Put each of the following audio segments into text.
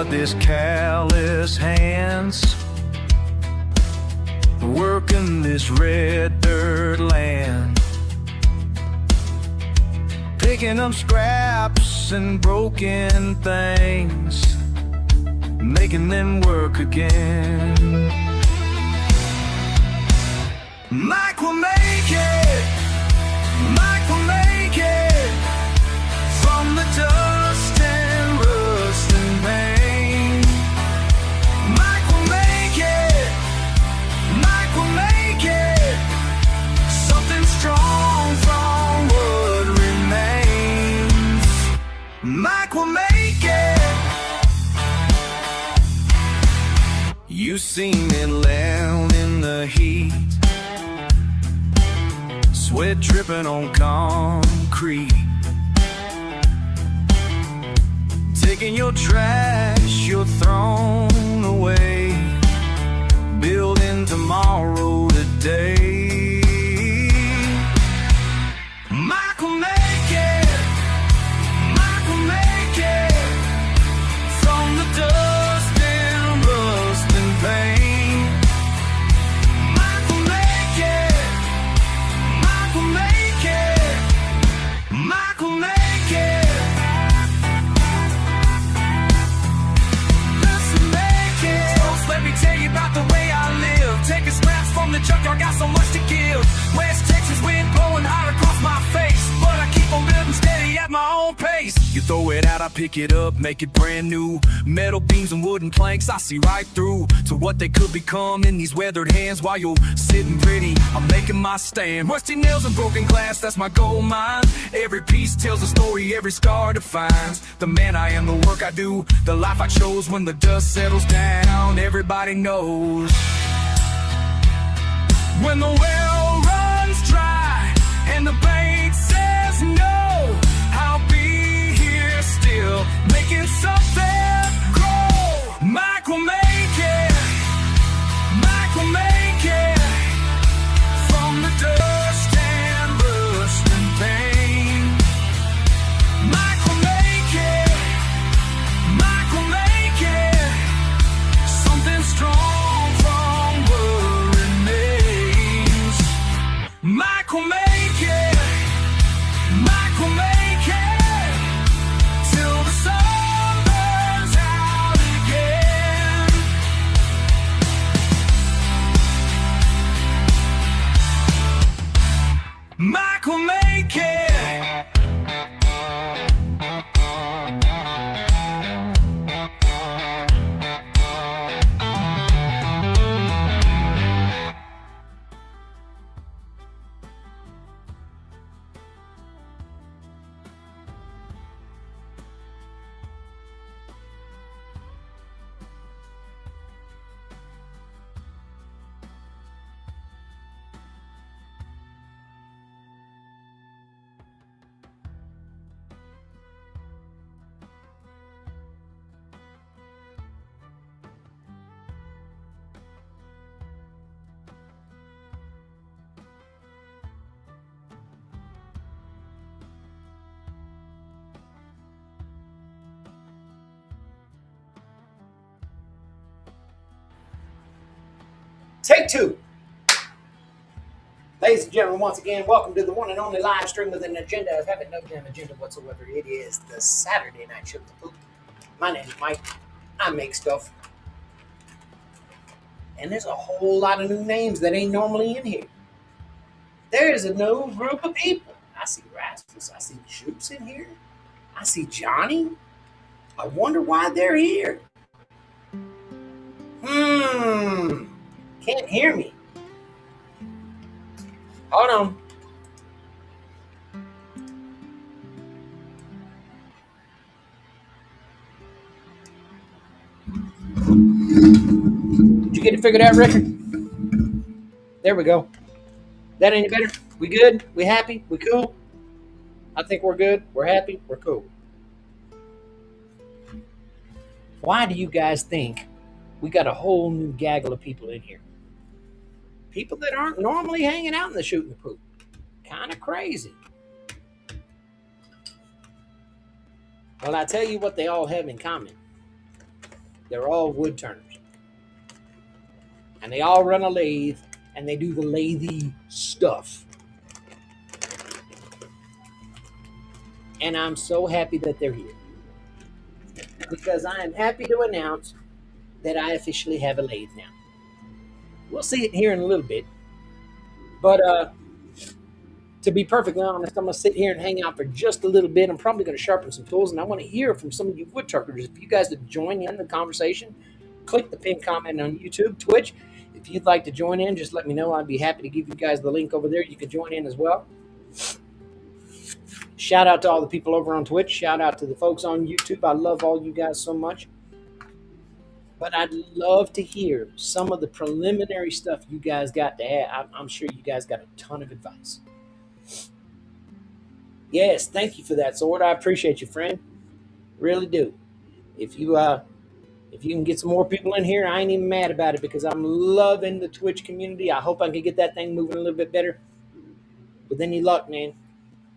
But this callous hands working this red dirt land, picking up scraps and broken things, making them work again. Mike will make it, Mike will make it, from the dust and rust and pain. Mike will make it, Mike will make it, something strong from what remains. Mike will make it. You seen me laying in the heat, sweat dripping on concrete, taking your trash, you're thrown away, building tomorrow today. Michael make it, Michael make it, from the dust and rust and pain. Michael make it, Michael make it, Michael make it. Listen, make it. Folks, let me tell you about the way I live. Taking scraps from the junkyard, got so much to give. West Texas wind blowing hard across my face, but I keep on building steady at my own pace. You throw it out, I pick it up, make it brand new. Metal beams and wooden planks, I see right through to what they could become in these weathered hands. While you're sitting pretty, I'm making my stand. Rusty nails and broken glass, that's my gold mine. Every piece tells a story, every scar defines the man I am, the work I do, the life I chose. When the dust settles down, everybody knows. When the well runs dry and the bank says no, I'll be here still, making something grow. Mike will make it, Mike will make it, from the dust and rust and pain. Mike will make it, Mike will make it, something strong from what remains. Mike will make it, Mike will make it, till the sun burns out again. Mike will make it. Take two. Ladies and gentlemen, once again, welcome to the one and only live stream with an agenda of having no damn agenda whatsoever. It is the Saturday Night Show. My name is Mike. I make stuff. And there's a whole lot of new names that ain't normally in here. There is a new group of people. I see Rasmus. I see Shoops in here. I see Johnny. I wonder why they're here. Can't hear me. Hold on. Did you get it figured out, Rickard? There we go. That any better? We good? We happy? We cool? I think we're good. We're happy. We're cool. Why do you guys think we got a whole new gaggle of people in here? People that aren't normally hanging out in the shooting pool. Kind of crazy. Well, I tell you what they all have in common. They're all wood turners. And they all run a lathe, and they do the lathe stuff. And I'm so happy that they're here. Because I am happy to announce that I officially have a lathe now. We'll see it here in a little bit. But to be perfectly honest, I'm going to sit here and hang out for just a little bit. I'm probably going to sharpen some tools, and I want to hear from some of you woodtuckers. If you guys would join in the conversation, click the pinned comment on YouTube, Twitch. If you'd like to join in, just let me know. I'd be happy to give you guys the link over there. You can join in as well. Shout out to all the people over on Twitch. Shout out to the folks on YouTube. I love all you guys so much. But I'd love to hear some of the preliminary stuff you guys got to add. I'm sure you guys got a ton of advice. Yes, thank you for that, Sword. I appreciate you, friend. Really do. If you if you can get some more people in here, I ain't even mad about it because I'm loving the Twitch community. I hope I can get that thing moving a little bit better. With any luck, man,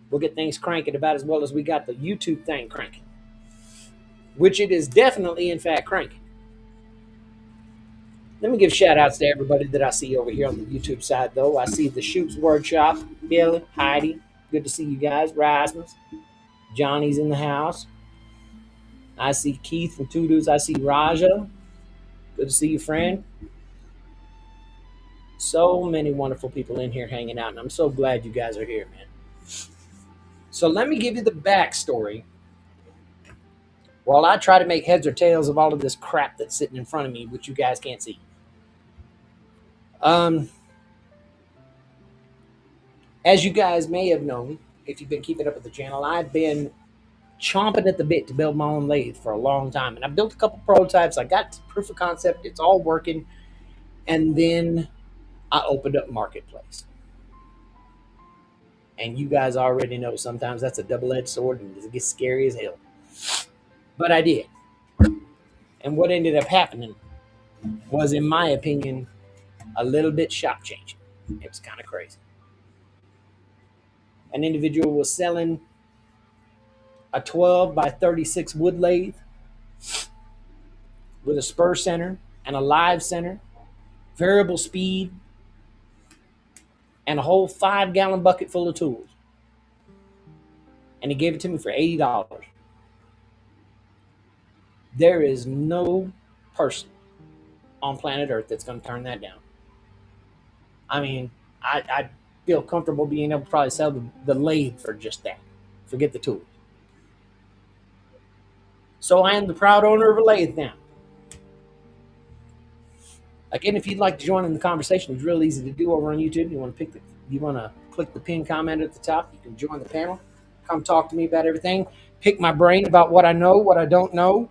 we'll get things cranking about as well as we got the YouTube thing cranking, which it is definitely, in fact, cranking. Let me give shout outs to everybody that I see over here on the YouTube side, though. I see the Shoots Workshop, Billy, Heidi. Good to see you guys. Rasmus, Johnny's in the house. I see Keith from Toodoo's. I see Raja. Good to see you, friend. So many wonderful people in here hanging out, and I'm so glad you guys are here, man. So let me give you the backstory while I try to make heads or tails of all of this crap that's sitting in front of me, which you guys can't see. As you guys may have known, if you've been keeping up with the channel, I've been chomping at the bit to build my own lathe for a long time. And I built a couple prototypes. I got proof of concept. It's all working. And then I opened up Marketplace. And you guys already know sometimes that's a double-edged sword and it gets scary as hell. But I did. And what ended up happening was, in my opinion, a little bit shop changing. It was kind of crazy. An individual was selling a 12 by 36 wood lathe with a spur center and a live center, variable speed, and a whole 5-gallon bucket full of tools. And he gave it to me for $80. There is no person on planet Earth that's going to turn that down. I mean, I feel comfortable being able to probably sell the lathe for just that. Forget the tools. So I am the proud owner of a lathe now. Again, if you'd like to join in the conversation, it's real easy to do over on YouTube. You want to click the pinned comment at the top. You can join the panel. Come talk to me about everything. Pick my brain about what I know, what I don't know.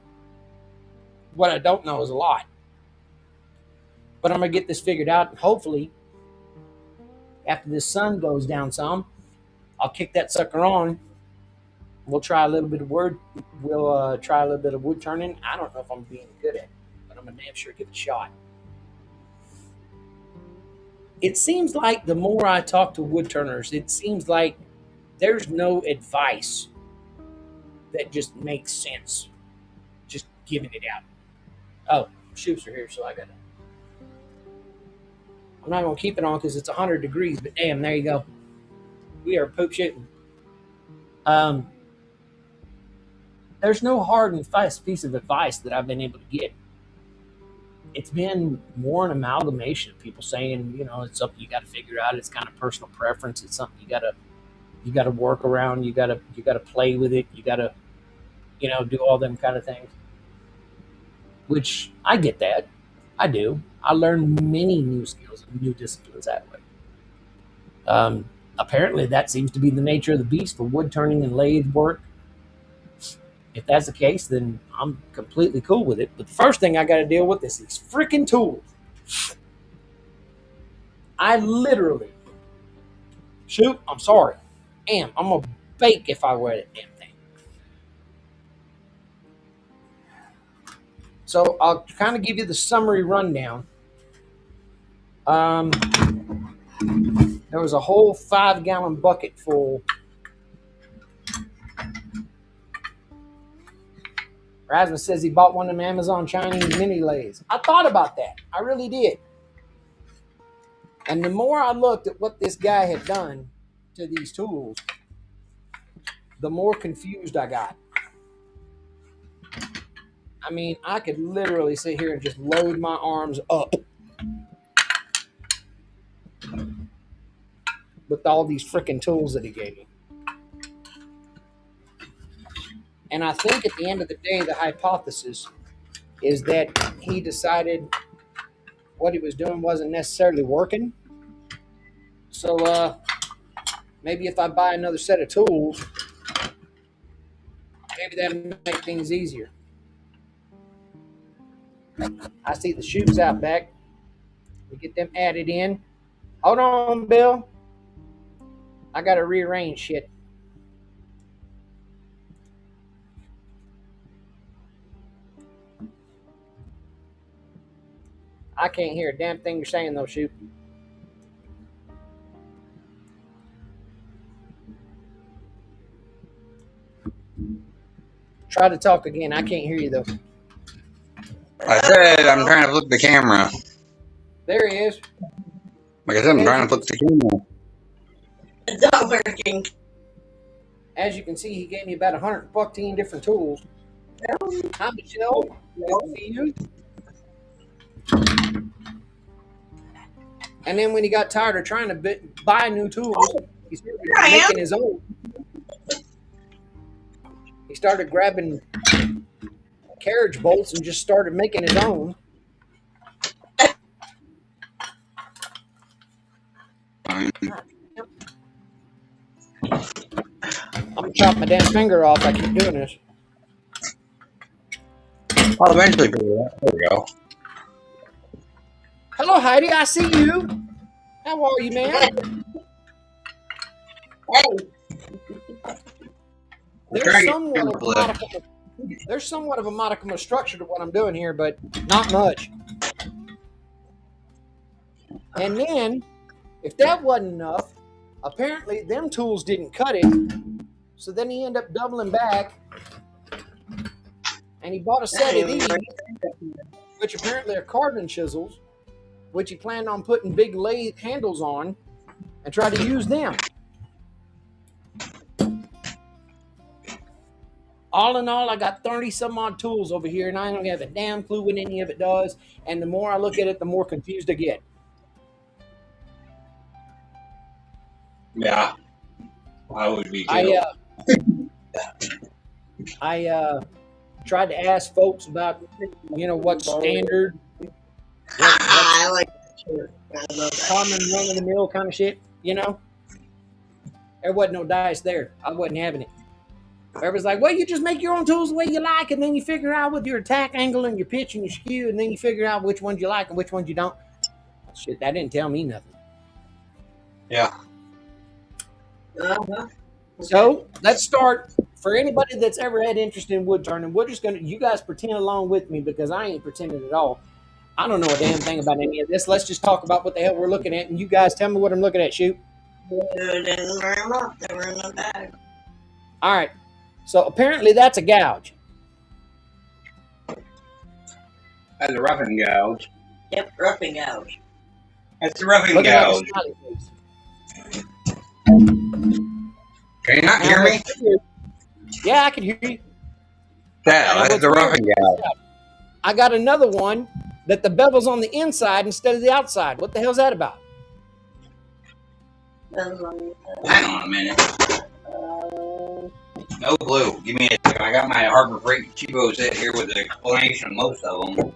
What I don't know is a lot. But I'm going to get this figured out. And hopefully, after this sun goes down some, I'll kick that sucker on. We'll try a little bit of try a little bit of wood turning. I don't know if I'm being good at it, but I'm going to damn sure give it a shot. It seems like the more I talk to wood turners, it seems like there's no advice that just makes sense. Just giving it out. Oh, shoots are here, so I got to. I'm not going to keep it on because it's 100 degrees, but damn, there you go. We are poop shooting. There's no hard and fast piece of advice that I've been able to get. It's been more an amalgamation of people saying, it's something you got to figure out. It's kind of personal preference. It's something you got to work around. You got to play with it. You got to, do all them kind of things. Which I get that. I do. I learned many new skills and new disciplines that way. Apparently, that seems to be the nature of the beast for wood turning and lathe work. If that's the case, then I'm completely cool with it. But the first thing I got to deal with is these freaking tools. I literally, I'm sorry. I'm going to bake if I wear that damn thing. So I'll kind of give you the summary rundown. There was a whole 5-gallon bucket full. Rasmus says he bought one of them Amazon Chinese mini lathes. I thought about that. I really did. And the more I looked at what this guy had done to these tools, the more confused I got. I mean, I could literally sit here and just load my arms up with all these freaking tools that he gave me. And I think at the end of the day, the hypothesis is that he decided what he was doing wasn't necessarily working. So maybe if I buy another set of tools, maybe that'll make things easier. I see the chutes out back. We get them added in. Hold on, Bill. I got to rearrange shit. I can't hear a damn thing you're saying, though, Shoot. Try to talk again. I can't hear you, though. I said I'm trying to flip the camera. There he is. Like I said, I'm trying to flip the camera. It's not working. As you can see, he gave me about 114 different tools. Hi, Michelle. Good to see you. And then when he got tired of trying to buy new tools, he started making his own. He started grabbing carriage bolts and just started making his own. I'm gonna chop my damn finger off. I keep doing this. I'll eventually figure it out. There we go. Hello, Heidi. I see you. How are you, man? Hey. There's somewhat of a modicum of structure to what I'm doing here, but not much. And then, if that wasn't enough, apparently them tools didn't cut it. So then he ended up doubling back, and he bought a set of these, which apparently are carbon chisels, which he planned on putting big lathe handles on and try to use them. All in all, I got 30 some odd tools over here, and I don't have a damn clue what any of it does. And the more I look at it, the more confused I get. Yeah, I would be too. I tried to ask folks about, what's standard, I like that too. common run-of-the-mill kind of shit, There wasn't no dice there. I wasn't having it. Everybody's like, well, you just make your own tools the way you like, and then you figure out with your attack angle and your pitch and your skew, and then you figure out which ones you like and which ones you don't. Shit, that didn't tell me nothing. Yeah. Uh-huh. So let's start. For anybody that's ever had interest in wood turning, we're just you guys pretend along with me because I ain't pretending at all. I don't know a damn thing about any of this. Let's just talk about what the hell we're looking at, and you guys tell me what I'm looking at. Shoot. They didn't bring them up. They were in the bag. All right. So apparently that's a gouge. That's a roughing gouge. Yep, roughing gouge. That's a roughing Looking like a gouge. smiley face. Can you not hear me? Yeah, I can hear you. That's a roughing gouge. I got another one that the bevel's on the inside instead of the outside. What the hell's that about? Hang on a minute. No clue. Give me a second. I got my Harbor Freight Chivo set here with an explanation of most of them.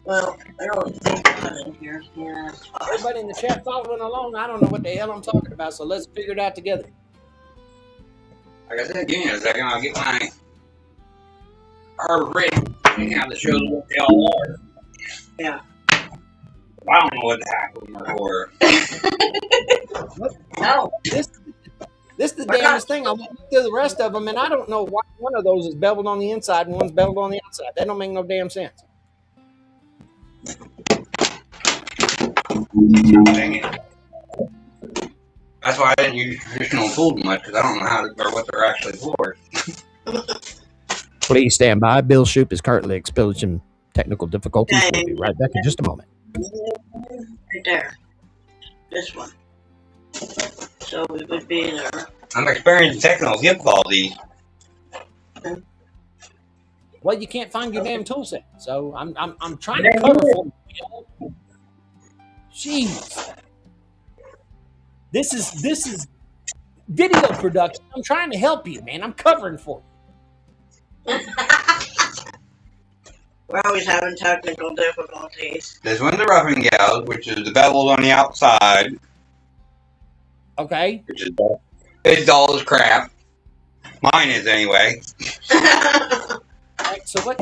Well, I don't think it's in here. Yeah. Everybody in the chat following along, I don't know what the hell I'm talking about, so let's figure it out together. Like I said, give me a second. I'll get my Harbor Freight and have to show them what they all are. Yeah. I don't know what the heck them are for. No. This is the damnest thing. I went through the rest of them, and I don't know why one of those is beveled on the inside and one's beveled on the outside. That don't make no damn sense. Dang it. That's why I didn't use traditional tools much, because I don't know how to, or what they're actually for. Please stand by. Bill Shoop is currently experiencing technical difficulties. We'll be right back in just a moment. Right there. This one. So we would be there. I'm experiencing technical difficulties. Well, you can't find your damn tool set, so I'm trying to cover for you. Jeez, this is video production. I'm trying to help you, man. I'm covering for you. We're always having technical difficulties. This one's the roughing gouge, which is the beveled on the outside. Okay. Which is it's dull as crap. Mine is anyway. All right, so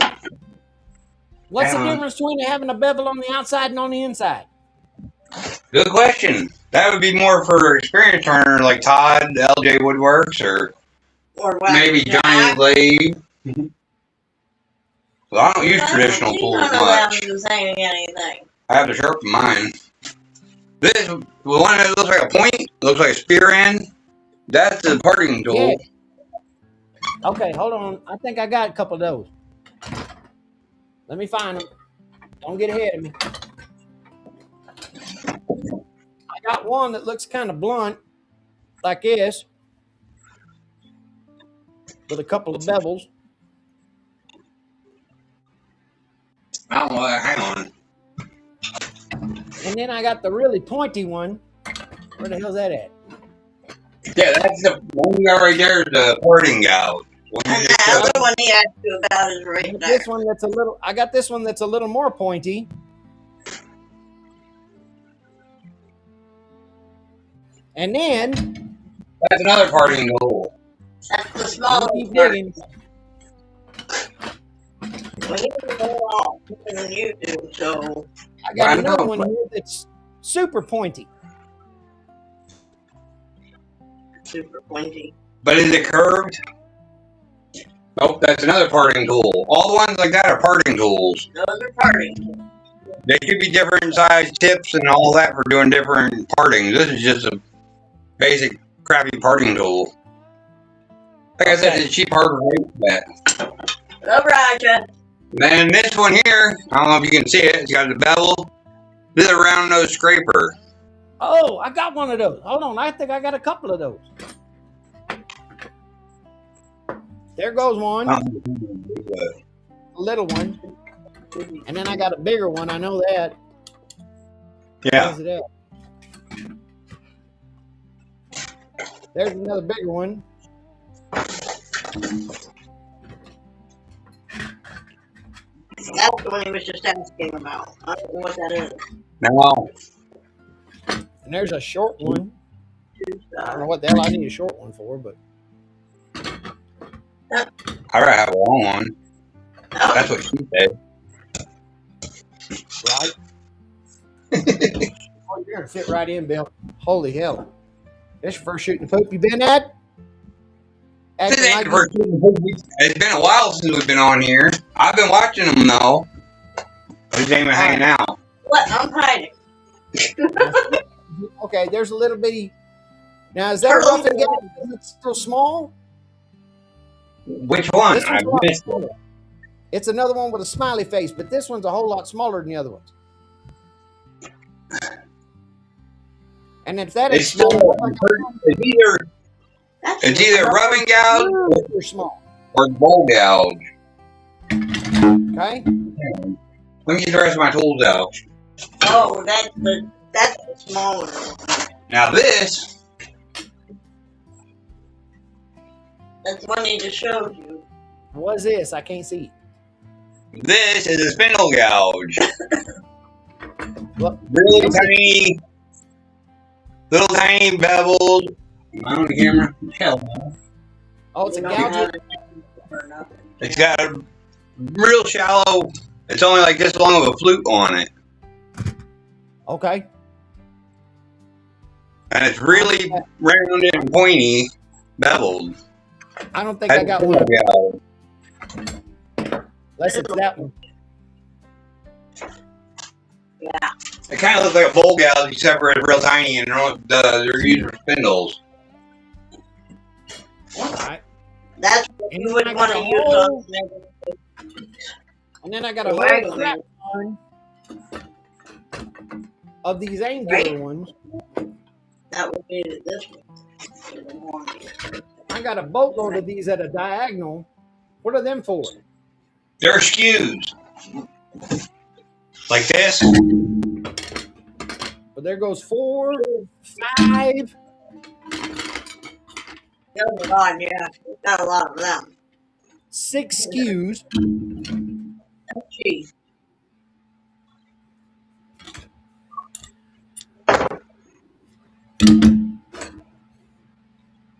What's the difference between having a bevel on the outside and on the inside? Good question. That would be more for experienced turner like Todd, LJ Woodworks, or what? maybe Johnny Lathe. Well, I don't use traditional tools much. Anything. I have to sharpen mine. This one that looks like a point, looks like a spear end. That's the parting tool. Yeah. Okay, hold on. I think I got a couple of those. Let me find them. Don't get ahead of me. I got one that looks kind of blunt, like this, with a couple of bevels. I don't know. Hang on. And then I got the really pointy one. Where the hell's that at? Yeah, that's the one you got right there, the parting gouge. And the other one he asked you about is right there. This one that's a little. I got this one that's a little more pointy. And then that's another parting tool. That's the smaller keep digging. Well, he can go off than you do, so I got another one here that's super pointy. Super pointy. But is it curved? Oh, that's another parting tool. All the ones like that are parting tools. Those are parting. They could be different size tips and all that for doing different partings. This is just a basic crappy parting tool. Like I said, it's a cheap harbor rate for that. Love Raja. Then this one here, I don't know if you can see it. It's got the bevel. This is a round nose scraper. Oh, I got one of those. Hold on, I think I got a couple of those. There goes one. A little one. And then I got a bigger one. I know that. Yeah. Where's it at? There's another bigger one. That's the one he was just asking about. I don't know what that is. No. And there's a short one. I don't know what the hell I need a short one for, but I rather have a long one. That's what she said. right. Oh, you're gonna fit right in, Bill. Holy hell! This your first shooting poop you been at? It's been a while since we've been on here. I've been watching them though. Just ain't been hanging out. What? I'm hiding. Okay, there's a little bitty. Now is that rough and gouge? Is it still small? Which one? This one's I missed it. It's another one with a smiley face, but this one's a whole lot smaller than the other ones. And if that is small, it's either rubbing gouge or small or bowl gouge. Okay. Let me get the rest of my tools out. Oh, that's the smaller one. Now this. That's the one he just showed you. What is this? I can't see. This is a spindle gouge. Well, Really tiny, little tiny beveled. On the camera. Hell no. oh, it's a gouge. It's got a real shallow. It's only like this long of a flute on it, Okay. and it's really rounded and pointy, beveled. I don't think I got one. Gouge. Unless it's that one. Yeah. It kind of looks like a bowl gouge, except for it's real tiny, and they're used for spindles. All right. That's what And you then would I want got to a use whole- on. And then I got a Right. whole crap ton of these angular ones. That would be this one. I got a boatload of these at a diagonal. What are them for? They're skews. Like this. But there goes 4, 5. There's a lot, yeah. We've got a lot of them. 6 skews. Gee.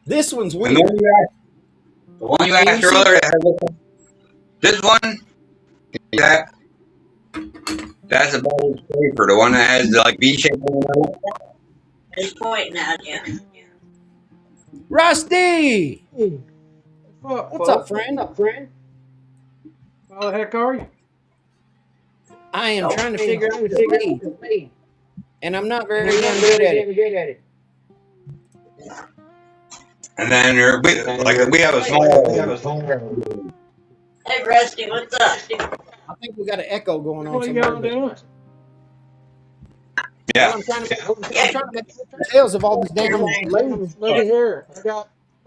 This one's And weird. the one you asked earlier, this one, that That's a better scraper, the one that has the like V shape. It's pointing at you. Rusty! What's up, friend? How the heck are you? I am trying to figure out the lathe, and I'm not very damn good at it. And then we have a small. Hey, Rusty, what's up? I think we got an echo going on What are somewhere. y'all doing? Yeah. I'm trying to make details of all these damn lathes. Look at here.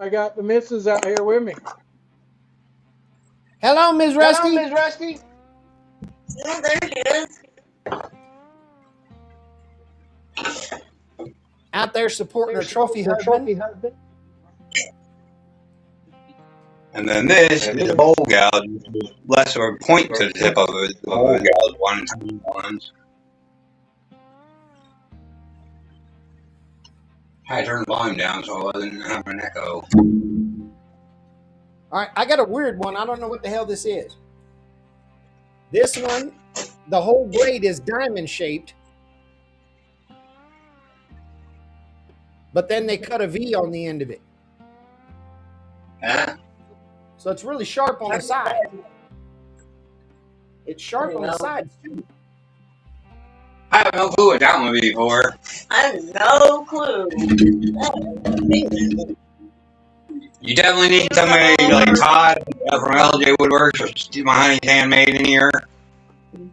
I got the missus out here with me. Hello, Ms. Rusty. Oh, there he is. Out there supporting her trophy husband. And then this is a bowl gouge, less of a point to the tip of it. The bowl gouge ones. I turned the volume down so I wasn't having an echo. All right, I got a weird one. I don't know what the hell this is. This one, the whole blade is diamond shaped, but then they cut a V on the end of it. Huh? So it's really sharp on the side. It's sharp on the sides too. I have no clue what that one would be for. I have no clue. You definitely need somebody like Todd from LJ Woodworks or my Honey's Handmade in here.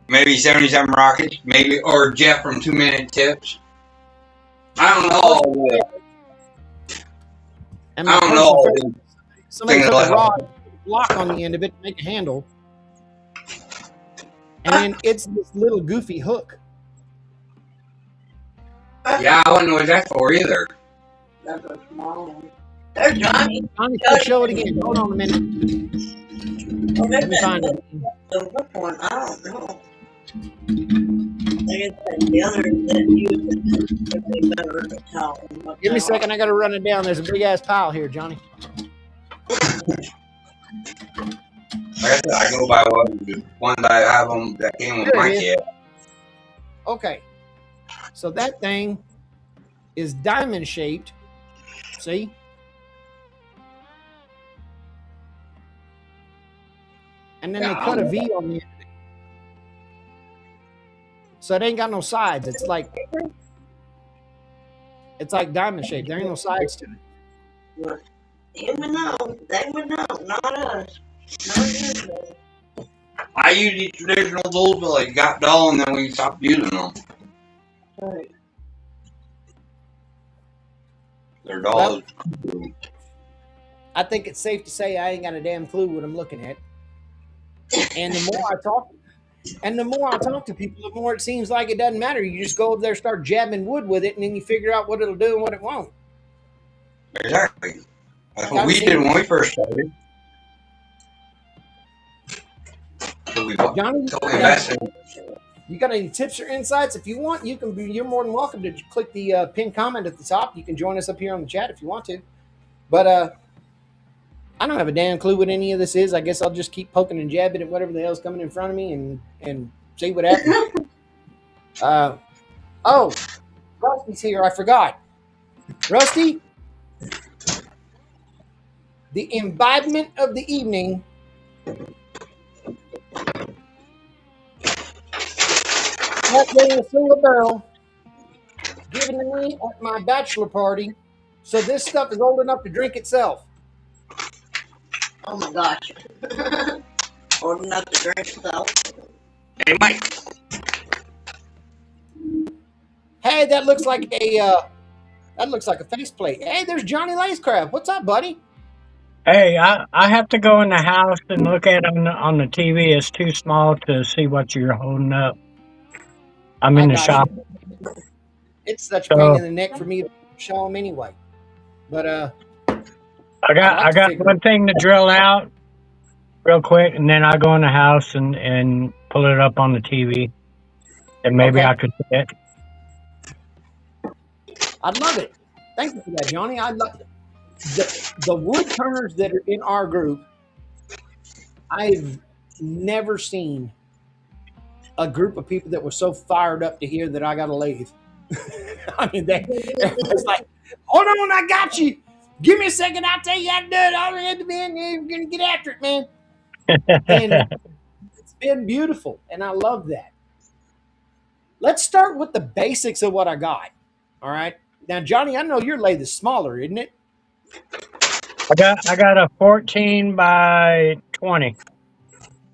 Maybe 77 Rockets, maybe, or Jeff from 2 Minute Tips. I don't know. And I don't know. Somebody put a rod block on the end of it to make a handle. And then it's this little goofy hook. Yeah, I wouldn't know what that's for either. That's a small one. There's Johnny. Johnny, show it again. Hold on a minute. Oh, Let me find it. The hook one, I don't know. I guess the other that use it, if they better tell them what Give me a they second. I got to run it down. There's a big ass pile here, Johnny. Like I said, I go by one that I have them that came with my kit. Okay. So that thing is diamond shaped. See? And then they cut a V on the end of it. So it ain't got no sides. It's like diamond shaped. There ain't no sides to it. They would know. They would know. Not us. Not you. I use these traditional tools, but like got dull, and then we stopped using them. Right. They're dull. I think it's safe to say I ain't got a damn clue what I'm looking at. And the more I talk to people, the more it seems like it doesn't matter. You just go over there, start jabbing wood with it, and then you figure out what it'll do and what it won't. Exactly. That's what we did when we first started. So we Johnny, invested. you got any tips or insights? If you want, you're more than welcome to click the pinned comment at the top. You can join us up here on the chat if you want to. But I don't have a damn clue what any of this is. I guess I'll just keep poking and jabbing at whatever the hell's coming in front of me and see what happens. Oh, Rusty's here. I forgot. Rusty, the imbibement of the evening at a single barrel given to me at my bachelor party. So this stuff is old enough to drink itself. Oh my gosh. Old enough to drink itself. Hey, Mike. Hey, that looks like a faceplate. Hey, there's Johnny Lacecraft. What's up, buddy? Hey, I have to go in the house and look at it on the TV. It's too small to see what you're holding up. I'm in the shop. It's such a pain in the neck for me to show them anyway. But I got one thing to drill out real quick, and then I go in the house and pull it up on the TV, and maybe I could see it. I'd love it. Thank you for that, Johnny. I'd love the wood turners that are in our group. I've never seen a group of people that were so fired up to hear that I got a lathe. I mean, everyone's like, hold on, I got you. Give me a second, I'll tell you how to do it. All I had to be in there, you're going to get after it, man. And it's been beautiful, and I love that. Let's start with the basics of what I got. All right. Now, Johnny, I know your lathe is smaller, isn't it? I got a 14 by 20.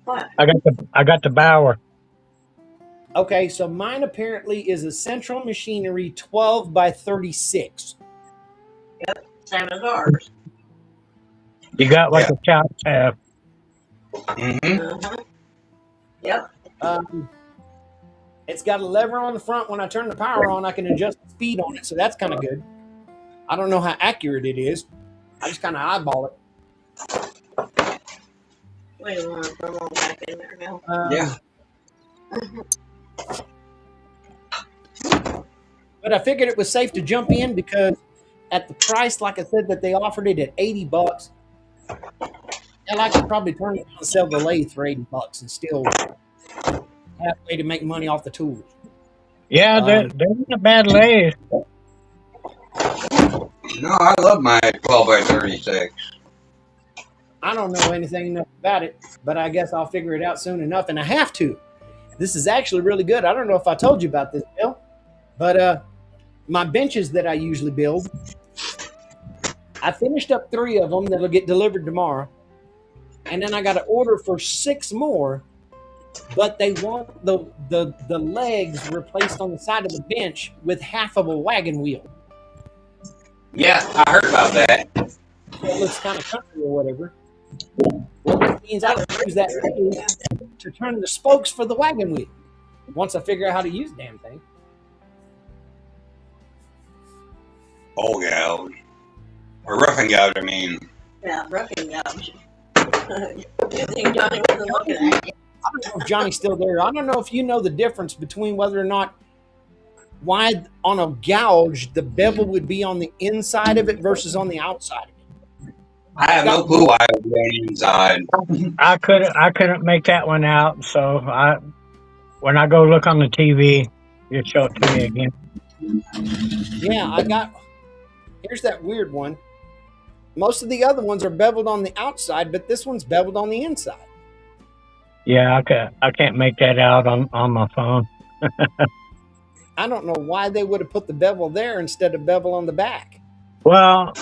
What? I got the Bauer. Okay, so mine apparently is a Central Machinery 12 by 36. Same as ours. You got like Yeah. a chops have. Mm-hmm. Yep. It's got a lever on the front. When I turn the power on, I can adjust the speed on it, so that's kind of good. I don't know how accurate it is. I just kind of eyeball it. We want to throw them back in there now. Yeah. But I figured it was safe to jump in because at the price, like I said, that they offered it at $80, and I could probably turn it around and sell the lathe for $80 and still have a way to make money off the tools. Yeah, they're not a bad lathe. No, I love my 12 by 36. I don't know anything enough about it, but I guess I'll figure it out soon enough, and I have to. This is actually really good. I don't know if I told you about this, Bill, but my benches that I usually build, I finished up 3 of them that'll get delivered tomorrow, and then I got to order for 6 more, but they want the legs replaced on the side of the bench with half of a wagon wheel. Yeah, I heard about that. It looks kind of country or whatever. Well, that means I can use that to turn the spokes for the wagon wheel once I figure out how to use the damn thing. Oh, yeah. Or roughing gouge, I mean. Yeah, roughing gouge. You think Johnny wasn't looking at you? I don't know if Johnny's still there. I don't know if you know the difference between whether or not why on a gouge the bevel would be on the inside of it versus on the outside of it. I have no clue why I was going inside. I couldn't make that one out. So when I go look on the TV, you show it to me again. Yeah, here's that weird one. Most of the other ones are beveled on the outside, but this one's beveled on the inside. Yeah, I can't make that out on my phone. I don't know why they would have put the bevel there instead of bevel on the back. Well,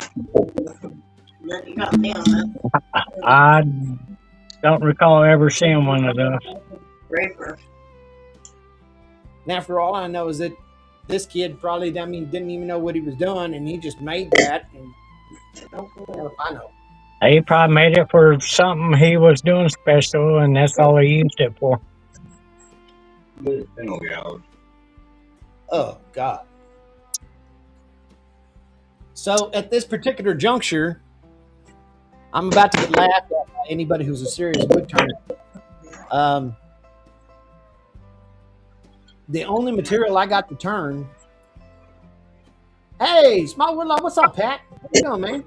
You got me on that. I don't recall ever seeing one of those. Raper. Now, for all I know is that this kid probably, didn't even know what he was doing, and he just made that. And I know. He probably made it for something he was doing special, and that's all he used it for. No gouge. Oh, God. So at this particular juncture, I'm about to get laughed at by anybody who's a serious wood turner. The only material I got to turn. Hey, Small Woodlaw, what's up, Pat? How you doing, man?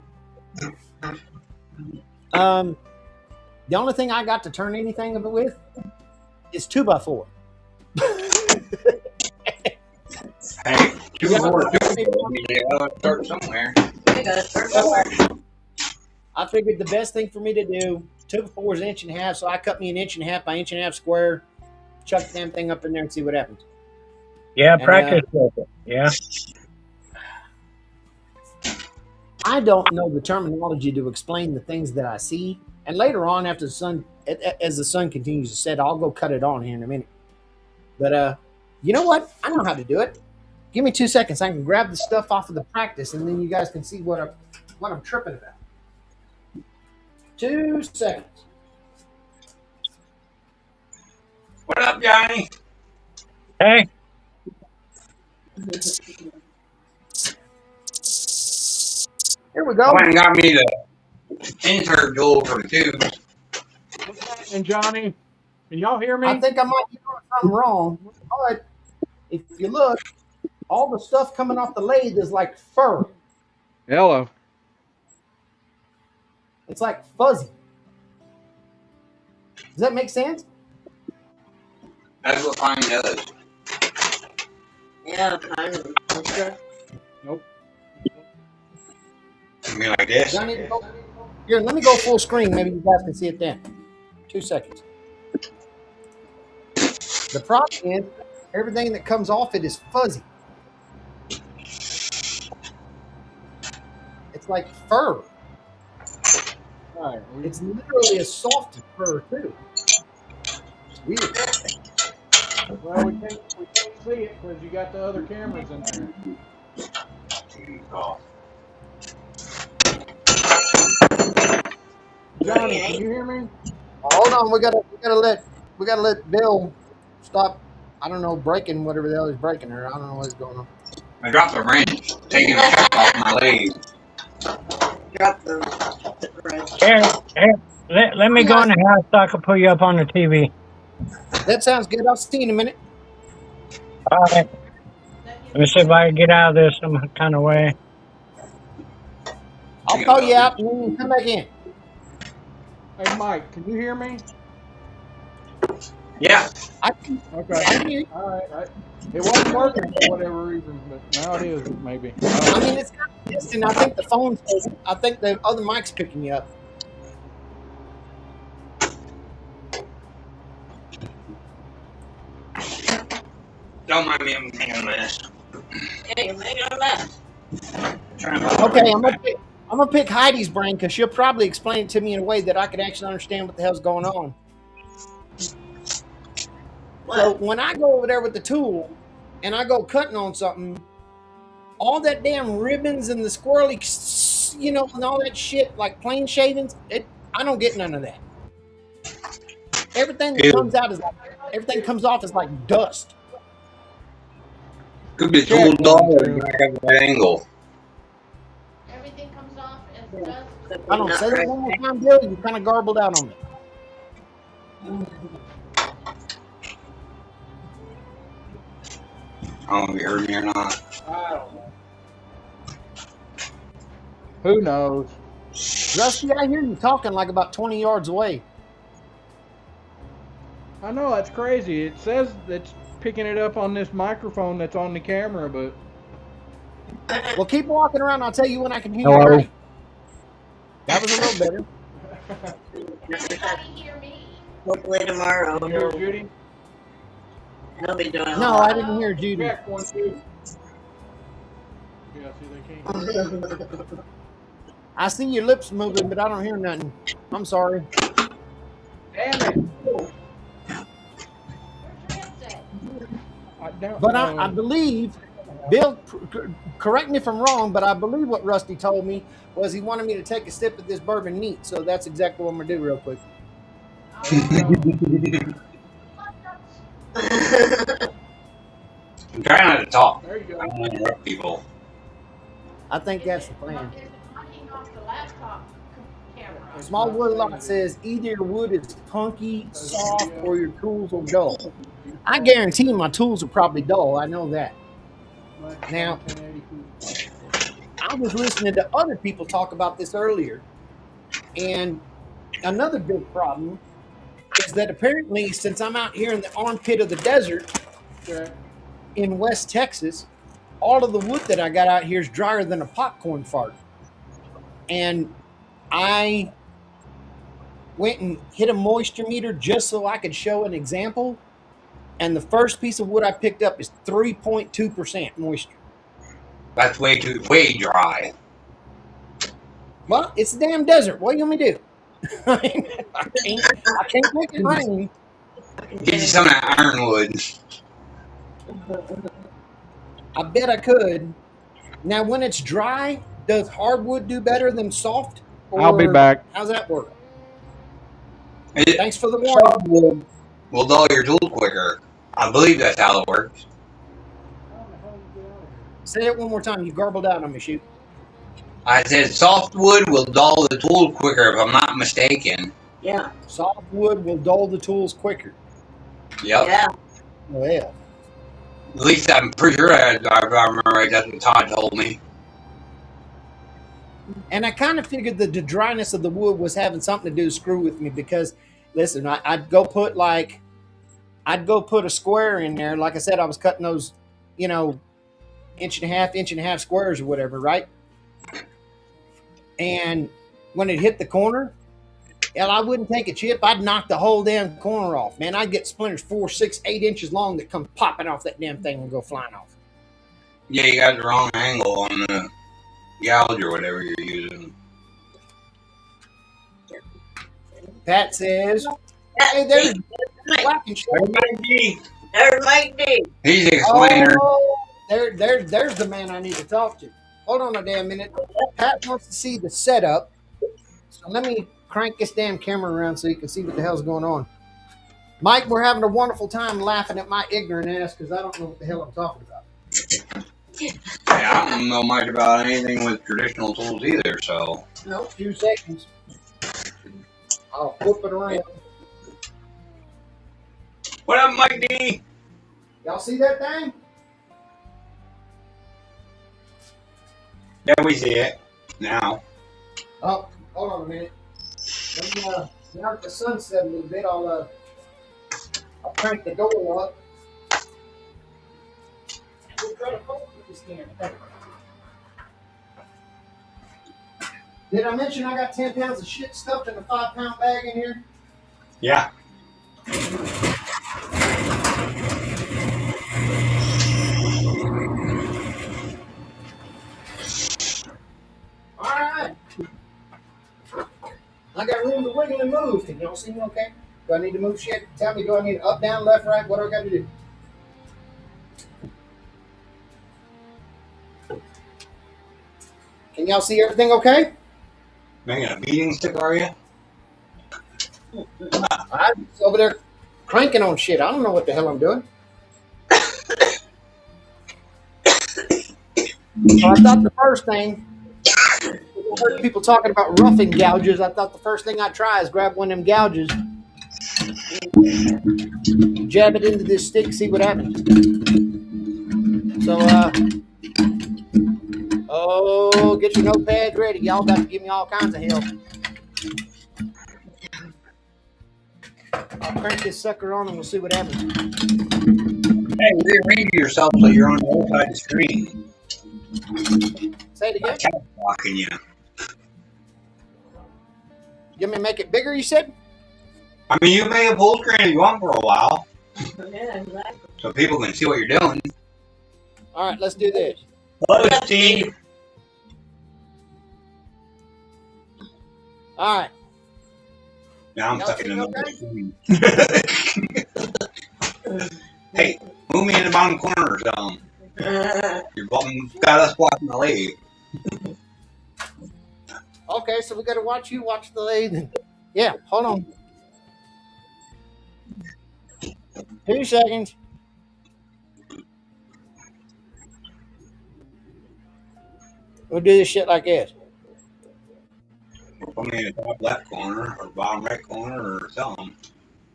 The only thing I got to turn anything of it with is 2x4. Hey, 2x4, 2x4. You gotta start somewhere. You gotta start somewhere. I figured the best thing for me to do, 2x4 is 1.5 inches, so I cut me 1.5 inches by 1.5 inches square, chuck the damn thing up in there and see what happens. Yeah, And, practice with it. Yeah. I don't know the terminology to explain the things that I see, and later on, after the sun, as the sun continues to set, I'll go cut it on here in a minute. But you know what? I know how to do it. Give me 2 seconds. I can grab the stuff off of the practice, and then you guys can see what I'm tripping about. 2 seconds. What up, Johnny? Hey, Here we go. I went and got me the insert tool for the tubes. What's happening, Johnny? Can y'all hear me? I think I might be doing something wrong. But if you look, all the stuff coming off the lathe is like fur. Hello. It's like fuzzy. Does that make sense? That's what pine does. Yeah, kind of. Okay. Nope. I mean, like this. Do I need to go? Here, let me go full screen. Maybe you guys can see it then. 2 seconds. The problem is everything that comes off it is fuzzy. It's like fur. All right. It's literally as soft as fur too. It's weird. Well, we can't see it because you got the other cameras in there. Johnny, can you hear me? Hold on, we gotta let Bill stop. I don't know, breaking whatever the hell he's breaking her. I don't know what's going on. I dropped the wrench, taking the cap off my lathe. Drop the wrench. Here, let me go in the house so I can put you up on the TV. That sounds good. I'll see you in a minute. All right. Let me see if I can get out of this some kind of way. I'll call you out and then you can come back in. Hey, Mike, can you hear me? Yeah. I can Okay. hear you. All right. It wasn't working for whatever reason, but now it is, maybe. I mean, it's kind of distant. I think the phone's. I think the other mic's picking you up. Don't mind me, I'm making a mess. Yeah, you're making a mess. Okay, I'm gonna pick Heidi's brain because she'll probably explain it to me in a way that I could actually understand what the hell's going on. So when I go over there with the tool and I go cutting on something, all that damn ribbons and the squirrely, and all that shit like plane shavings, I don't get none of that. Everything that comes out is like everything comes off is like dust. Could be a tool dull or you have the right angle. Everything comes off as dust. I don't say that one more time, Bill. You kind of garbled out on me. I don't know if you heard me or not. I don't know. Who knows? Rusty, I hear you talking like about 20 yards away. I know, that's crazy. It says it's picking it up on this microphone that's on the camera, but Well, keep walking around. I'll tell you when I can hear Hello? you. Right. That was a little better. Anybody hear me? Hopefully tomorrow. you hear Judy? He'll be doing No, I didn't hear Judy. Check 1, 2. Yeah, see, they can't. I see your lips moving, but I don't hear nothing. I'm sorry. Damn it! Where's your headset? I don't But know. I believe, Bill, correct me if I'm wrong, but I believe what Rusty told me was he wanted me to take a sip of this bourbon neat. So that's exactly what I'm going to do real quick. I'm trying not to talk. There you go. I don't want to interrupt people. I think that's the plan. Is it knocking off the laptop camera? Small wood lot says either your wood is punky, soft, or your tools are dull. I guarantee my tools are probably dull. I know that. Now, I was listening to other people talk about this earlier, and another big problem is that apparently, since I'm out here in the armpit of the desert in West Texas, all of the wood that I got out here is drier than a popcorn fart. And I went and hit a moisture meter just so I could show an example. And the first piece of wood I picked up is 3.2% moisture. That's way dry. Well, it's the damn desert. What do you want me to do? I can't make it rain. Get you some of that ironwood. I bet I could. Now, when it's dry, does hardwood do better than soft? Or I'll be back. How's that work? It Thanks for the warning. will dull your tool quicker. I believe that's how it works. Say it one more time. You garbled out on me, shoot. I said softwood will dull the tool quicker, if I'm not mistaken. Yeah. Softwood will dull the tools quicker. Yep. Yeah. Well, At least I'm pretty sure I remember right. That's what Todd told me. and I kind of figured that the dryness of the wood was having something to do to screw with me because, listen, I'd go put like I'd go put a square in there. Like I said, I was cutting those, inch and a half squares or whatever, right? And when it hit the corner, hell, I wouldn't take a chip. I'd knock the whole damn corner off, man. I'd get splinters 4, 6, 8 inches long that come popping off that damn thing and go flying off. Yeah, you got the wrong angle on the gouge or whatever you're using. Pat says, "Hey, there's black and short." There's Mike D. He's the explainer. Oh, there's the man I need to talk to. Hold on a damn minute. Pat wants to see the setup. So let me crank this damn camera around so you can see what the hell's going on. Mike, we're having a wonderful time laughing at my ignorant ass because I don't know what the hell I'm talking about. Yeah, I don't know much about anything with traditional tools either, so. Nope, 2 seconds. I'll flip it around. What up, Mike D? Y'all see that thing? Yeah, we see it now. Oh, hold on a minute. Let me, now that the sun's set a little bit, I'll crank the door up. We'll try to focus this camera. Did I mention I got 10 pounds of shit stuffed in a 5-pound bag in here? Yeah. Alright. I got room to wiggle and move. Can y'all see me okay? Do I need to move shit? Tell me, do I need up, down, left, right? What do I got to do? Can y'all see everything okay? Making a beating stick, are you? I'm over there cranking on shit. I don't know what the hell I'm doing. So I thought the first thing, I heard people talking about roughing gouges. I thought the first thing I'd try is grab one of them gouges, jab it into this stick, see what happens. So, oh, get your notepads ready. Y'all about to give me all kinds of help. I'll crank this sucker on and we'll see what happens. Hey, rearrange yourself so you're on the other side of the screen. Say it again. Cat's blocking you. You want me to make it bigger, you said? I mean, you may have full screen if you want for a while, Yeah, exactly. so people can see what you're doing. All right, let's do this. Hello, Steve. All right. Now I'm Y'all stuck in see the okay? middle of the screen. Hey, move me in the bottom corner or something. You're got us watching the lathe. Okay, so we got to watch you watch the lathe. Yeah, hold on. 2 seconds. We'll do this shit like this. Put me in the top left corner or bottom right corner or something.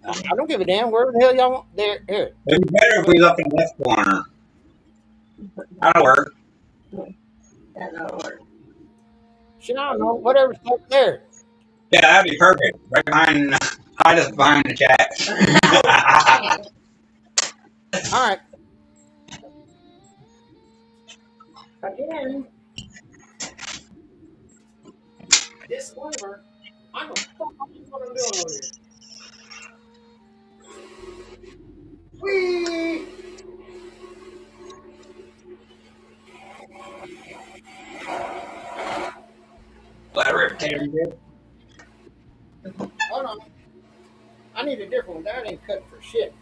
I don't give a damn. Where the hell y'all want? There, here. It'd be better if we was up in the left corner. That'll work. That'll work. Shit, I don't know. Whatever's up there. Yeah, that'd be perfect. Right behind, hide us behind the chat. All right. Again. Disclaimer. I'm a fuck what I'm doing over here. Whee! Flat rip tater dip. Hold on. I need a different one. That ain't cut for shit.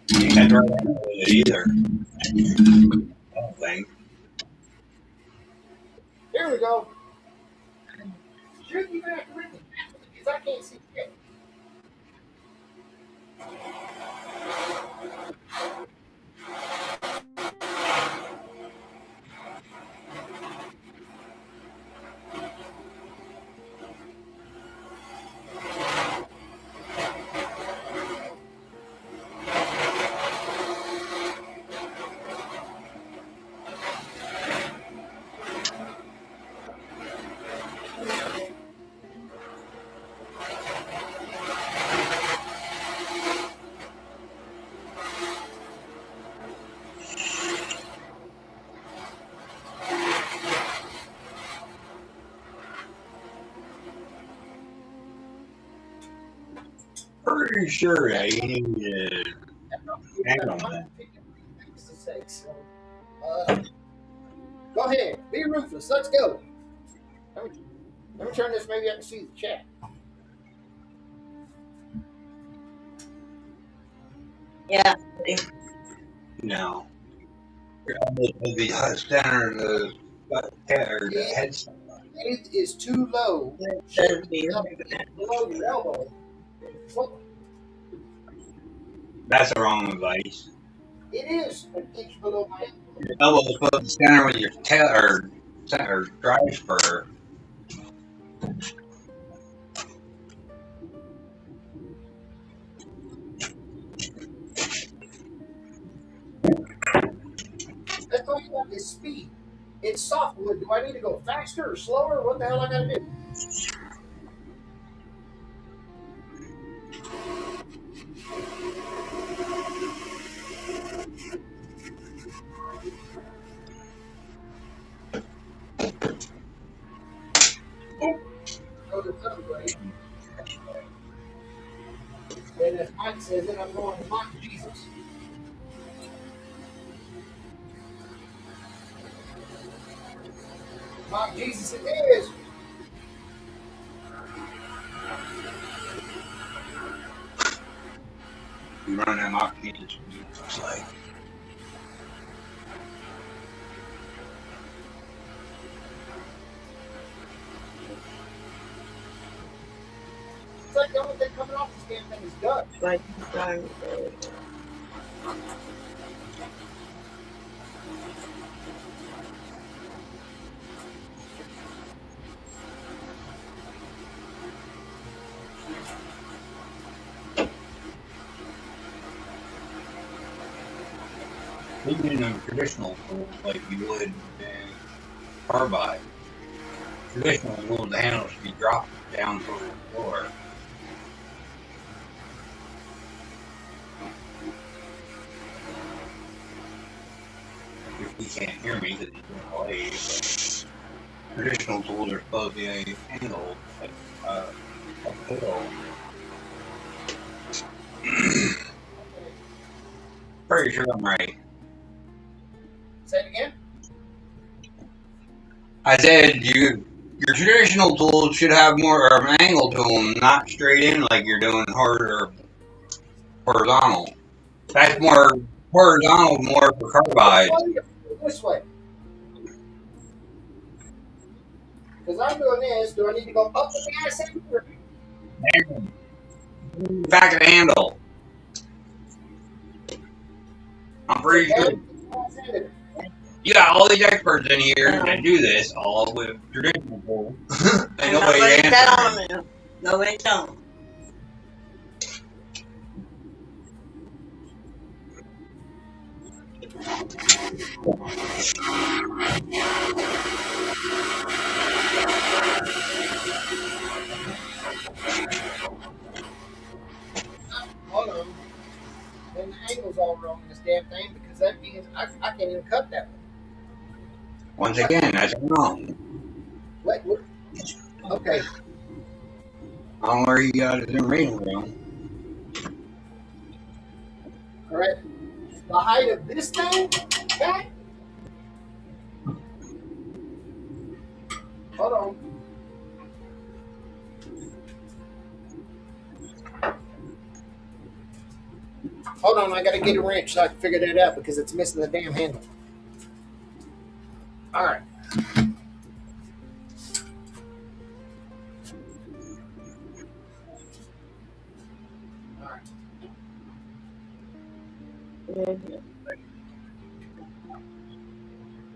You can't run that with it either. I don't think. Here we go. Shoot me back with me. Because I can't see shit. pretty sure that you need to handle that. Go ahead, be ruthless. Let's go. Let me turn this. Maybe I can see the chat. Yeah. No. The center of the head. It is too low. It says here. Below your elbow. That's the wrong advice. It is an inch below my elbow. Your elbow is supposed to center with your tail or drive spur. That's all you got is speed. It's softwood. Do I need to go faster or slower? What the hell I gotta do? Go to the way. And as Mike says it, I'm going to mock Jesus. Mock Jesus it is. You run that mock Jesus. It's like. It's like the only thing coming off this damn thing is gut. Like, Even in a traditional tool, like you would in carbide, traditional tool, the handle should be dropped down toward the floor. You can't hear me because it's in a lathe, but traditional tools are supposed to be a handle, like a pill. Pretty sure I'm right. Say it again. I said your traditional tools should have more of an angle to them, not straight in like you're doing horizontal. That's more horizontal, more for carbide. This way. Because I'm doing this. Do I need to go up the gas end? Back of the handle. I'm pretty sure. You got all these experts in here that do this all with traditional tools. And nobody answers. Nobody tell them. Hold on. Then the angle's all wrong in this damn thing because that means I can't even cut that one. Once again, that's wrong. What? Okay. I don't know where you got it in reading from. All right. The height of this thing, okay? Hold on. Hold on, I gotta get a wrench so I can figure that out because it's missing the damn handle. All right. All right.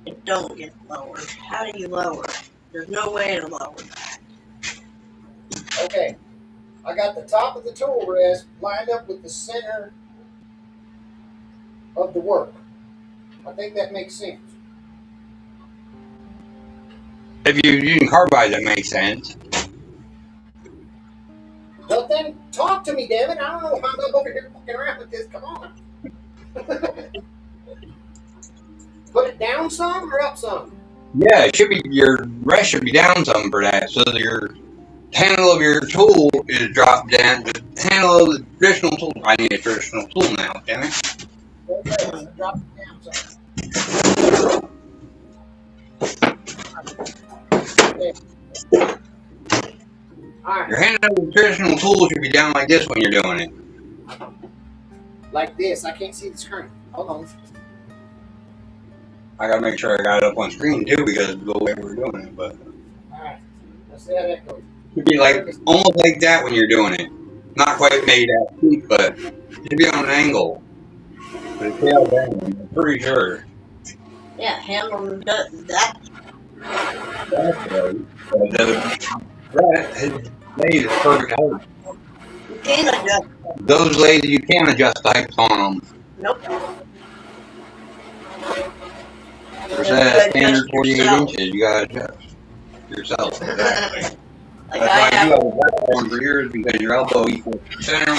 It don't get lowered. How do you lower it? There's no way to lower that. Okay. I got the top of the tool rest lined up with the center of the work. I think that makes sense. If you're using carbide, that makes sense. Well, then talk to me, damn it. I don't know how I'm over here fucking around with this. Come on. Put it down some or up some? Yeah, it should be, your rest should be down some for that, so that your handle of your tool is dropped down. The handle of the traditional tool. I need a traditional tool now, damn it. Okay, drop it down. Okay. All right. Your handle of the traditional tool should be down like this when you're doing it. Like this. I can't see the screen. Hold on. I gotta make sure I got it up on screen too because of the way we're doing it. But All right. Let's see how that goes. it should be like almost like that when you're doing it. Not quite made out deep, but it should be on an angle. But it's tail down. I'm pretty sure. Yeah, handle that. That's right. His lathe is perfect height. You can't adjust. Those lathes you can adjust the heights on them. Nope. For that standard 48 inches, you gotta adjust yourself. Like That's I why I do have. have a platform for years because your elbow equals center.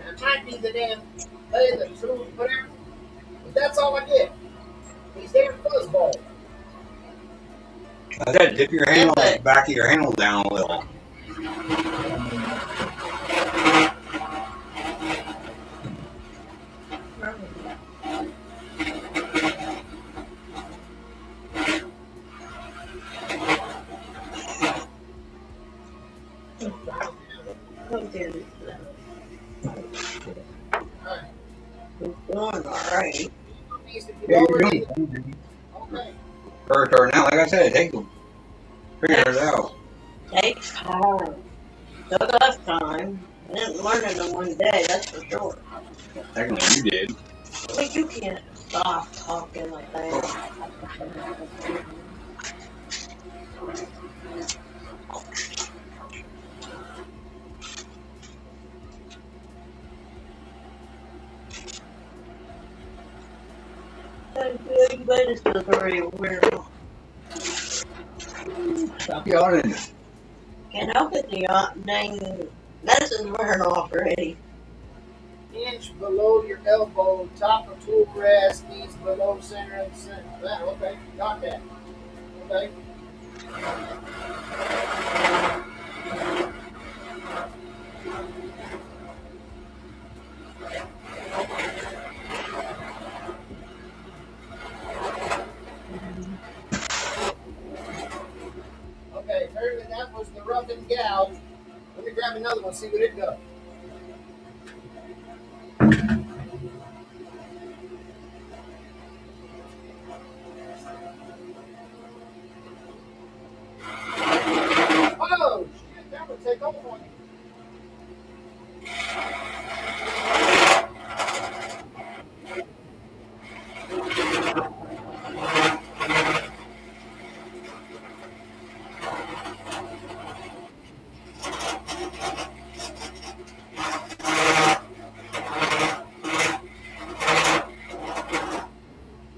It might be the damn lathe, the tool, whatever. But that's all I get. These damn fuzzballs. I said, dip your handle, back of your handle down a little. It's going alright. Needs to be Yeah, over you're here. doing it. Okay. Or now, like I said, take them. Figure it out. Takes time. Took us time. I didn't learn it in one day, that's for sure. Technically, you did. But you can't stop talking like that. You better still very aware. Stop yawning. Can't help it, the dang medicine's wearing off already. Inch below your elbow, top of tool rest, knees below center of the center. That, okay, got that. Okay. Okay, apparently that was the rough and gouge. Let me grab another one, see what it does. Oh, shit, that would take off on you.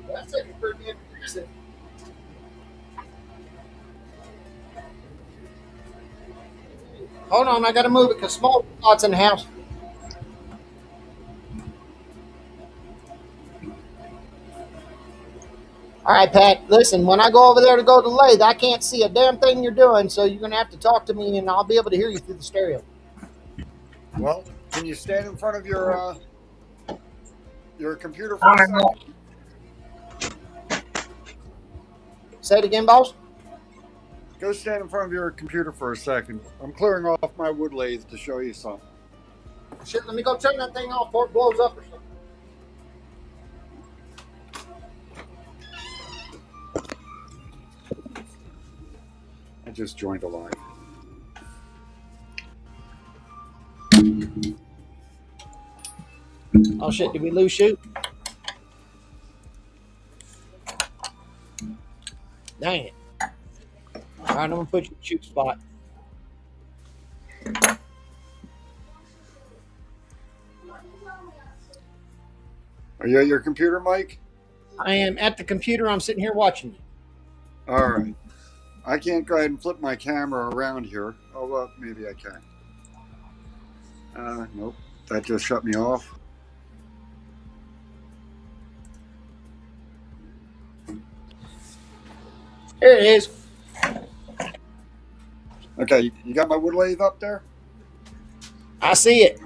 That's looking pretty impressive. Hold on, I gotta move it because small spots in the house. All right, Pat, listen, when I go over there to go to the lathe, I can't see a damn thing you're doing, so you're gonna have to talk to me and I'll be able to hear you through the stereo. Well, can you stand in front of your computer for a second? Say it again, boss. Go stand in front of your computer for a second. I'm clearing off my wood lathe to show you something. Shit, let me go turn that thing off before it blows up or something. I just joined a line. Oh shit, did we lose shoot? Dang it. All right, I'm gonna put you in shoot spot. Are you at your computer, Mike? I am at the computer. I'm sitting here watching you. All right. I can't go ahead and flip my camera around here. Oh, well, maybe I can. Nope. That just shut me off. There it is. Okay, you got my wood lathe up there? I see it.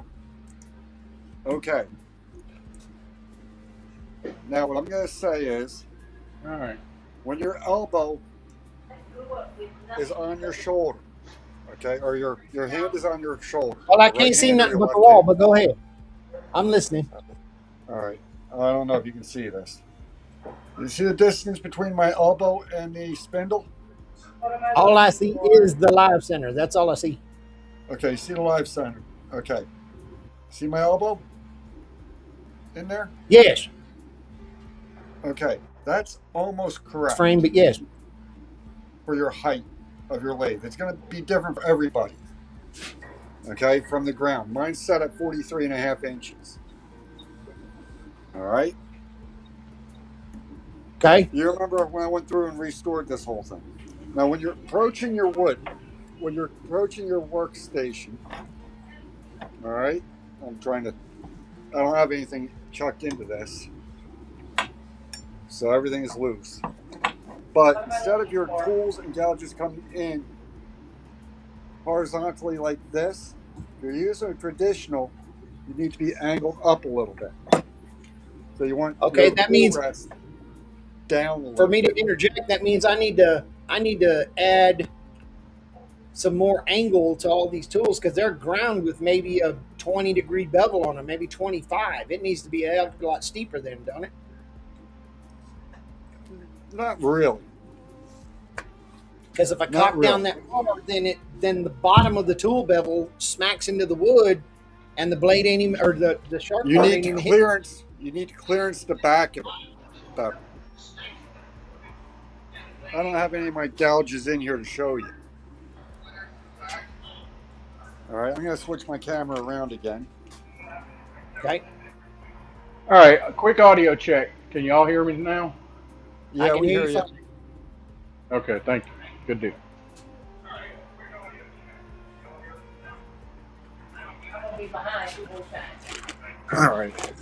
Okay. Now, what I'm going to say is, All right. when your elbow is on your shoulder, okay, or your hand is on your shoulder. Well, I your can't right see hand or nothing your but left the wall, hand. but go ahead. I'm listening. All right. I don't know if you can see this. You see the distance between my elbow and the spindle? All I see is the live center. That's all I see. Okay, see the live center. Okay. See my elbow in there? Yes. Okay. That's almost correct Frame, but yes. for your height of your lathe. It's going to be different for everybody. Okay, from the ground. Mine's set at 43.5 inches. All right. Okay. You remember when I went through and restored this whole thing? Now, when you're approaching your wood, when you're approaching your workstation, all right, I don't have anything chucked into this, so everything is loose. But instead of your tools and gouges coming in horizontally like this, if you're using a traditional, you need to be angled up a little bit. So you want Okay, your that tool means rest down a little for me to bit. interject, that means I need to add some more angle to all these tools because they're ground with maybe a 20-degree bevel on them, maybe 25. It needs to be a lot steeper then, don't it? Not really. Because if I Not cock down really. that hard, then the bottom of the tool bevel smacks into the wood, and the blade ain't even, or the sharp You part need ain't to even hit. clearance. You need to clearance the back of it better. I don't have any of my gouges in here to show you. All right, I'm going to switch my camera around again. Okay, All right. A quick audio check. Can you all hear me now? I Yeah, can we hear hear you you. fine. Okay. Thank you. Good deal. I'm gonna be behind you both times. All right.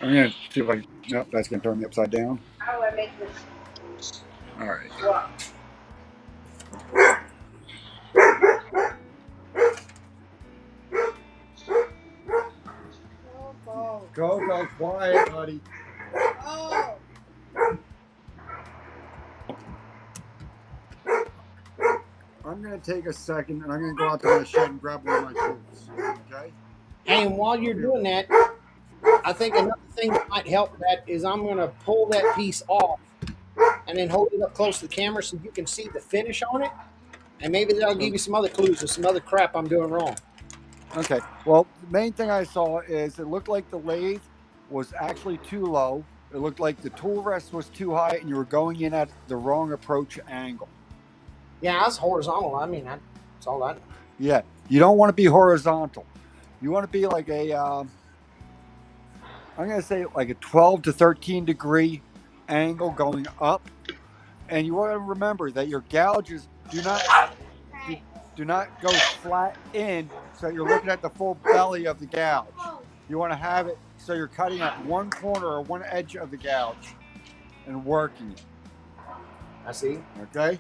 I'm going to see if I. Nope, that's going to turn me upside down. How do I make this All right. walk? Go, quiet, buddy. Oh. I'm going to take a second and I'm going to go out to my shed and grab one of my tools. Okay? And while you're doing that, I think another thing that might help that is I'm going to pull that piece off and then hold it up close to the camera so you can see the finish on it. And maybe that'll give you some other clues or some other crap I'm doing wrong. Okay. Well, the main thing I saw is it looked like the lathe was actually too low. It looked like the tool rest was too high and you were going in at the wrong approach angle. Yeah, that's horizontal. I mean, that's all I know. Yeah. You don't want to be horizontal. You want to be like a, I'm going to say like a 12 to 13 degree angle going up. And you want to remember that your gouges do not go flat in so you're looking at the full belly of the gouge. You want to have it so you're cutting at one corner or one edge of the gouge and working it. I see. Okay?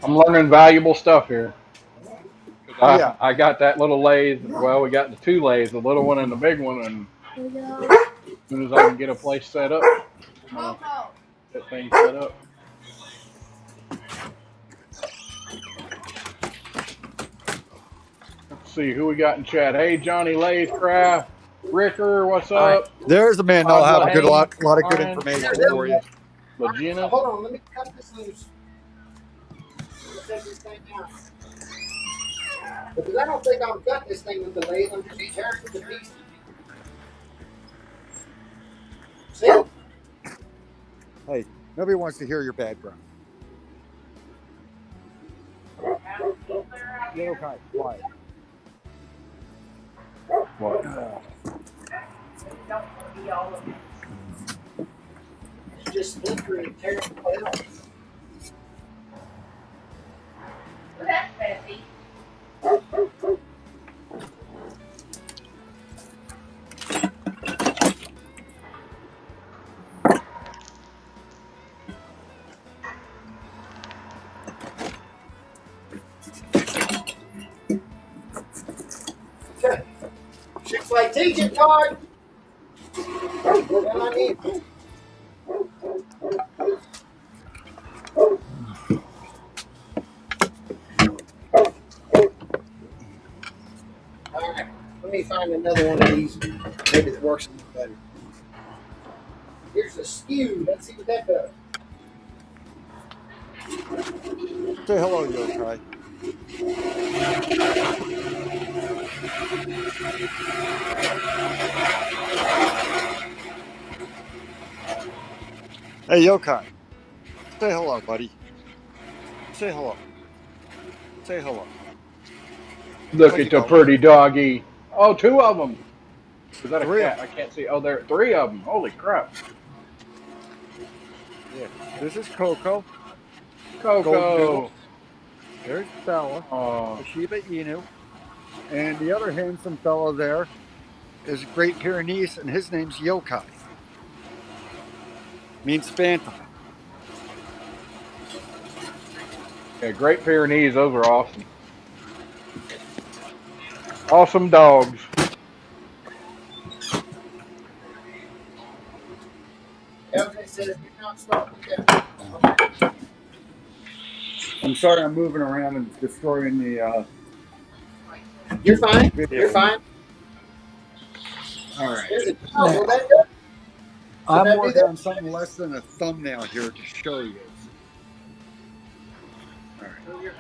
I'm learning valuable stuff here. Yeah. I got that little lathe. Well, we got the two lathes, the little one and the big one. And as soon as I can get a place set up, that thing set up. Let's see who we got in chat. Hey, Johnny Lathe Ricker, what's up? There's a man that'll have a lot of good information for you. Legina. Hold on, let me cut this loose. Take this thing out. Because I don't think I'm cutting this thing with the lathe. I'm just tearing it to pieces. See? Hey, nobody wants to hear your background. Yeah, okay, quiet. What? just splintering and tearing apart. Well, that's messy. Chicks like teaching card. Well, I need. All right, let me find another one of these. Maybe that works a little better. Here's a skew. Let's see what that does. Say hello, Yokai. Hey, Yokai. Say hello, buddy. Say hello. Say hello. Look Like at you the go. pretty doggy. Oh, two of them. Is that a Three of cat? I can't see. Oh, there are three of them. Holy crap. Yeah. This is Coco. Golden Coco. Doodle. There's Bella, Oh, the Shiba Inu. And the other handsome fellow there is a Great Pyrenees, and his name's Yokai. Means phantom. yeah, Great Pyrenees. Those are awesome. Awesome dogs. LJ said if you're not starting down. Okay. I'm sorry I'm moving around and destroying the You're fine. video. You're fine. All right. There's a will that do? I'm that be working that? on something less than a thumbnail here to show you. All right.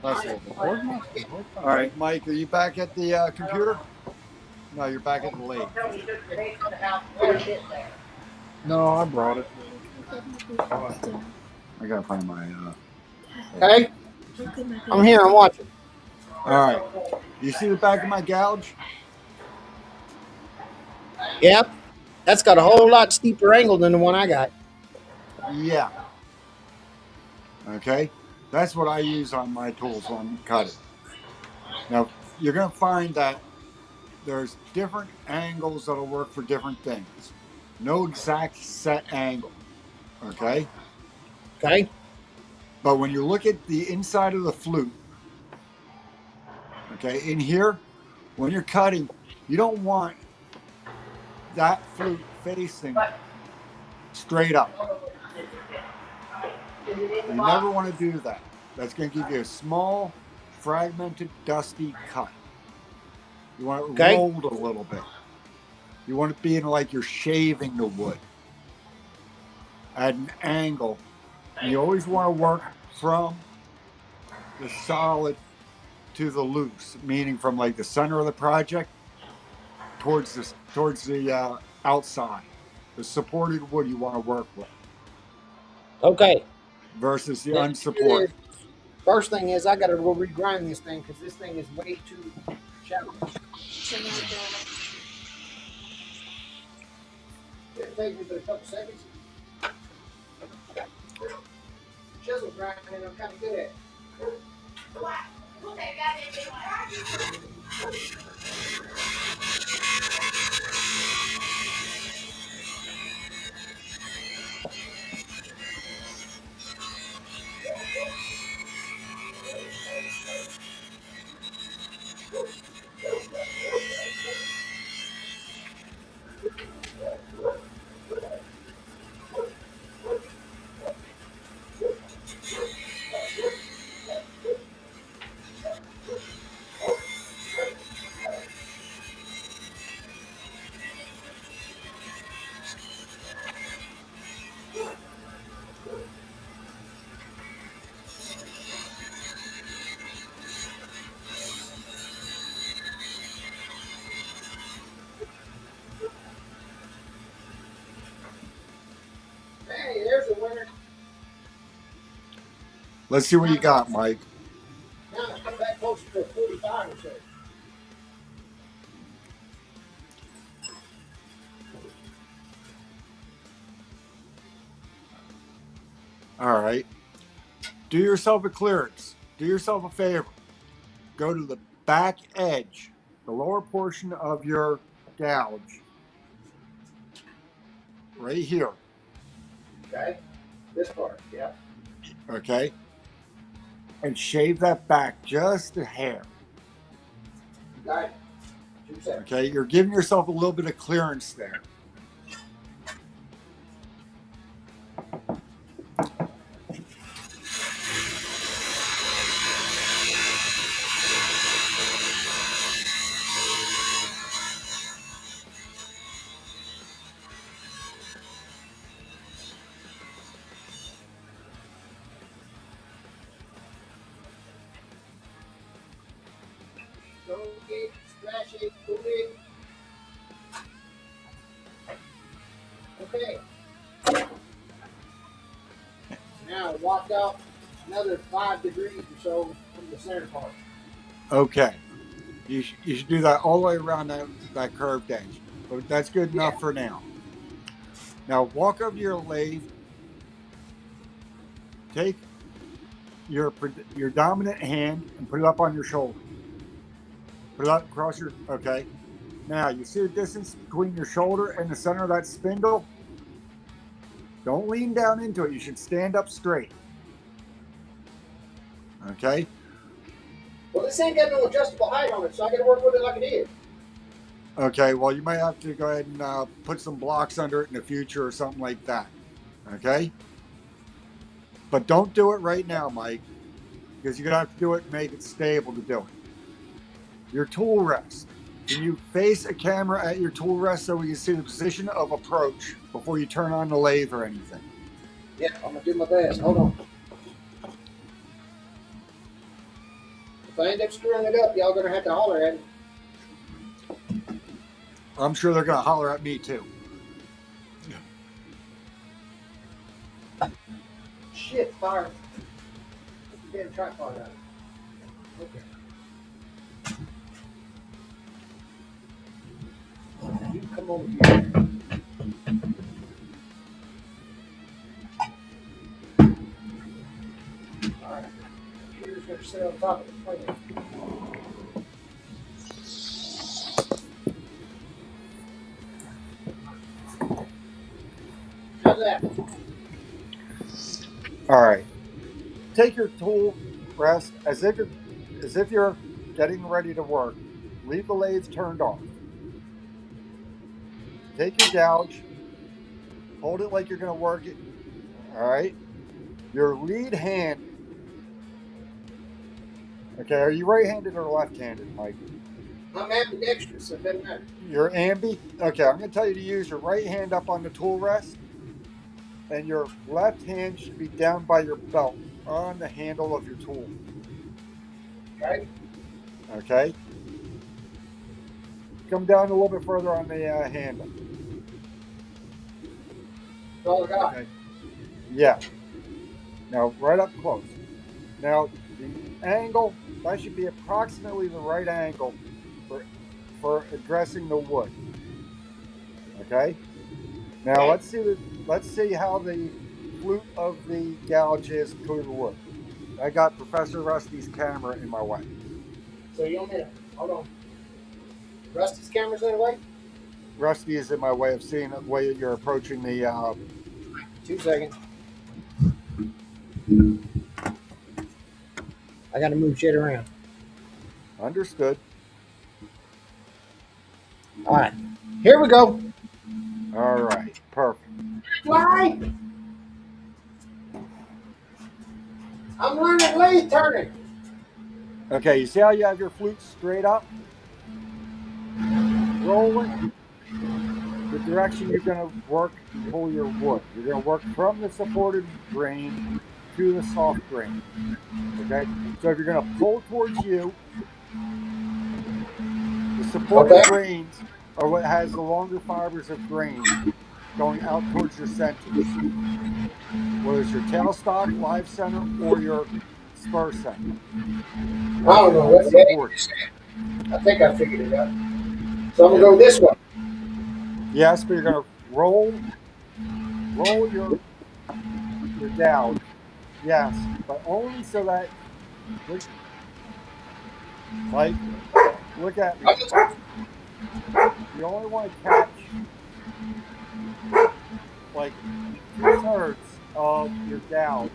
That's a little bit. All right, Mike, are you back at the computer? No, you're back at the lathe. No, I brought it. I gotta find my. Okay. I'm here. I'm watching. All right. You see the back of my gouge? Yep. That's got a whole lot steeper angle than the one I got. Yeah. Okay. That's what I use on my tools when I'm cutting. Now, you're going to find that there's different angles that'll work for different things. No exact set angle. Okay. Okay. But when you look at the inside of the flute, okay, in here, when you're cutting, you don't want that flute facing straight up. You never want to do that. That's going to give you a small, fragmented, dusty cut. You want it rolled a little bit. You want it being like you're shaving the wood at an angle. And you always want to work from the solid to the loose, meaning from like the center of the project towards the outside. The supported wood you want to work with. Okay. Versus the unsupported. First thing is I got to go regrind this thing because this thing is way too shallow. It'll take me but a couple seconds. Chisel grinding, I'm kind of good at it. Hey, there's a winner. Let's see what you got, Mike. Now let's come back closer to a 45 or so. All right. Do yourself a clearance. Do yourself a favor. Go to the back edge, the lower portion of your gouge, right here. Okay. This part. Yeah. Okay. And shave that back just a hair. Got it. 2 seconds. Okay. You're giving yourself a little bit of clearance there. Don't get scratchy, pull it. Okay. Now walk out another 5 degrees or so from the center part. Okay. You should do that all the way around that curved edge. But that's good enough for now. Now walk over to your lathe. Take your dominant hand and put it up on your shoulder. Put it up across your, okay. Now you see the distance between your shoulder and the center of that spindle? Don't lean down into it. You should stand up straight. Okay. Well, this ain't got no adjustable height on it, so I got to work with it like it is. Okay, well, you might have to go ahead and put some blocks under it in the future or something like that. Okay? But don't do it right now, Mike, because you're going to have to do it and make it stable to do it. Your tool rest. Can you face a camera at your tool rest so we can see the position of approach before you turn on the lathe or anything? Yeah, I'm going to do my best. Hold on. If I end up screwing it up, y'all going to have to holler at me. I'm sure they're going to holler at me too. Shit, fire. Damn tripod out. Okay. You come over here. Alright. Computer's going to sit on top of the plane. How's that? All right. Take your tool rest as if you're getting ready to work. Leave the lathe turned off. Take your gouge. Hold it like you're going to work it. All right. Your lead hand. Okay. Are you right-handed or left-handed, Mike? I'm ambidextrous, so it doesn't matter. You're ambi? Okay. I'm going to tell you to use your right hand up on the tool rest. And your left hand should be down by your belt on the handle of your tool. Okay. Okay. Come down a little bit further on the handle. That's all I got. Okay. Yeah. Now, right up close. Now, the angle, that should be approximately the right angle for addressing the wood. Okay? Now, let's see how the flute of the gouge is through the wood. I got Professor Rusty's camera in my way. So you want me to, hold on. Rusty's camera's in the way? Rusty is in my way of seeing the way that you're approaching the... 2 seconds. I got to move shit around. Understood. All right. Here we go. All right. Perfect. Why? I'm learning lathe turning. Okay, you see how you have your flute straight up? Roll it. The direction you're going to work and pull your wood. You're going to work from the supported grain to the soft grain. Okay? So if you're going to pull towards you, the supported grains are what has the longer fibers of grain going out towards your center. Whether it's your tailstock, live center, or your spur center. I don't know what that is. I think I figured it out. So I'm going to go this way. Yes, but you're going to roll your your gouge. Yes, but only so that. Look, Mike, look at me. You only want to catch like 2/3 of your gouge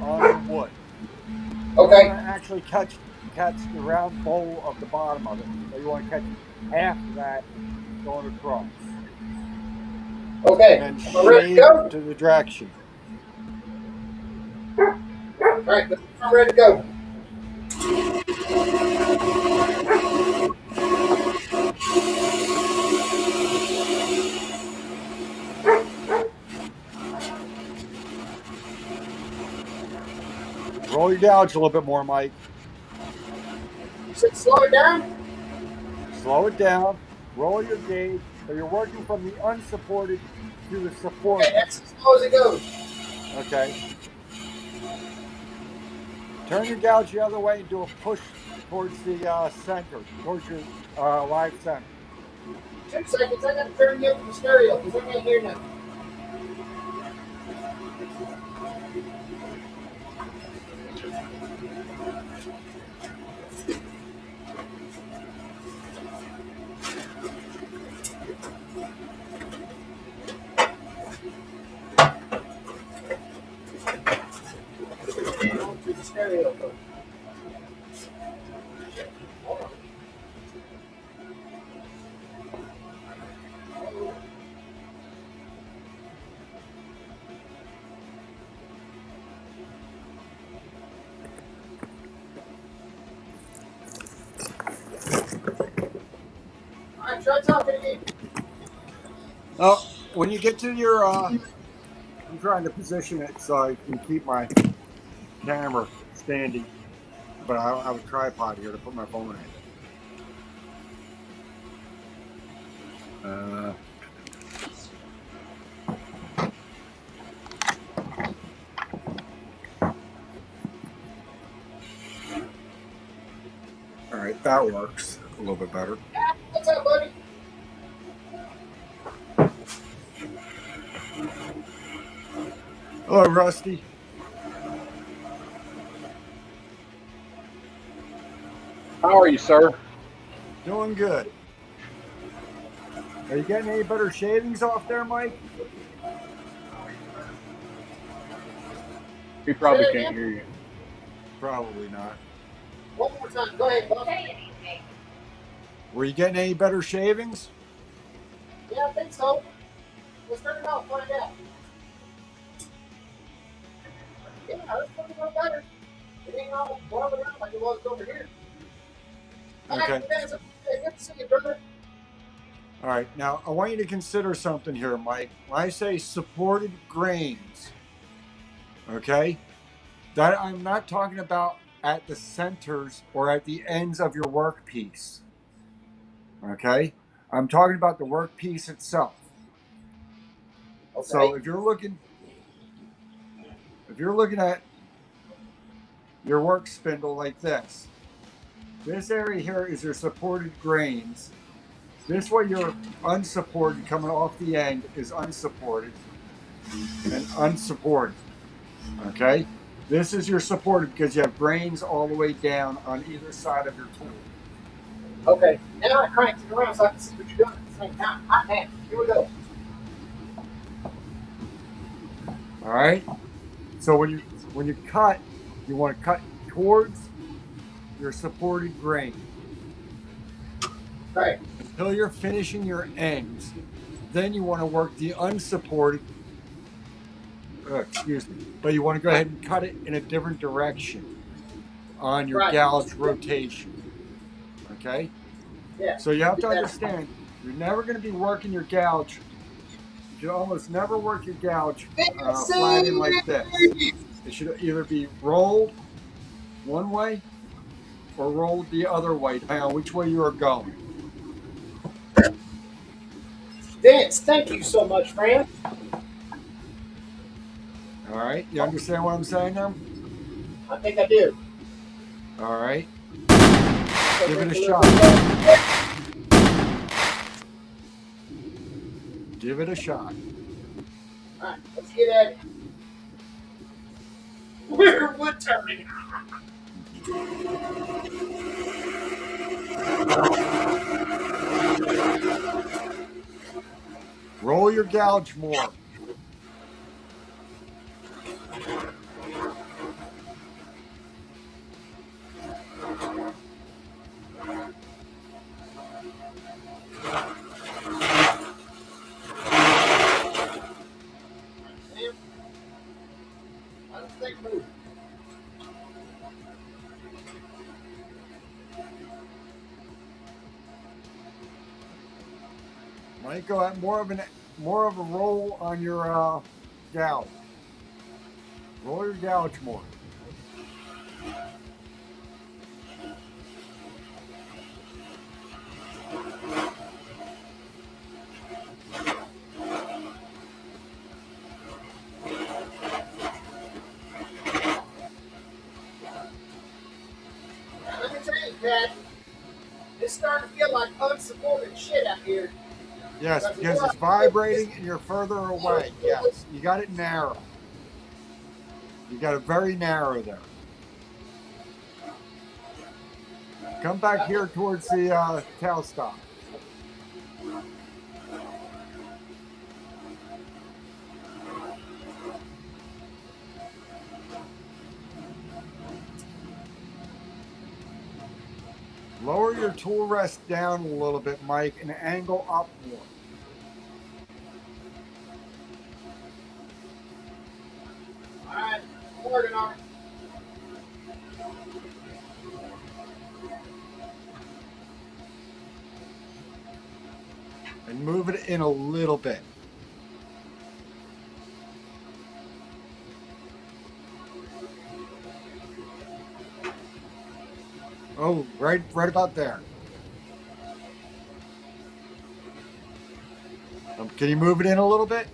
on the wood. You don't Okay. want to actually catch the round bowl of the bottom of it, but you want to catch half of that going across, Okay. and then Am I ready to shave go? to the direction. All right. I'm ready to go. Roll your gouge a little bit more, Mike. You said slow it down? Slow it down. Roll your gauge, but you're working from the unsupported to the Okay, supported. that's as slow as it goes. Okay. Turn your gouge the other way and do a push towards the center, towards your live center. 2 seconds. I got to turn you up to the stereo because I can't hear nothing. On to the stereo first. Hold on. All right, try talking again. Oh, when you get to your, I'm trying to position it so I can keep my camera standing, but I don't have a tripod here to put my phone in. All right, that works a little bit better. What's up, buddy? Hello, Rusty. How are you, sir? Doing good. Are you getting any better shavings off there, Mike? He probably can't hear you. Probably not. One more time. Go ahead, boss. Were you getting any better shavings? Yeah, I think so. Let's turn it off. Find out. Yeah, that's looking a little better. It ain't all boiling around like it was over here. Okay. Good to see you, brother. All right. Now, I want you to consider something here, Mike. When I say supported grains, okay, that I'm not talking about at the centers or at the ends of your workpiece. Okay? I'm talking about the workpiece itself. Okay. So if you're looking at your work spindle like this area here is your supported grains. This way your unsupported coming off the end is unsupported and unsupported. Okay? This is your supported because you have grains all the way down on either side of your tool. Okay. Now I cranked it around so I can see what you're doing at the same time. Hot hand. Here we go. All right? So when you cut, you want to cut towards your supported grain. Right. Until you're finishing your ends. Then you want to work the unsupported, but you want to go ahead and cut it in a different direction on your gouge rotation. Okay? Yeah. So you have to understand, you're never going to be working your gouge. You should almost never work your gouge flat in like this. It should either be rolled one way or rolled the other way, depending on which way you are going. Vince, thank you so much, friend. All right, you understand what I'm saying now? I think I do. All right. Give it a shot. Give it a shot. All right, let's get at it. We're wood turning. Roll your gouge more. Mike, go at more of a roll on your gouge. Roll your gouge more. Let me tell you, Pat, it's starting to feel like unsupported shit out here. Yes, because it's vibrating and you're further away. Yes, you got it narrow. You got it very narrow there. Come back here towards the tail stop. Lower your tool rest down a little bit, Mike, and angle up more. All right, I'm working on it. And move it in a little bit. Oh, right about there. Can you move it in a little bit?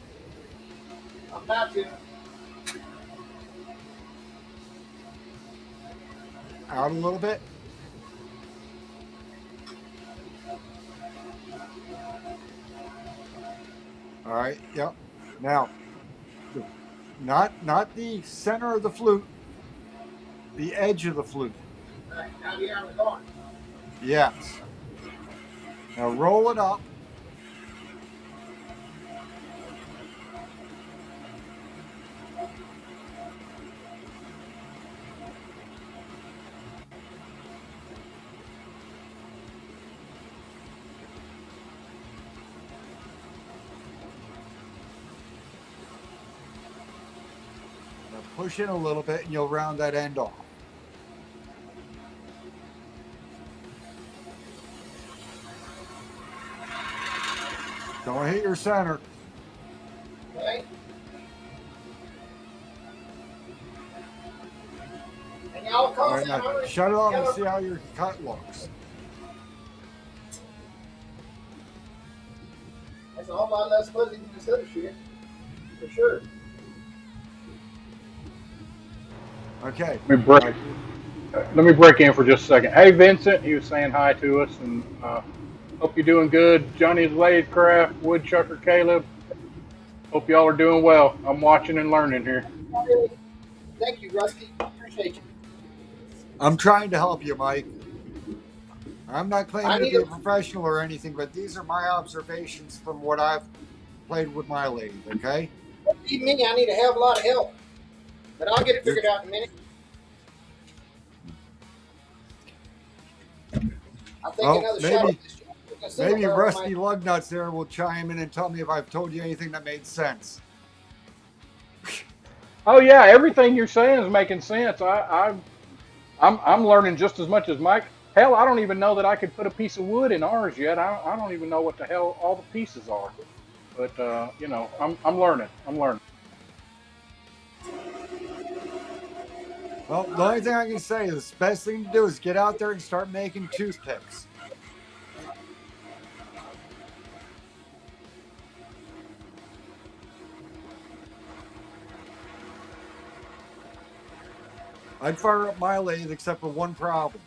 I'm about to. Out a little bit? All right, yep. Now, not the center of the flute, the edge of the flute. All right, now you're on the corner. Yes. Now roll it up. Now push in a little bit and you'll round that end off. Don't hit your center. Okay. And y'all All call right, now shut it off and see how your cut looks. That's a whole lot less fuzzy than this other shit, for sure. Okay. Let me break in for just a second. Hey, Vincent, he was saying hi to us, and hope you're doing good. Johnny's Lathe Craft, Woodchucker Caleb. Hope y'all are doing well. I'm watching and learning here. Thank you, Rusty. Appreciate you. I'm trying to help you, Mike. I'm not claiming to be a professional or anything, but these are my observations from what I've played with my lathe, okay? Believe me, I need a hell of a lot of help. But I'll get it figured out in a minute. I think another shot at this job. Maybe Rusty Lugnuts there will chime in and tell me if I've told you anything that made sense. Oh yeah, everything you're saying is making sense. I'm learning just as much as Mike. Hell, I don't even know that I could put a piece of wood in ours yet. I don't even know what the hell all the pieces are. But you know, I'm learning. I'm learning. Well, the only thing I can say is the best thing to do is get out there and start making toothpicks. I'd fire up my lathe except for one problem.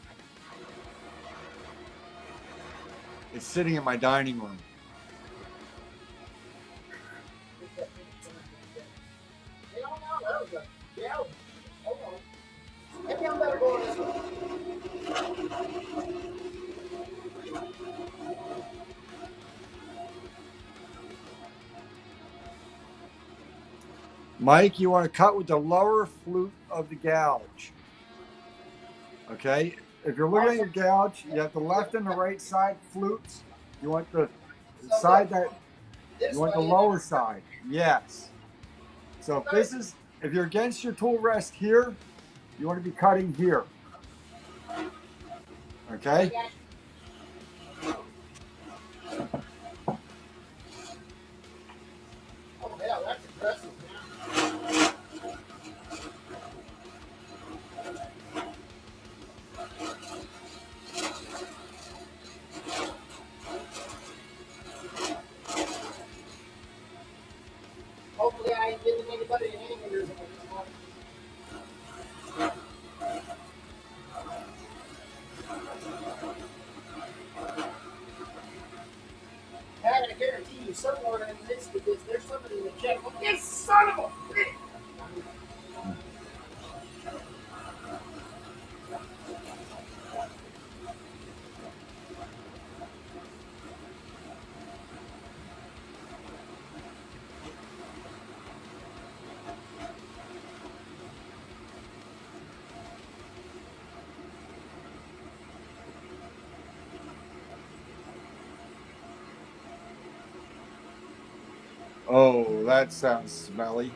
It's sitting in my dining room. Maybe I'm better going this way. Mike, you want to cut with the lower flute of the gouge. Okay? If you're looking at your gouge, you have the left and the right side flutes. You want the side that you want the lower side. Yes. So if you're against your tool rest here, you want to be cutting here. Okay? Oh, hell, that's impressive. Hopefully I ain't giving anybody an aneurysm at this point. Pat, I guarantee you somewhere in the midst of this, there's somebody in the chat going, "This son of a bitch!" Oh, that sounds smelly.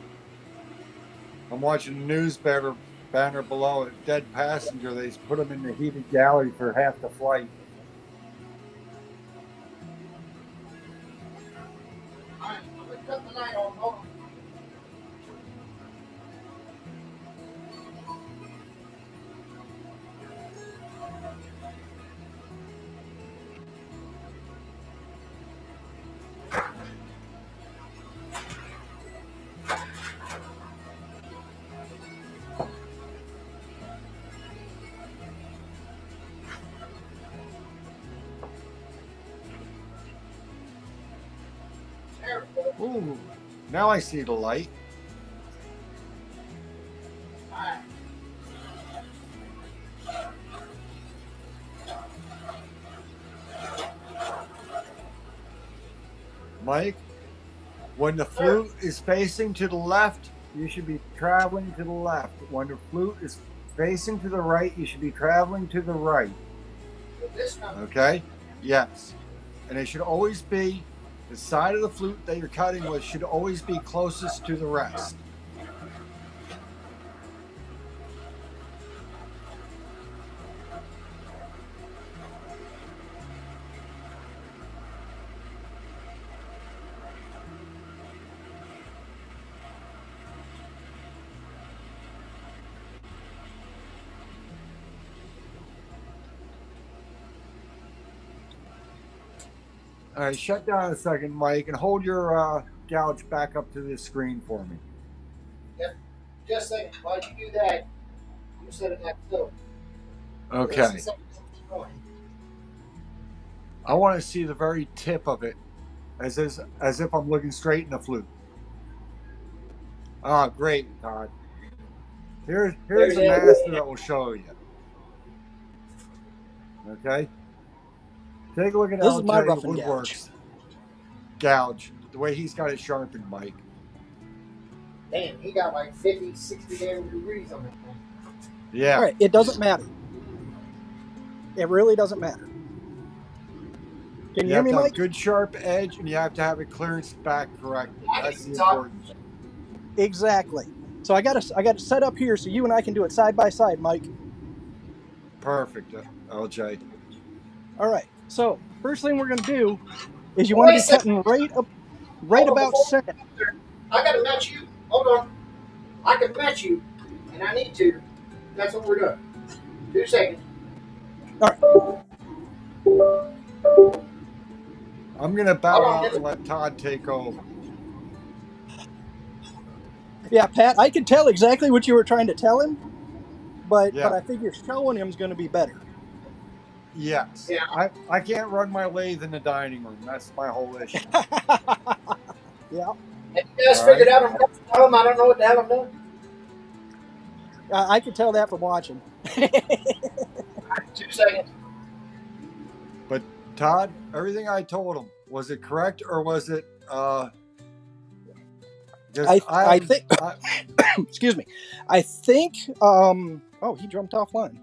I'm watching the news banner below a dead passenger. They put him in the heated galley for half the flight. All right, I'm going to cut the light on. Hold on. There we go. Ooh, now I see the light. All right. Mike, when the flute is facing to the left, you should be traveling to the left. When the flute is facing to the right, you should be traveling to the right. This time. Okay? Yes. And it should always be the side of the flute that you're cutting with should always be closest to the rest. All right, shut down a second, Mike, and hold your gouge back up to this screen for me. Yep. Just a second. While you do that, you set it that so. Okay. I want to see the very tip of it, as if I'm looking straight in the flute. Ah, great, Todd. Here's the master that will show you. Okay. Take a look at This is my LJ rough and Woodworks gouge, the way he's got it sharpened, Mike. Damn, he got like 50, 60 damn degrees on it. Yeah. All right, it doesn't matter. It really doesn't matter. Can you hear me, have to Mike? have good sharp edge, and you have to have it clearance back correctly. That's the important thing. Exactly. So I got it set up here so you and I can do it side by side, Mike. Perfect, LJ. All right. So first thing we're gonna do is you want to be cutting right about center. I gotta match you. Hold on. I can match you, and I need to. That's what we're doing. 2 seconds. All right. I'm gonna bow out and let Todd take over. Yeah, Pat, I could tell exactly what you were trying to tell him, but Yeah. I figure showing him is going to be better. Yes. Yeah. I can't run my lathe in the dining room. That's my whole issue. Yeah. Have you guys figured out I'm I don't know what the hell I'm doing? I could tell that from watching. 2 seconds. But Todd, everything I told him, was it correct or was it? Because I think. Excuse me. I think. Oh, he jumped offline.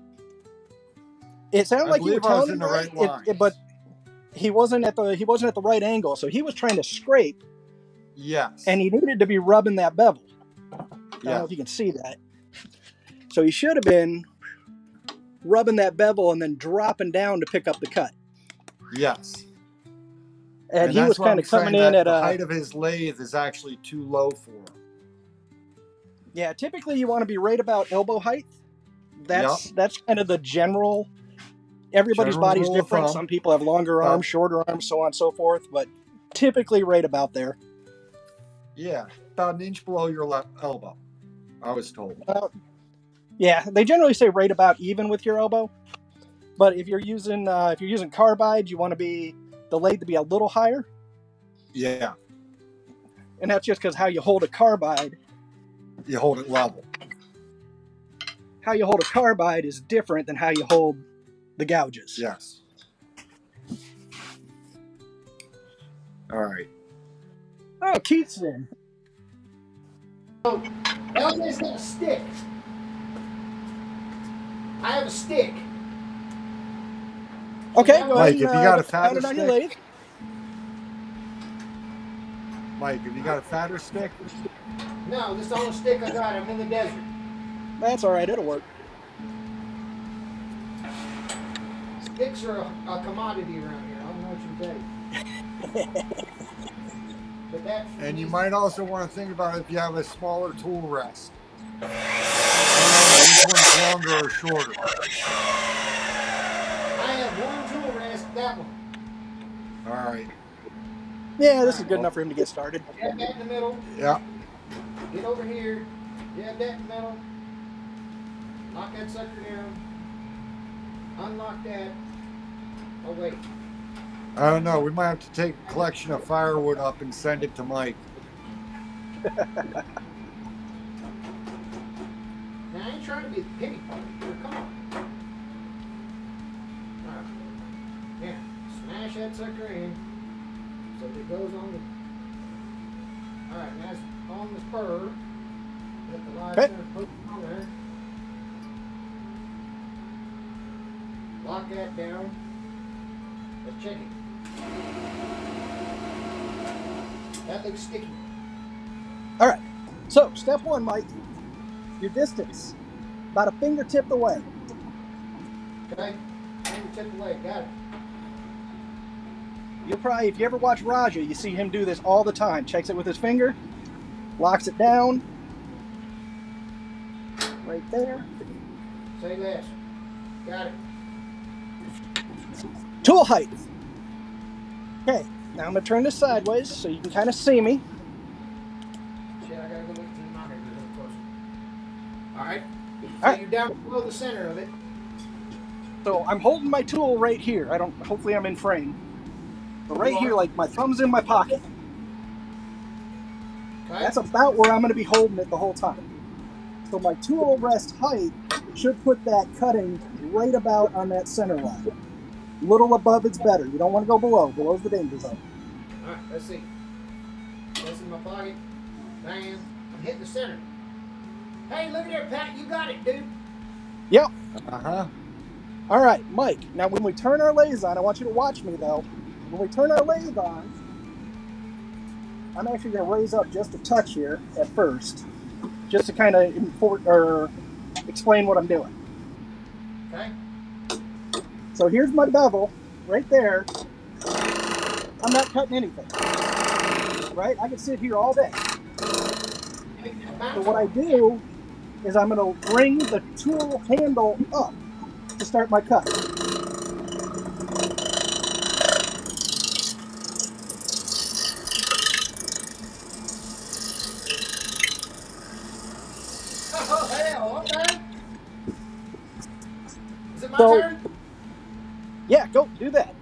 It sounded like you were believe I was telling in him the right, right lines. but he wasn't at the right angle. So he was trying to scrape, Yes. and he needed to be rubbing that bevel. I don't Yeah. know if you can see that. So he should have been rubbing that bevel and then dropping down to pick up the cut. Yes. And he was kind of coming in at the height of his lathe is actually too low for him. Yeah, typically you want to be right about elbow height. That's kind of the general. Everybody's General body's rule of different. thumb. Some people have longer arms, shorter arms, so on and so forth. But typically right about there. Yeah, about an inch below your elbow, I was told. Yeah, they generally say right about even with your elbow. But if you're using carbide, you want the lathe to be a little higher. Yeah. And that's just because how you hold a carbide. You hold it level. How you hold a carbide is different than how you hold the gouges. Yes. All right. Oh, Keith's in. So, LJ's got a stick. I have a stick. Okay, go Mike, ahead. if you got a fatter pound it on your stick. lathe. Mike, have you got a fatter stick? No, this is the only stick I got. I'm in the desert. That's all right. It'll work. Sticks are a commodity around here. I don't know what you tell you. But that's And you might also want to think about if you have a smaller tool rest. I don't know which one's longer or shorter. I have one tool rest, that one. All right. Yeah, this is good enough for him to get started. Jab that in the middle. Yeah. Get over here. Jab that in the middle. Lock that sucker down. Unlock that. Oh, wait. I don't know. We might have to take a collection of firewood up and send it to Mike. Now, I ain't trying to be the pity party here. Come on. All right. Yeah. Smash that sucker in so that it goes on the. All right. Now it's on the spur. Let the live center put it on there. Lock that down. Let's check it. That looks sticky. All right. So, step one, Mike. Your distance. About a fingertip away. Okay? Fingertip away. Got it. You'll probably, if you ever watch Raja, you see him do this all the time. Checks it with his finger. Locks it down. Right there. Say less. Got it. Tool height. Okay, now I'm going to turn this sideways so you can kind of see me. Shit, I gotta go look at the monitor a little closer. Alright. So All right. you're down below the center of it. So I'm holding my tool right here. Hopefully I'm in frame. But right here, like my thumb's in my pocket. Okay? That's about where I'm going to be holding it the whole time. So my tool rest height should put that cutting right about on that center line. A little above it's better. You don't want to go below. Below's the danger zone. Alright, let's see. That's in my pocket. Bam. I'm hitting the center. Hey, look at there, Pat. You got it, dude. Yep. Uh-huh. All right, Mike. Now when we turn our lathe on, I want you to watch me though. When we turn our lathe on, I'm actually going to raise up just a touch here at first, just to kind of explain what I'm doing. Okay? So here's my bevel right there. I'm not cutting anything, right? I can sit here all day. So what I do is I'm going to bring the tool handle up to start my cut. Oh, hell, okay. Is it my So- turn? Yeah, go do that.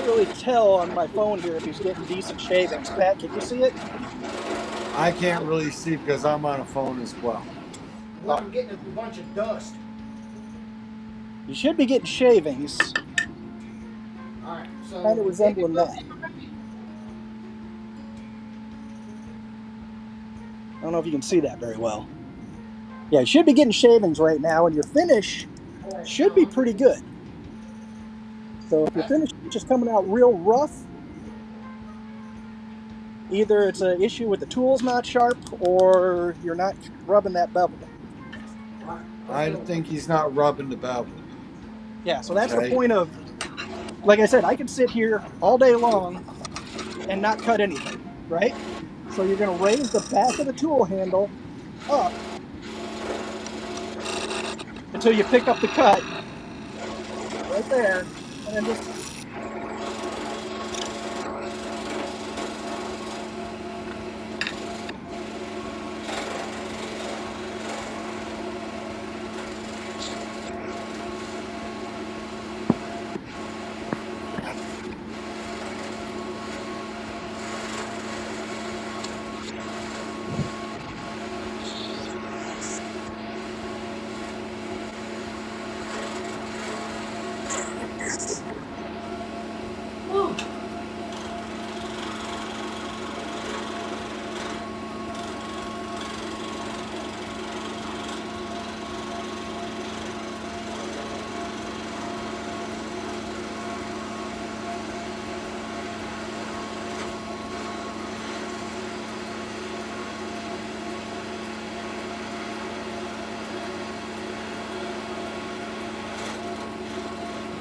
can't really tell on my phone here if he's getting decent shavings. Pat, can you see it? I can't really see because I'm on a phone as well. Well, I'm getting a bunch of dust. You should be getting shavings, All right, so kind of resembling that. I don't know if you can see that very well. Yeah, you should be getting shavings right now, and your finish should be pretty good. So if your finish is just coming out real rough, either it's an issue with the tool's not sharp or you're not rubbing that bevel. I think he's not rubbing the bevel. Yeah, so that's the Okay. point of, like I said, I can sit here all day long and not cut anything, right? So you're going to raise the back of the tool handle up until you pick up the cut right there, and then just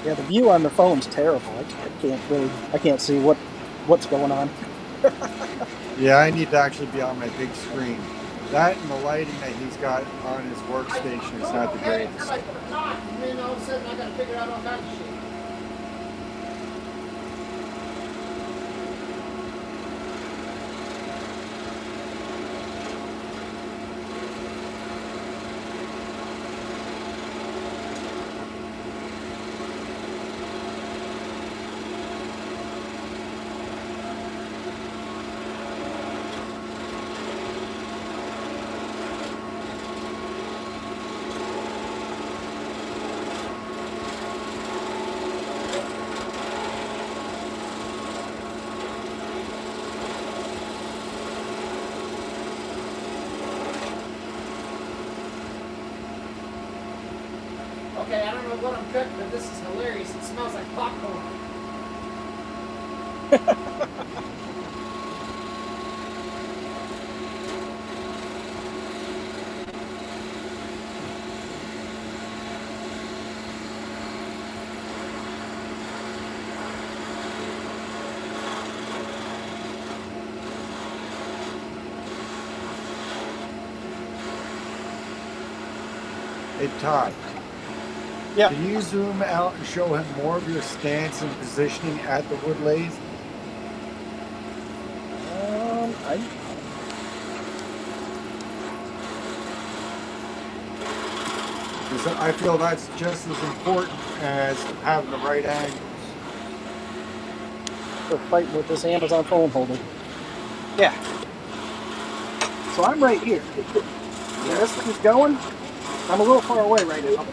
yeah, the view on the phone's terrible. I can't see what's going on. Yeah, I need to actually be on my big screen. That and the lighting that he's got on his workstation is not the greatest. And then all of a sudden I got to figure out all kinds of shit. Okay, I don't know what I'm cutting, but this is hilarious. It smells like popcorn. Hey, Todd. Yeah. Can you zoom out and show him more of your stance and positioning at the wood lathe? Because I feel that's just as important as having the right angles. We're fighting with this Amazon phone holder. Yeah. So I'm right here. When this thing's going, I'm a little far away right now.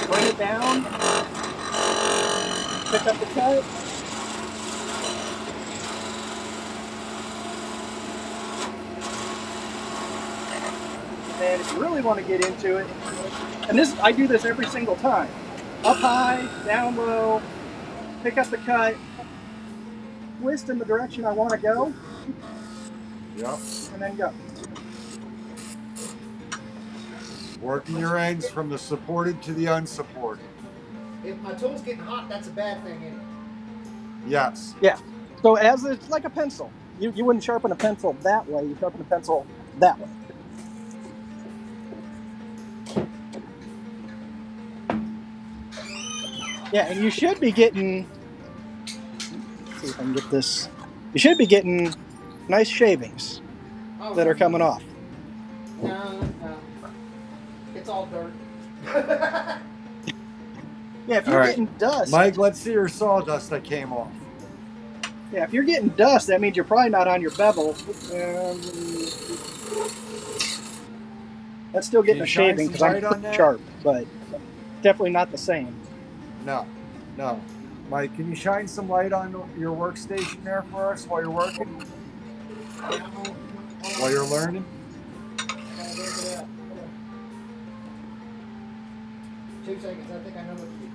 Bring it down. Pick up the cut. And if you really want to get into it, and this I do this every single time. Up high, down low, pick up the cut, twist in the direction I want to go, Yep. and then go. Working your ends from the supported to the unsupported. If my tool's getting hot, that's a bad thing, isn't it? Yes. Yeah. So as it's like a pencil. You wouldn't sharpen a pencil that way, you sharpen a pencil that way. Yeah, and you should be getting, let's see if I can get this, you should be getting nice shavings that are coming off. No. It's all dirt. Yeah, if All you're right, getting dust, Mike, let's see your sawdust that came off. yeah, if you're getting dust, that means you're probably not on your bevel. That's still Can getting you a shine shaving some because I'm light on pretty that? sharp, but definitely not the same. No, no. Mike, can you shine some light on your workstation there for us while you're working? While you're learning? I gotta look it up. Hold on. 2 seconds. I think I know what to do.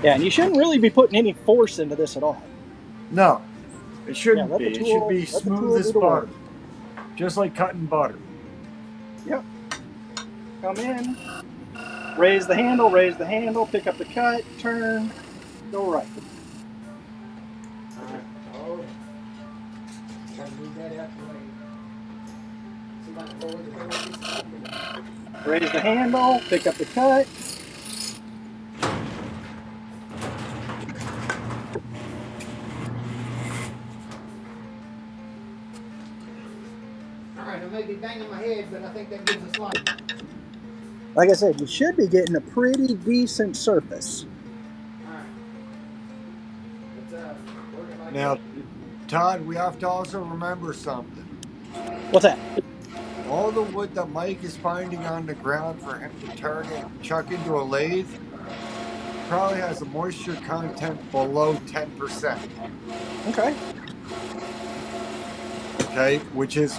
Yeah, and you shouldn't really be putting any force into this at all. No, it Yeah, shouldn't let the be. It should tool be let the smooth tool do as the work. butter, just like cutting butter. Yep. Come in, raise the handle, pick up the cut, turn, go right. Alright. Oh. Gotta move that out the way. See if I can lower the door. Raise the handle, pick up the cut. Alright, I may be banging my head, but I think that gives us light. Like I said, you should be getting a pretty decent surface. Alright. Let's work it like Now, that. Todd, we have to also remember something. What's that? All the wood that Mike is finding on the ground for him to turn and chuck into a lathe probably has a moisture content below 10%. Okay. Okay, which is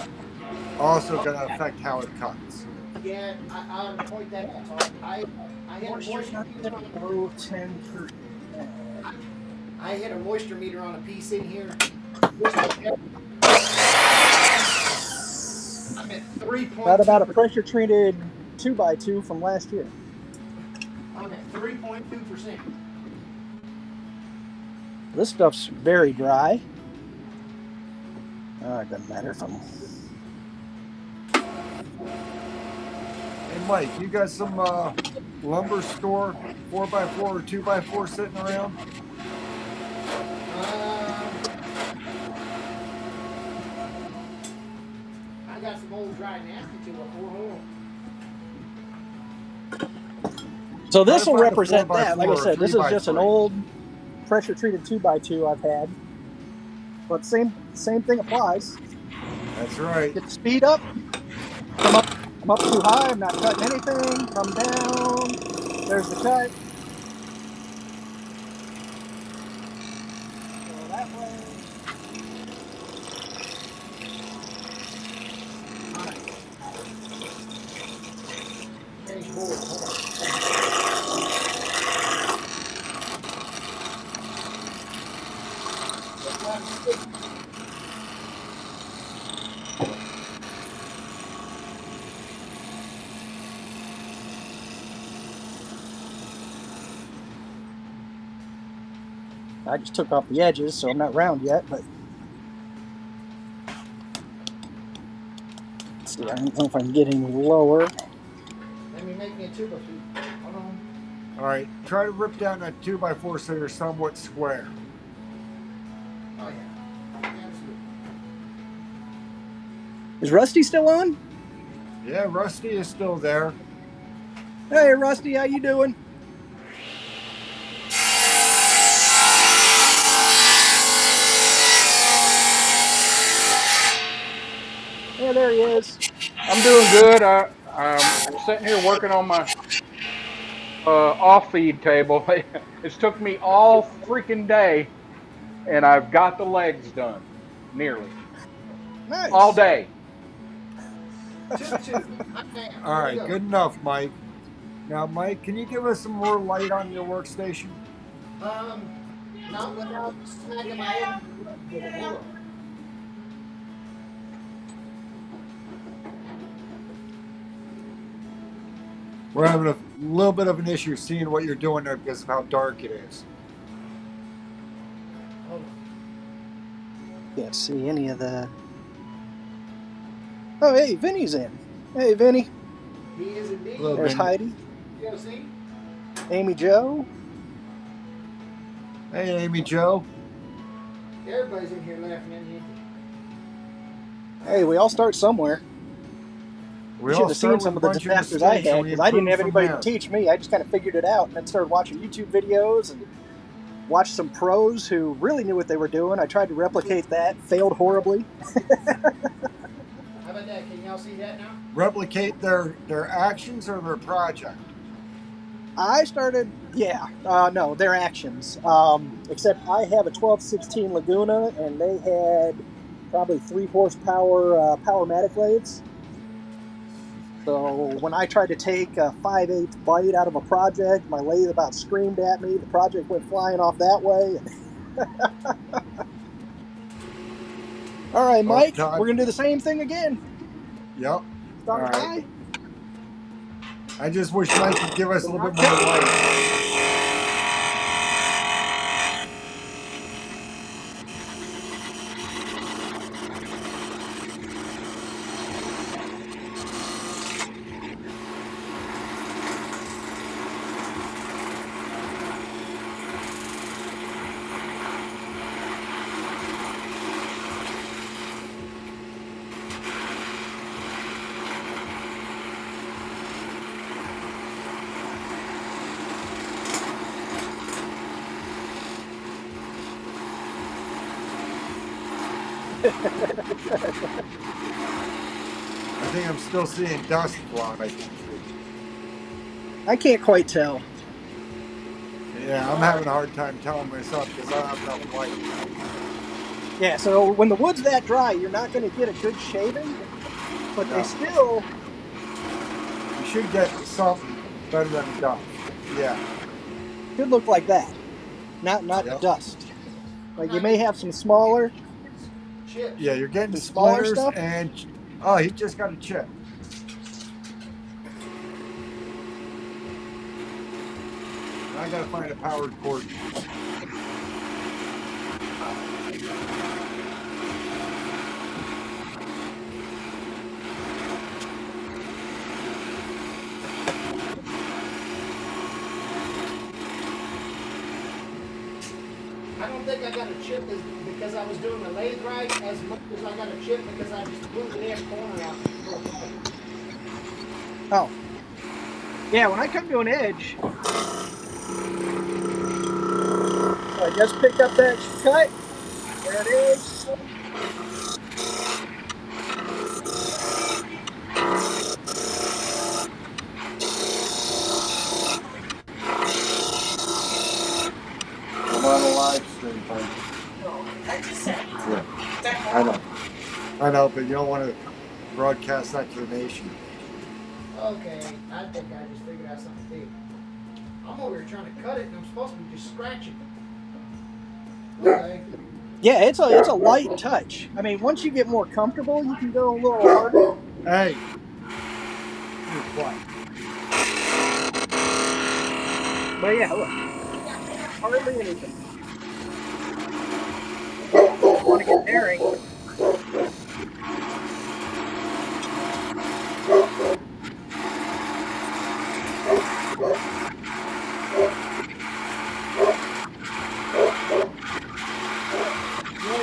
also going to affect how it cuts. Yeah, I'll point that out. So I hit a moisture meter on Below 10%. I hit a moisture meter on a piece in here. I'm at 3.2. That about a pressure treated 2x2 from last year. I'm at 3.2%. This stuff's very dry. It doesn't matter if I'm. Hey, Mike, you got some lumber store 4x4 or 2x4 sitting around? I got some old dry nasty 2x4. Hold on. So Try this to will find a represent 4x4 that. Like I or said, this is just an 3x3. old pressure treated 2x2 I've had. But same thing applies. That's right. Get the speed up. Come up too high. I'm not cutting anything. Come down. There's the cut. Go that way. Change board. Hold on. I just took off the edges, so I'm not round yet, but let's see, I don't know if I can get any lower. Let me make me a 2x2. Hold on. All right, try to rip down that 2x4 so you're somewhat square. Oh, yeah. Absolutely. Is Rusty still on? Yeah, Rusty is still there. Hey, Rusty, how you doing? Yeah, there he is. I'm doing good. I'm sitting here working on my off feed table. It's took me all freaking day, and I've got the legs done, nearly Nice. all day. 2-2. I'm down. All right, good enough, Mike. Now, Mike, can you give us some more light on your workstation? Not without smacking my head. Hold on. We're having a little bit of an issue seeing what you're doing there because of how dark it is. Hold on. Can't see any of the. Oh, hey, Vinny's in. Hey, Vinny. He is indeed. Hello, There's Vinny. Heidi, You see? Amy Jo. Hey,,,, hey, Amy Jo. Everybody's in here laughing at me. Ain't they? Hey, we all start somewhere. We You should all have start seen with some a of the bunch of disasters I mistakes and had we because I didn't improve have from anybody to there. teach me. I just kind of figured it out and then started watching YouTube videos and watched some pros who really knew what they were doing. I tried to replicate that, failed horribly. How about that? Can y'all see that now? Replicate their actions or their project. I started, yeah, no, their actions. Except I have a 1216 Laguna, and they had probably 3 horsepower Powermatic lathes. So when I tried to take a 5/8 bite out of a project, my lathe about screamed at me. The project went flying off that way. All right, Oh, Mike, Todd. we're gonna do the same thing again. Yep. All Start right. high. I just wish Mike could give us a little Not bit more cut. light. I think I'm still seeing dust fly. I can't quite tell. Yeah, I'm having a hard time telling myself because I don't have enough light. Yeah, so when the wood's that dry, you're not going to get a good shaving, but they No. still You should get something better than dust. Yeah. should look like that. Not Yep. dust. Like you may have some smaller Chips. Yeah, you're getting some smaller splinters stuff. and oh, he just got a chip. I gotta find a powered cord. I don't think I got a chip because I was doing the lathe right as much as I got a chip because I just blew the damn corner out. Oh, yeah. When I come to an edge, I just picked up that cut. There it is. I'm on a live stream, Frank. Yeah, I know. I know, but you don't want to broadcast that to the nation. Okay, I think I just figured out something big. I'm over here trying to cut it and I'm supposed to be just scratching. Okay. Yeah, it's a light touch. I mean, once you get more comfortable, you can go a little harder. Hey, you're quiet. But yeah, look, hardly anything. Want to get daring?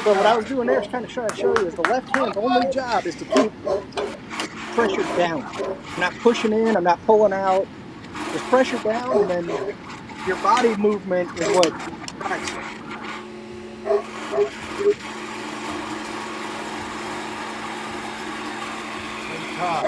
So what I was doing there is kind of trying to show you is the left hand's only job is to keep pressure down. I'm not pushing in, I'm not pulling out. Just pressure down, and then your body movement is what drives it. Hey, Todd.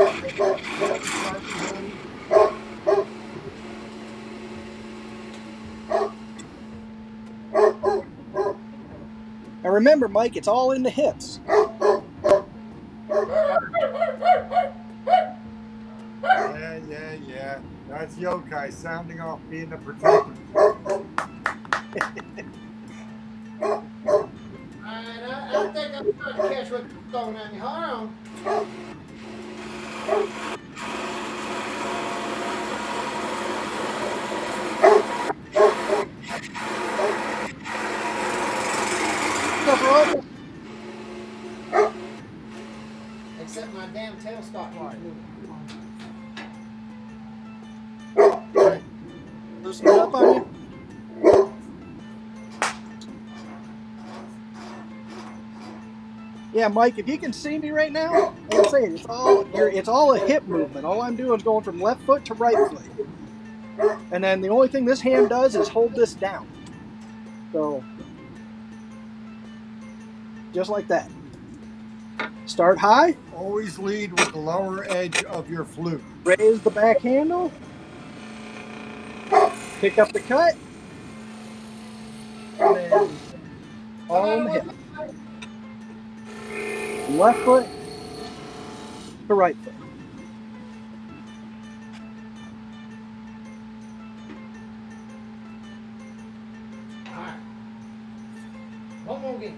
And remember, Mike, it's all in the hips. Yeah. That's Yokai sounding off being the protector. Alright, I think I'm trying to catch what's going on. Hold on. What's up, Rod? Except my damn tailstock keeps moving. Loosen it up on you. Yeah, Mike, if you can see me right now, like I say, it's all a hip movement. All I'm doing is going from left foot to right foot. And then the only thing this hand does is hold this down. So, just like that. Start high. Always lead with the lower edge of your flute. Raise the back handle. Pick up the cut. And then all on the hip. From left foot to right foot. All right. One more game.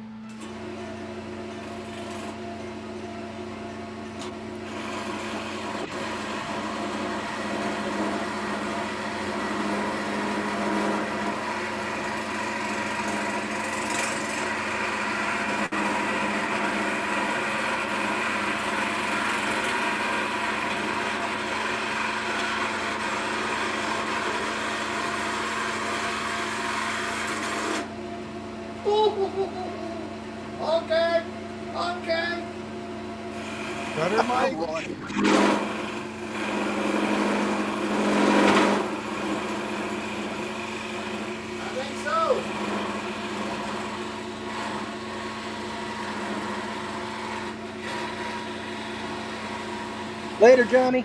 Okay. Okay. Better, Mike? I think so. Later, Johnny.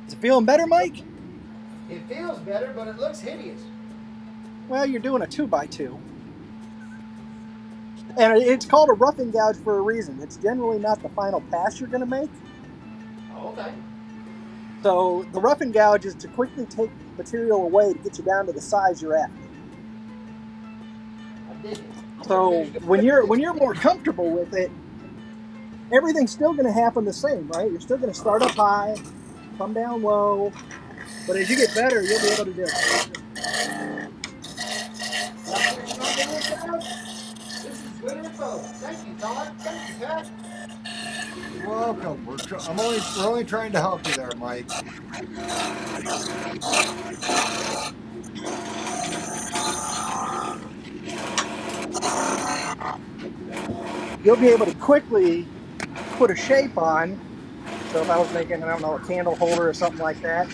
Is it feeling better, Mike? It feels better, but it looks hideous. Well, you're doing a 2x2. And it's called a roughing gouge for a reason. It's generally not the final pass you're going to make. Oh, okay. So the roughing gouge is to quickly take material away to get you down to the size you're after. I dig it. So when you're more comfortable with it, everything's still going to happen the same, right? You're still going to start up high, come down low, but as you get better, you'll be able to do it. This is good info. Thank you, Todd. Thank you, Pat. You're welcome. We're only trying to help you there, Mike. You'll be able to quickly put a shape on. So if I was making, I don't know, a candle holder or something like that,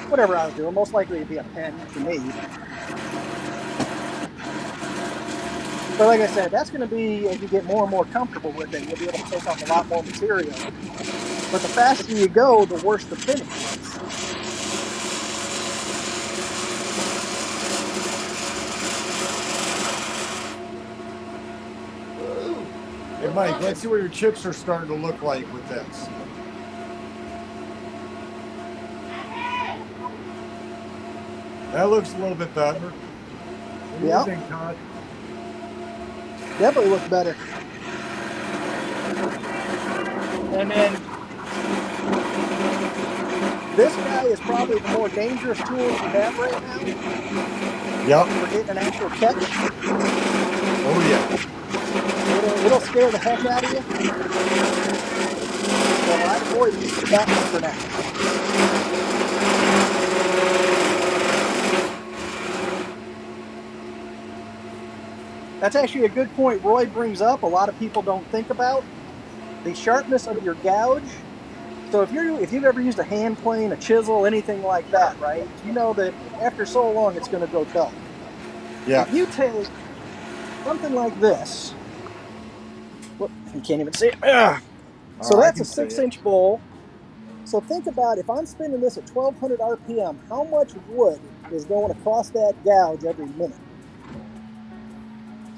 whatever I was doing, most likely it'd be a pen for me. But like I said, that's going to be, as you get more and more comfortable with it, you'll be able to take off a lot more material. But the faster you go, the worse the finish is. Hey, Mike, let's see what your chips are starting to look like with this. That looks a little bit better. What do you think, Todd? Definitely looks better. And then this guy is probably the more dangerous tool you have right now. Yep. For getting an actual catch. Oh yeah. It'll scare the heck out of you. So I'd avoid that one for now. That's actually a good point Roy brings up. A lot of people don't think about the sharpness of your gouge. So if you've ever used a hand plane, a chisel, anything like that, right? You know that after so long it's going to go dull. Yeah. If you take something like this, whoop, you can't even see it. So that's a 6-inch bowl. So think about if I'm spinning this at 1200 RPM, how much wood is going across that gouge every minute.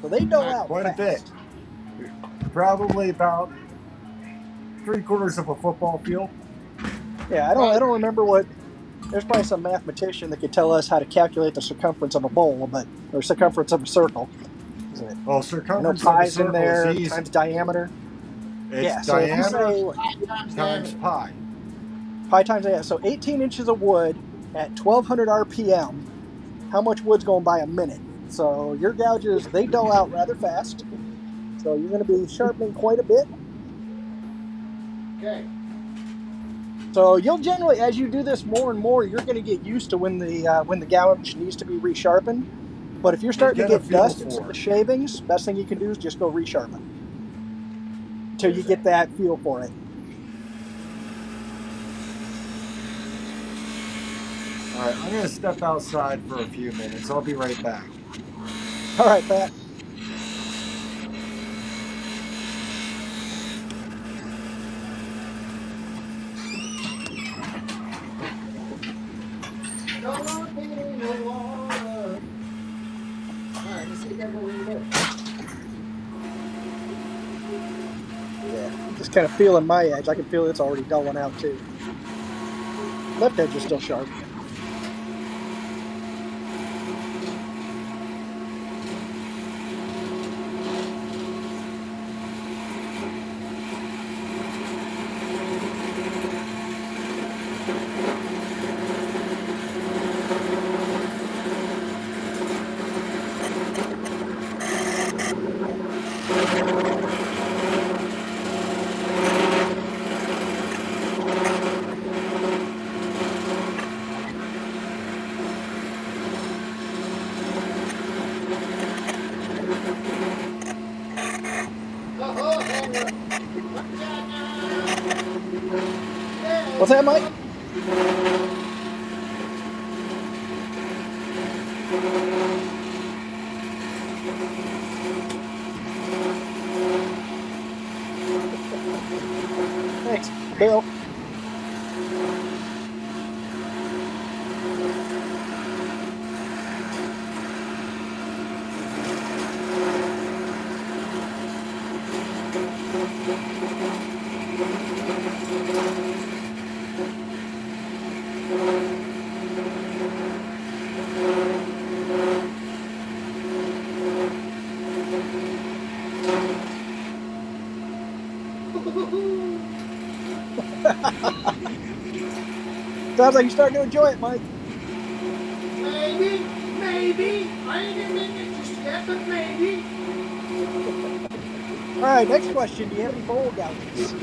So they dull out quite fast. a bit. Probably about 3/4 of a football field. Yeah, I don't remember what. There's probably some mathematician that could tell us how to calculate the circumference of a bowl, or circumference of a circle. Well, I know circumference of a pi's in circle there is easy. times diameter. It's Yeah, so if you diameter say what, times pi. pi times yeah, so 18 inches of wood at 1200 RPM, how much wood's going by a minute? So your gouges, they dull out rather fast. So you're going to be sharpening quite a bit. Okay. So you'll generally, as you do this more and more, you're going to get used to when the gouge needs to be resharpened. But if you're starting to get a get feel dust in for some of the it. shavings, best thing you can do is just go resharpen until you get that feel for it. All right, I'm going to step outside for a few minutes. I'll be right back. All right, Pat. Alright, let's see that over there. Yeah, just kind of feeling my edge. I can feel it's already dulling out too. Left edge is still sharp. What's that, Mike? Thanks, Bill. Sounds like you're starting to enjoy it, Mike. Maybe. I ain't admitting it just yet, but maybe. All right, next question. Do you have any bowl gouges?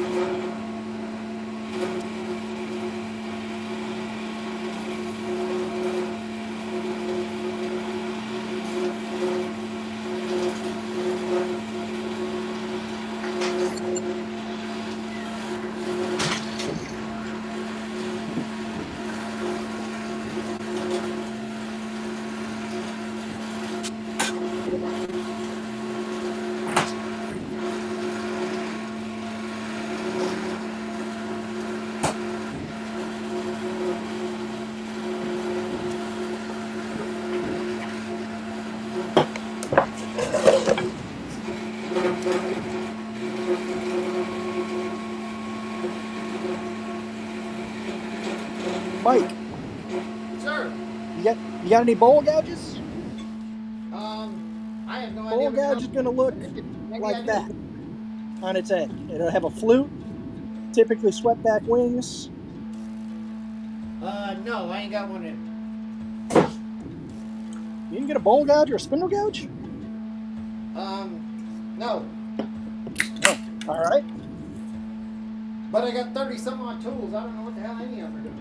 Mike, Sir. you got any bowl gouges? I have no idea. Bowl gouge is going to look Maybe like I do. that on its end. It'll have a flute, typically swept back wings. No, I ain't got one in. You can get a bowl gouge or a spindle gouge? No. Oh, all right. But I got 30 some odd tools. I don't know what the hell any of them are doing.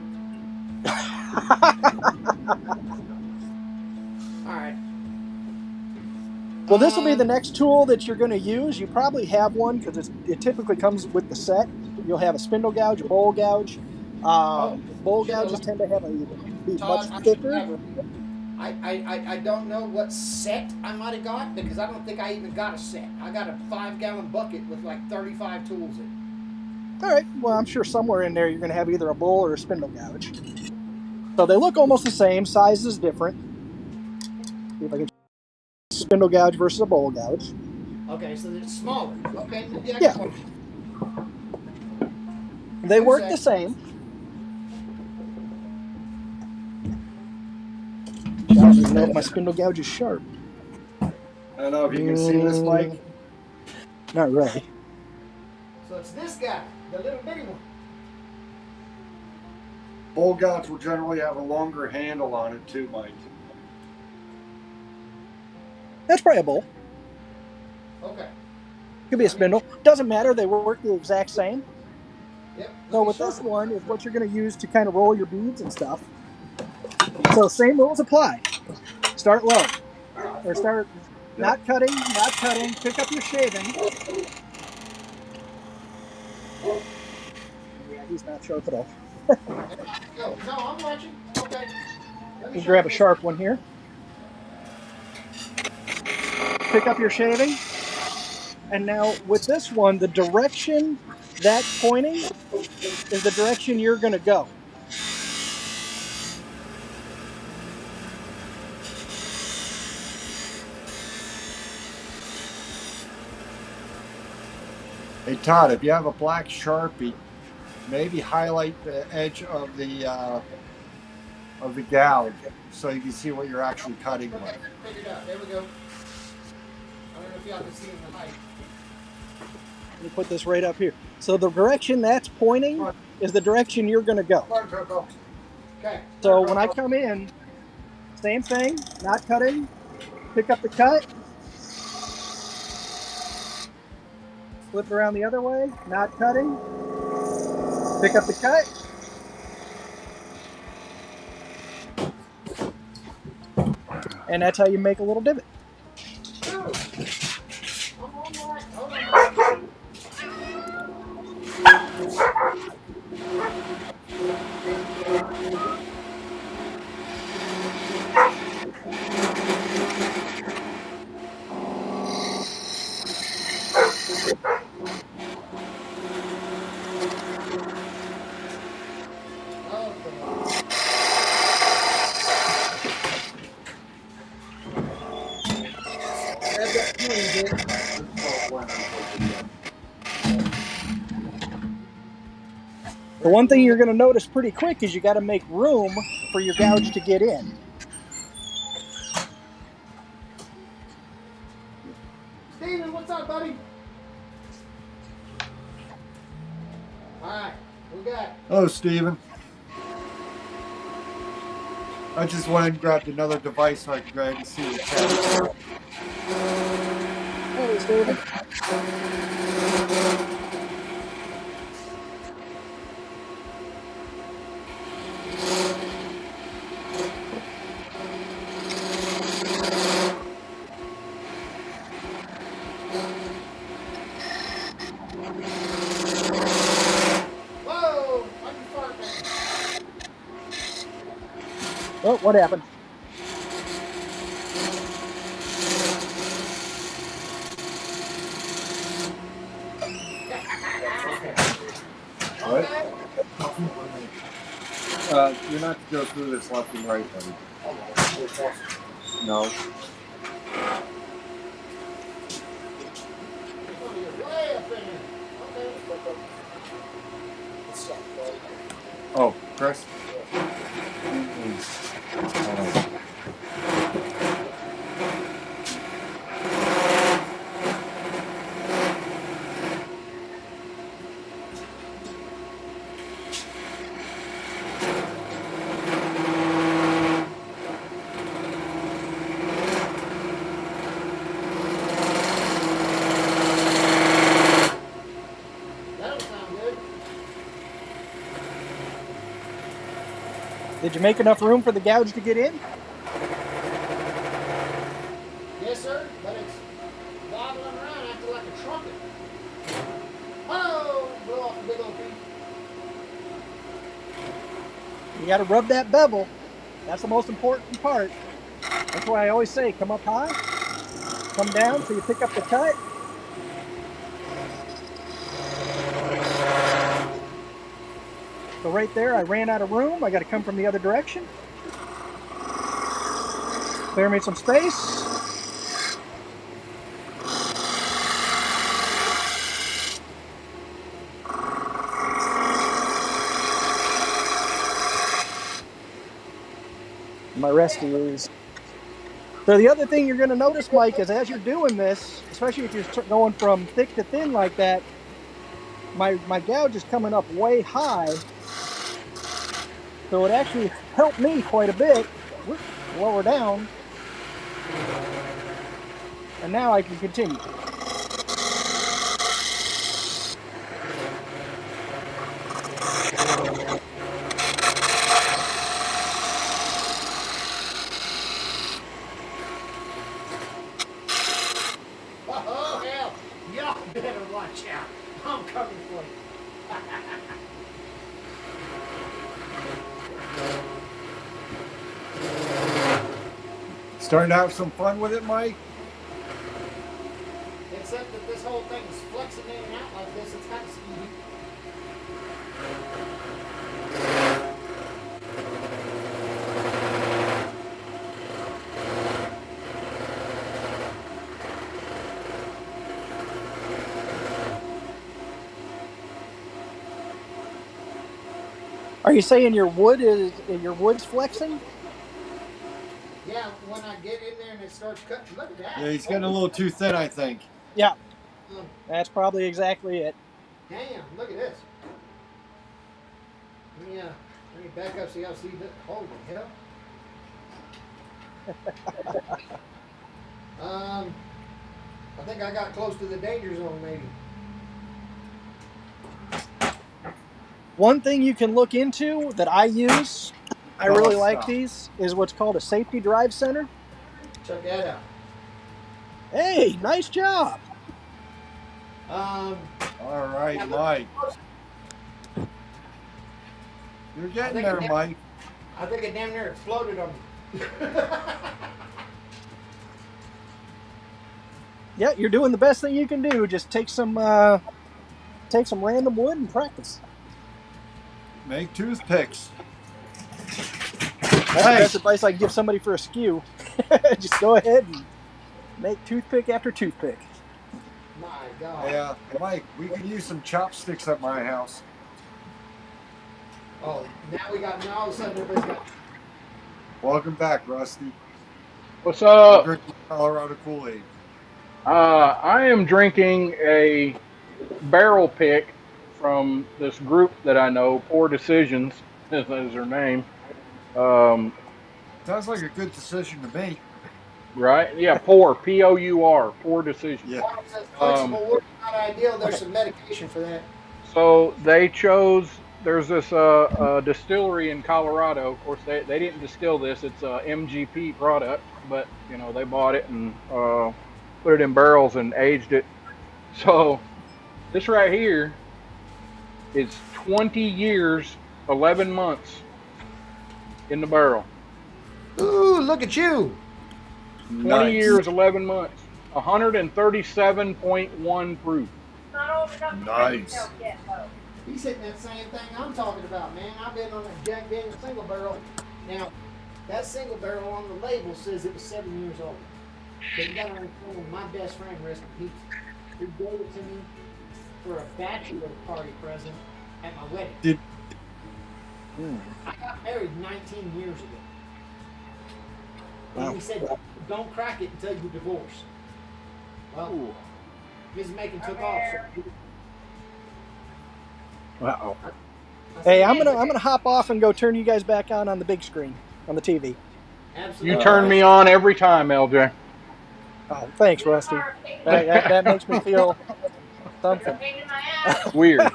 Alright. Well, this will be the next tool that you're going to use. You probably have one because it typically comes with the set. You'll have a spindle gouge, a bowl gouge. Bowl gouges tend to be much thicker. I don't know what set I might have got because I don't think I even got a set. I got a 5-gallon bucket with like 35 tools in it. All right. Well, I'm sure somewhere in there you're going to have either a bowl or a spindle gouge. So they look almost the same. Size is different. See if I can spindle gouge versus a bowl gouge. Okay, so it's smaller. Okay, yeah. Yeah. They work the same. I don't even know if my spindle gouge is sharp. I don't know if you can see this, Mike. Not really. So it's this guy, the little bitty one. Bowl gouge will generally have a longer handle on it too, Mike. That's probably a bowl. Okay. Could be a spindle. Doesn't matter. They work the exact same. Yep. So with this one is what you're going to use to kind of roll your beads and stuff. So same rules apply. Start low. Or start not cutting. Pick up your shaving. Yeah, he's not sharp at all. No, I'm watching. Okay. Let me grab a sharp one here. Pick up your shaving. And now with this one, the direction that's pointing is the direction you're going to go. Hey Todd, if you have a black Sharpie, maybe highlight the edge of the gouge so you can see what you're actually cutting with. Pick it up. There we go. I don't know if y'all can see in the light. Let me put this right up here. So the direction that's pointing is the direction you're going to go. Okay. So when I come in, same thing, not cutting, pick up the cut, flip it around the other way, not cutting, pick up the cut. And that's how you make a little divot. The one thing you're going to notice pretty quick is you got to make room for your gouge to get in. Steven, what's up, buddy? All right, we got. Oh, Steven. I just went and grabbed another device so I could go ahead and see the cat. Hey, Steven. Oh, what happened? What? You're not to go through this left and right, buddy. No. Oh, Chris? Did you make enough room for the gouge to get in? Yes, sir, but it's wobbling around acting like a trumpet. Oh, blow off a big old piece. You got to rub that bevel. That's the most important part. That's why I always say, come up high, come down so you pick up the cut. So right there, I ran out of room. I got to come from the other direction. Clear me some space. My resting is. So the other thing you're going to notice, Mike, is as you're doing this, especially if you're going from thick to thin like that, my gouge is coming up way high. So it actually helped me quite a bit. Whoop, lower down. And now I can continue. Oh, hell. Y'all better watch out. I'm coming for you. Starting to have some fun with it, Mike? Except that this whole thing is flexing in and out like this. It's kind of speedy. Are you saying your wood's flexing? Yeah, when I get in there and it starts cutting, look at that. Yeah, he's getting a little too thin, I think. Yeah, that's probably exactly it. Damn, look at this. Let me back up so y'all see that. Holy hell. I think I got close to the danger zone, maybe. One thing you can look into that I use, I really like stop. these, is what's called a safety drive center. Check that out. Hey, nice job. All right, Mike. You're getting there, Mike. I think it damn near exploded on me. Yeah, you're doing the best thing you can do. Just take some random wood and practice. Make toothpicks. That's the best advice I can give somebody for a skew. Just go ahead and make toothpick after toothpick. My God. Yeah, Mike, we could use some chopsticks at my house. Oh, now all of a sudden everybody's got. Welcome back, Rusty. What's up? Drinking Colorado Kool-Aid. I am drinking a barrel pick from this group that I know, Poor Decisions is their name. Sounds like a good decision to me. Right? Yeah, Poor, P-O-U-R, Poor Decisions. Yeah. Flexible wood is not ideal. There's some medication for that. So they chose, there's this distillery in Colorado. Of course, they didn't distill this. It's a MGP product, but, you know, they bought it and put it in barrels and aged it. So this right here is 20 years, 11 months in the barrel. Ooh, look at you. 20 years, 11 months. 137.1 proof. Nice. He's hitting that same thing I'm talking about, man. I've been on a Jack Daniels single barrel. Now, that single barrel on the label says it was 7 years old. But you gotta understand, my best friend, rest in peace, he gave it to me for a bachelor party present at my wedding. I got married 19 years ago. And he said, don't crack it until you divorce. Well, Mrs. Macon took off. So Uh-oh. Hey, I'm gonna hop off and go turn you guys back on the big screen on the TV. absolutely. You turn me on every time, LJ. Oh, thanks, Rusty. That makes me feel something. Weird. All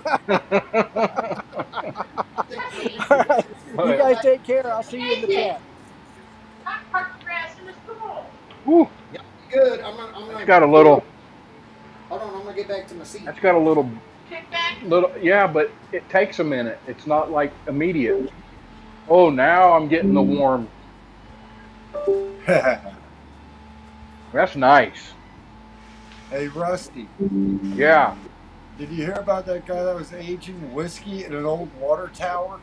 right, you guys take care. I'll see you in the chat. Woo. Good. I'm gonna It's got a little. Hold on, I'm gonna get back to my seat. That's got a little. Yeah, but it takes a minute. It's not like immediate. Oh, now I'm getting the warm. That's nice. Hey, Rusty, Yeah. Did you hear about that guy that was aging whiskey in an old water tower?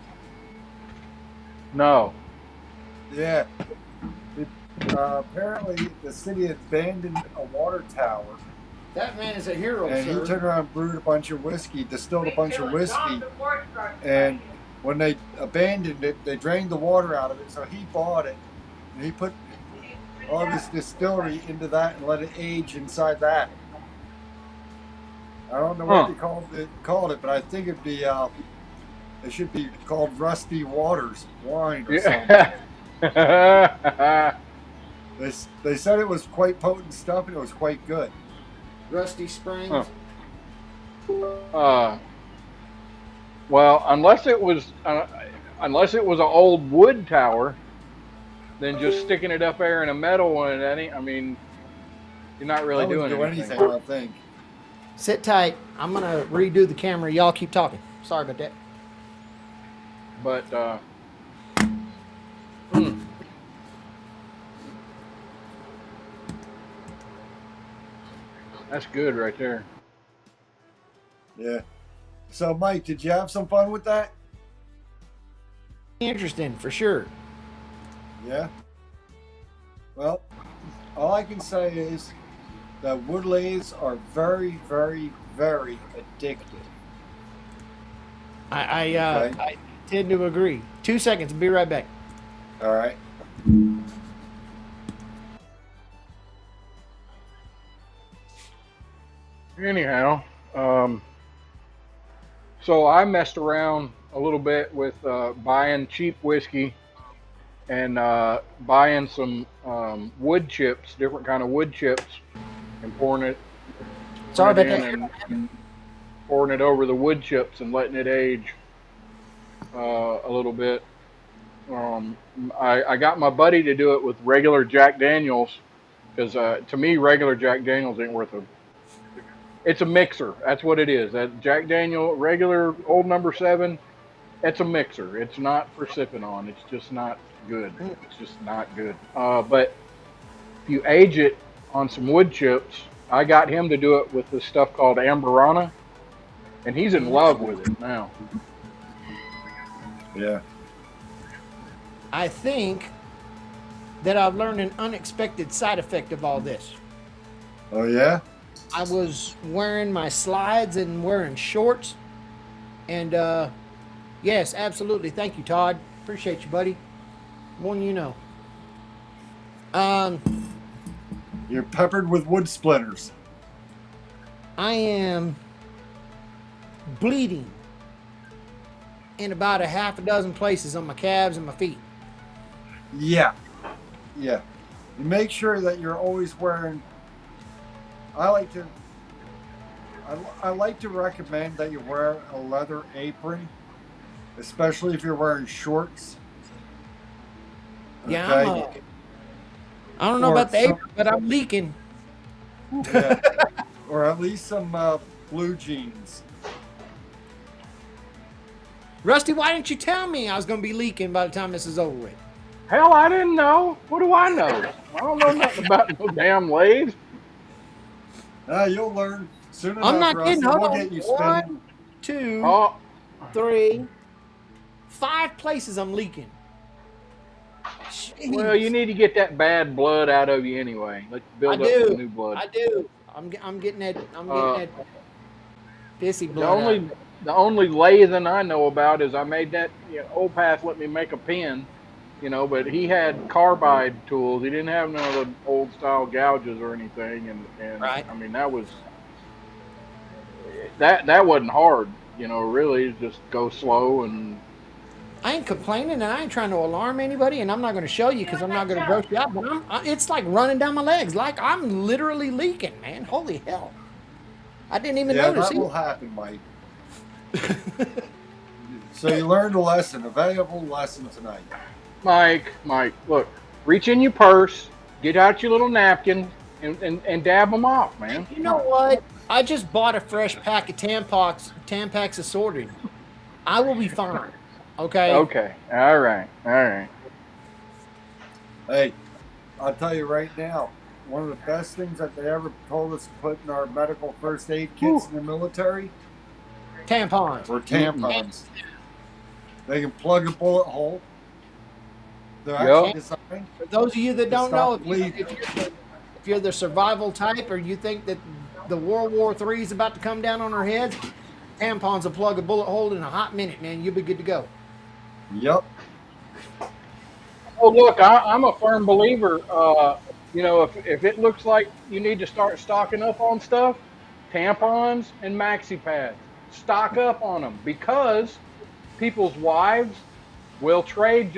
No. Yeah. Apparently, the city abandoned a water tower, That man is a hero, and he sir. turned around and brewed a bunch of whiskey, distilled a bunch of whiskey, and when they abandoned it, they drained the water out of it. So he bought it, and he put all of his distillery into that and let it age inside that. I don't know what they called it, but I think it'd be it should be called Rusty Waters Wine or something. They said it was quite potent stuff and it was quite good. Rusty Springs. Well, unless it was an old wood tower, then just sticking it up there in a metal one, I mean, you're not really doing anything. I don't think. Sit tight. I'm gonna redo the camera. Y'all keep talking. Sorry about that. But that's good right there. Yeah. So, Mike, did you have some fun with that? Interesting, for sure. Yeah. Well, all I can say is that wood lathes are very, very, very addictive. I tend to agree. 2 seconds. Be right back. All right. Anyhow, so I messed around a little bit with buying cheap whiskey and buying some wood chips, different kind of wood chips, and pouring it. Sorry about in that. and pouring it over the wood chips and letting it age a little bit. I got my buddy to do it with regular Jack Daniels because to me regular Jack Daniels ain't worth a. It's a mixer. That's what it is. That Jack Daniel regular old number 7. It's a mixer. It's not for sipping on. It's just not good. It's just not good. But if you age it on some wood chips, I got him to do it with this stuff called Amberana, and he's in love with it now. Yeah. I think that I've learned an unexpected side effect of all this. Oh, yeah? I was wearing my slides and wearing shorts. And, yes, absolutely. Thank you, Todd. Appreciate you, buddy. More than you know. You're peppered with wood splinters. I am bleeding in about a half a dozen places on my calves and my feet. Yeah. Yeah. You make sure that you're always wearing. I like to recommend that you wear a leather apron, especially if you're wearing shorts. Yeah, Okay? I don't know about the apron, but I'm leaking. Yeah. Or at least some blue jeans. Rusty, why didn't you tell me I was going to be leaking by the time this is over with? Hell, I didn't know. What do I know? I don't know nothing about no damn lathe. You'll learn soon enough. I'm not kidding. Hold we'll on. get you spinning. 1, 2, 3, 5 places I'm leaking. Jeez. Well, you need to get that bad blood out of you anyway. Let's build up some new blood. I do. I'm getting that. I'm getting that pissy blood. The only lathing I know about is I made that. Old Path let me make a pen, but he had carbide tools. He didn't have none of the old style gouges or anything, and Right. I mean that wasn't hard. Really just go slow and. I ain't complaining, and I ain't trying to alarm anybody, and I'm not going to show you because I'm not going to gross you out. But it's like running down my legs, like I'm literally leaking, man. Holy hell! I didn't even notice. That will happen, Mike. So you learned a lesson, a valuable lesson tonight. Mike, look, reach in your purse, get out your little napkin, and dab them off, man. You know what? I just bought a fresh pack of Tampax assorted. I will be fine. Okay. Okay. All right. Hey, I'll tell you right now, one of the best things that they ever told us to put in our medical first aid kits in the military Tampons. or tampons. They can plug a bullet hole. They're Yep. actually designed. For those of you that To don't know, stop bleeding. if you're the survival type, or you think that the World War III is about to come down on our heads, tampons will plug a bullet hole in a hot minute, man. You'll be good to go. Yep. Oh, look, I'm a firm believer. You know, if it looks like you need to start stocking up on stuff, tampons and maxi pads, stock up on them, because people's wives will trade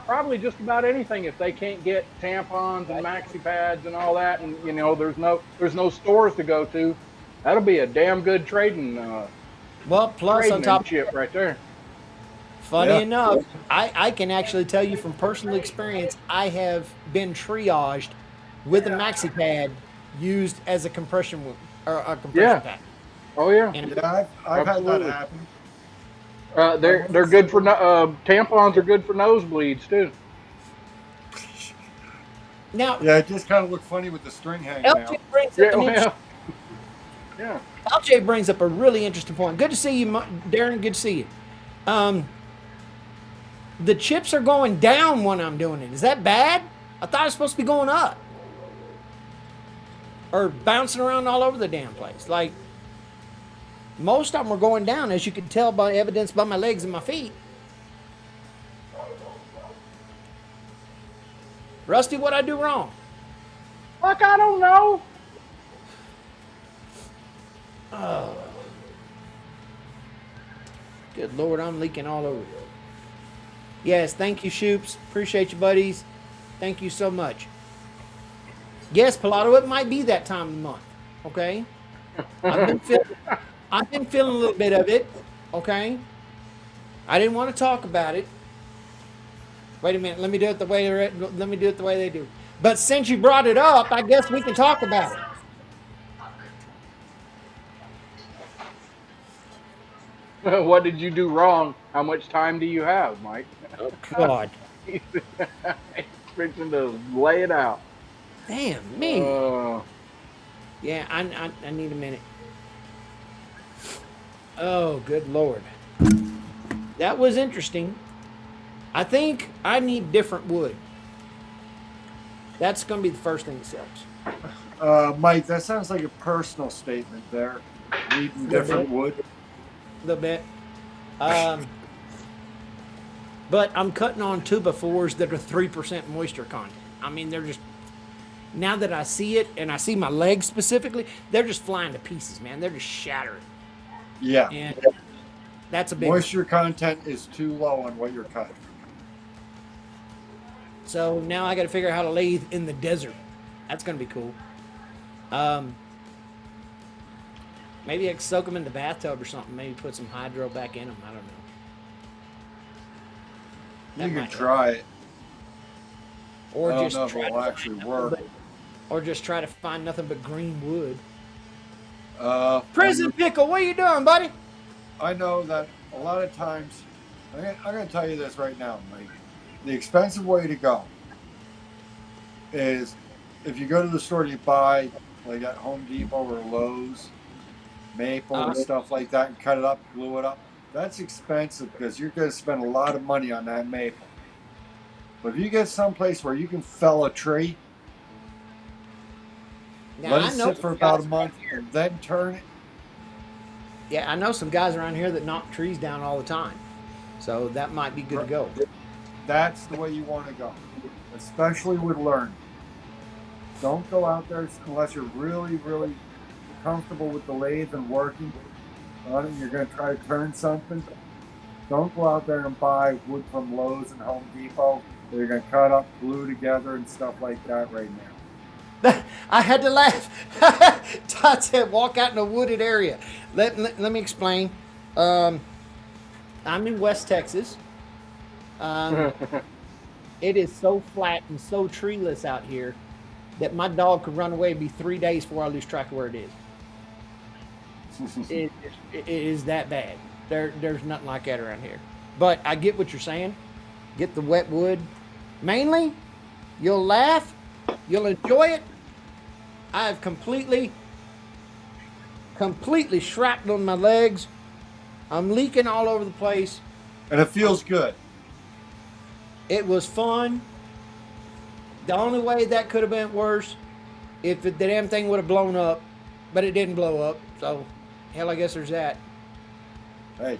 probably just about anything if they can't get tampons and maxi pads and all that, and you know, there's no stores to go to. That'll be a damn good trading Well, plus on top, chip right there. funny Yeah. enough, I can actually tell you from personal experience, I have been triaged with a maxi pad used as a compression or a compression Yeah. pad. Oh yeah. And Yeah, I've had that Absolutely. happen. They're good for tampons are good for nosebleeds too. now, Yeah, it just kind of looked funny with the string hanging LJ out. brings Yeah, up an well, yeah. LJ brings up a really interesting point. Good to see you, Darren. Good to see you. The chips are going down when I'm doing it. Is that bad? I thought it was supposed to be going up. Or bouncing around all over the damn place. Like, most of them were going down, as you can tell by evidence by my legs and my feet. Rusty, what'd I do wrong? Fuck, I don't know. Good Lord, I'm leaking all over. Yes, thank you, Shoops. Appreciate you, buddies. Thank you so much. Yes, Pilato, it might be that time of the month. Okay? I've been feeling a little bit of it. Okay? I didn't want to talk about it. Wait a minute. Let me do it the way they do. But since you brought it up, I guess we can talk about it. What did you do wrong? How much time do you have, Mike? Oh, God. He's fixing to lay it out. Damn me. Yeah, I need a minute. Oh, good Lord. That was interesting. I think I need different wood. That's going to be the first thing that sells. Mike, that sounds like a personal statement there. Needing different wood. A little bit. But I'm cutting on 2x4s that are 3% moisture content. I mean, they're just, now that I see it, and I see my legs specifically, they're just flying to pieces, man. They're just shattering. Yeah. And that's a big Moisture content is too low on what you're cutting. So now I got to figure out how to lathe in the desert. That's going to be cool. Maybe I can soak them in the bathtub or something. Maybe put some hydro back in them. I don't know. That You can might try it. Or I don't just know if try it'll to actually find work. or just try to find nothing but green wood. Prison Pickle, what are you doing, buddy? I know that a lot of times, I'm going to tell you this right now, Mike. The expensive way to go is if you go to the store and you buy, like at Home Depot or Lowe's, maple and stuff like that, and cut it up, glue it up. That's expensive because you're going to spend a lot of money on that maple. But if you get someplace where you can fell a tree, Now, let I it know sit for some about guys a month, around here- and then turn it. Yeah, I know some guys around here that knock trees down all the time. So that might be good to go. That's the way you want to go, especially with learning. Don't go out there unless you're really, really comfortable with the lathe and working on it. You're going to try to turn something. Don't go out there and buy wood from Lowe's and Home Depot. They're going to cut up, glue together, and stuff like that right now. I had to laugh. Todd said, walk out in a wooded area. Let me explain. I'm in West Texas. It is so flat and so treeless out here that my dog could run away and be 3 days before I lose track of where it is. It is that bad. There's nothing like that around here. But I get what you're saying. Get the wet wood. Mainly, you'll laugh. You'll enjoy it. I have completely shrapneled my legs I'm leaking all over the place. And it feels good. It was fun. The only way that could have been worse if the damn thing would have blown up, but it didn't blow up. So, hell, I guess there's that. Hey,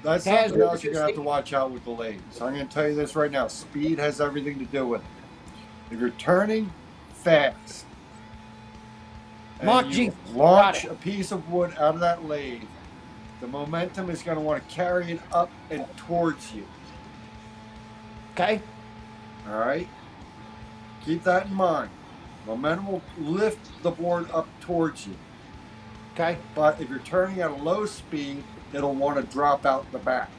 that's Has something else you're really going to have to watch out with the lathe. So I'm going to tell you this right now. Speed has everything to do with it. If you're turning fast Mark and G. you launch a piece of wood out of that lathe, the momentum is going to want to carry it up and towards you. Okay? All right? Keep that in mind. Momentum will lift the board up towards you. Okay. But if you're turning at a low speed, it'll want to drop out the back.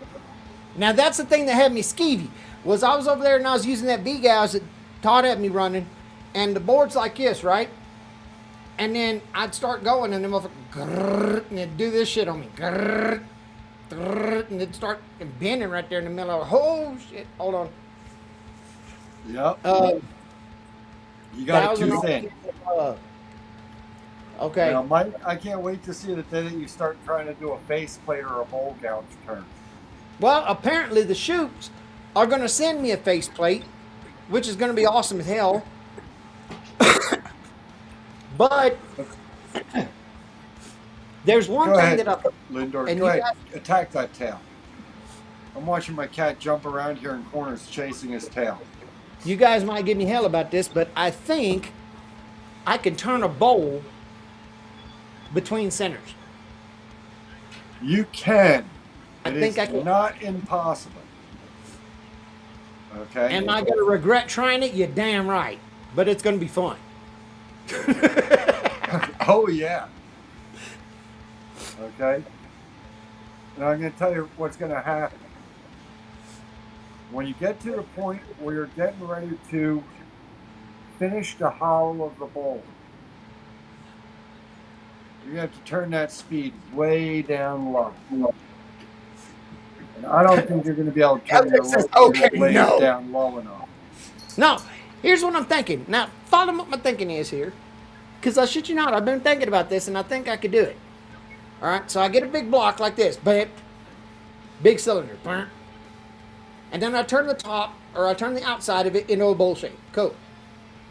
Now, that's the thing that had me skeevy, was I was over there and I was using that V-gauge that Todd had me running, and the board's like this, right? And then I'd start going, and then motherfucker, and it'd do this shit on me. And it'd start bending right there in the middle of, oh shit, hold on. Yep. You got it too thin. Okay. Now, Mike, I can't wait to see the day that you start trying to do a face plate or a bowl gouge turn. Well, apparently the shoots are going to send me a faceplate, which is going to be awesome as hell. But there's one Go thing ahead, that I Lindor, and go you ahead, guys- attack that tail. I'm watching my cat jump around here in corners chasing his tail. you guys might give me hell about this, but I think I can turn a bowl between centers. You can. I It think is I can. not impossible. Okay? Am I going to regret trying it? You're damn right. But it's going to be fun. Oh, yeah. Okay? And I'm going to tell you what's going to happen. When you get to the point where you're getting ready to finish the hollow of the bowl, you have to turn that speed way down low. And I don't think you're going to be able to turn your blade down low enough. No, here's what I'm thinking. Now, follow what my thinking is here. Because I shit you not, I've been thinking about this and I think I could do it. All right, so I get a big block like this, bam, big cylinder, bam. And then I turn the top, or I turn the outside of it into a bowl shape. Cool.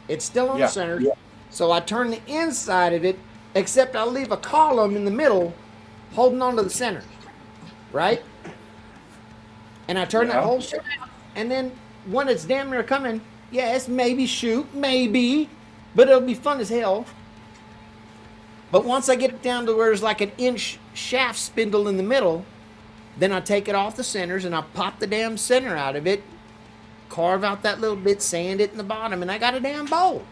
It's still on the center, so I turn the inside of it, except I'll leave a column in the middle holding on to the center, right? And I turn that whole shit out, and then when it's damn near coming, yes, maybe shoot, maybe, but it'll be fun as hell. But once I get it down to where there's like an inch shaft spindle in the middle, then I take it off the centers and I pop the damn center out of it, carve out that little bit, sand it in the bottom, and I got a damn bowl.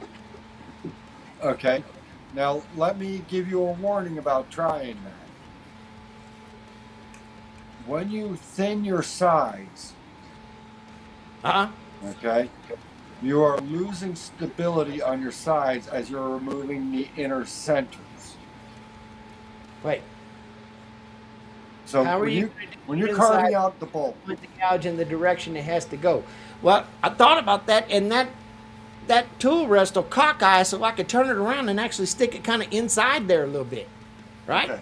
Okay. Now, let me give you a warning about trying that. When you thin your sides, okay, you are losing stability on your sides as you're removing the inner centers. Wait. So How are when you're carving out the bowl, with the gouge in the direction it has to go? Well, I thought about that, and that tool rest will cockeye so I could turn it around and actually stick it kind of inside there a little bit, right? okay,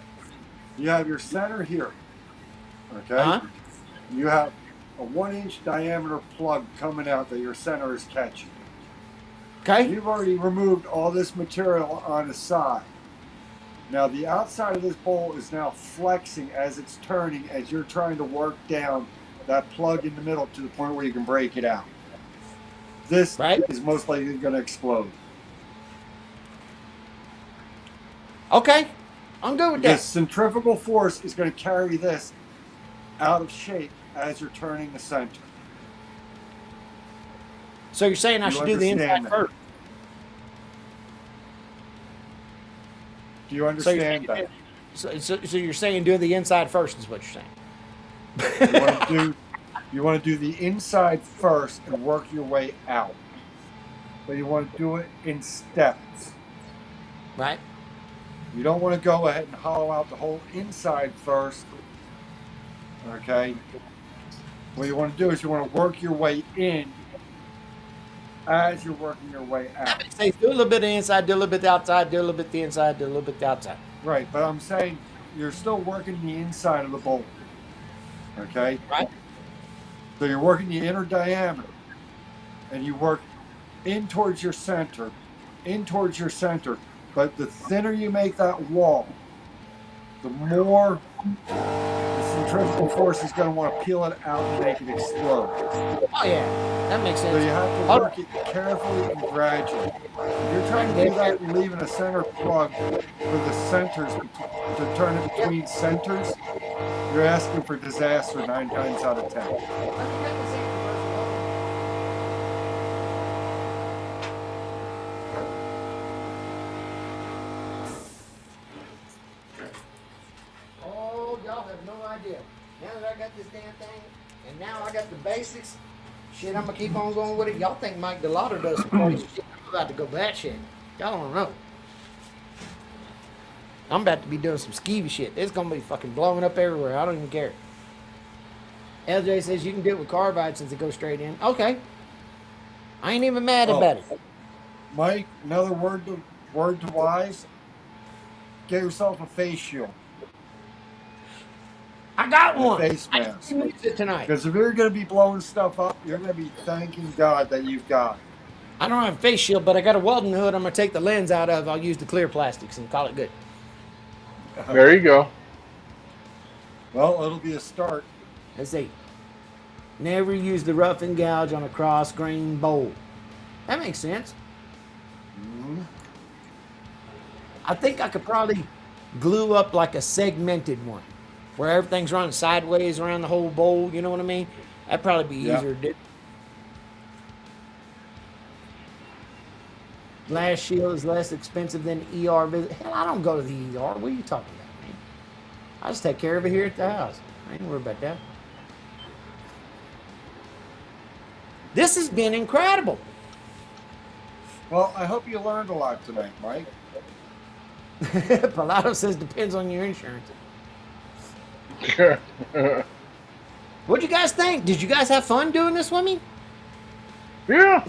you have your center here. Okay, you have a 1-inch diameter plug coming out that your center is catching. Okay. You've already removed all this material on the side. Now the outside of this bowl is now flexing as it's turning as you're trying to work down that plug in the middle to the point where you can break it out. This is most likely going to explode. Okay, I'm good with that. The centrifugal force is going to carry this out of shape as you're turning the center. So you're saying I should do the inside first? Do you understand that? So you're saying do the inside first is what you're saying? You want to do the inside first and work your way out. But you want to do it in steps. Right. You don't want to go ahead and hollow out the whole inside first. Okay? What you want to do is you want to work your way in as you're working your way out. Say do a little bit of the inside, do a little bit of the outside, do a little bit of the inside, do a little bit of the outside. Right, but I'm saying you're still working the inside of the bolt. Okay. Right. So you're working the inner diameter, and you work in towards your center, But the thinner you make that wall, the more the centrifugal force is going to want to peel it out and make it explode. Oh yeah, that makes sense. So you have to work it carefully and gradually. If you're trying to do that and leaving a center plug for the centers to turn it between centers, you're asking for disaster 9 times out of 10. Oh, y'all have no idea. Now that I got this damn thing, and now I got the basics, shit, I'm gonna keep on going with it. Y'all think Mike Delauder does some crazy shit. I'm about to go batshit. Y'all don't know. I'm about to be doing some skeevy shit. It's gonna be fucking blowing up everywhere. I don't even care. LJ says you can do it with carbide since it goes straight in. Okay. I ain't even mad about it. Mike, another word to wise. Get yourself a face shield. I got one. Face mask. I use it tonight. Because if you're going to be blowing stuff up, you're going to be thanking God that you've got it. I don't have a face shield, but I got a welding hood I'm going to take the lens out of. I'll use the clear plastics and call it good. There you go. Well, it'll be a start. Let's see. Never use the rough and gouge on a cross grain bowl. That makes sense. Mm-hmm. I think I could probably glue up like a segmented one, where everything's running sideways around the whole bowl. You know what I mean? That'd probably be easier to do. Glass shield is less expensive than ER visit. Hell, I don't go to the ER. What are you talking about, man? I just take care of it here at the house. I ain't worried about that. This has been incredible. Well, I hope you learned a lot tonight, Mike. Pilato says depends on your insurance. What'd you guys think? Did you guys have fun doing this with me? Yeah.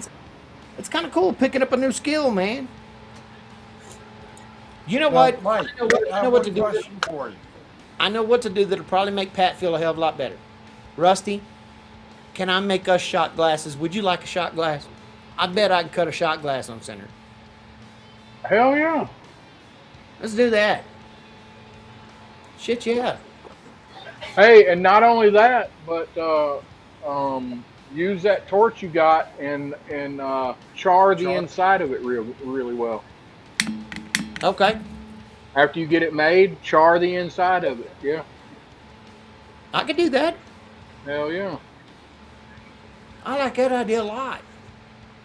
It's kind of cool picking up a new skill, man. You know what? Mike, I know what to do. Question for you. I know what to do that'll probably make Pat feel a hell of a lot better. Rusty, can I make us shot glasses? Would you like a shot glass? I bet I can cut a shot glass on center. Hell yeah. Let's do that. Shit, yeah. Hey, and not only that, but use that torch you got and char the inside of it really well. Okay. After you get it made, char the inside of it. Yeah. I could do that. Hell yeah. I like that idea a lot.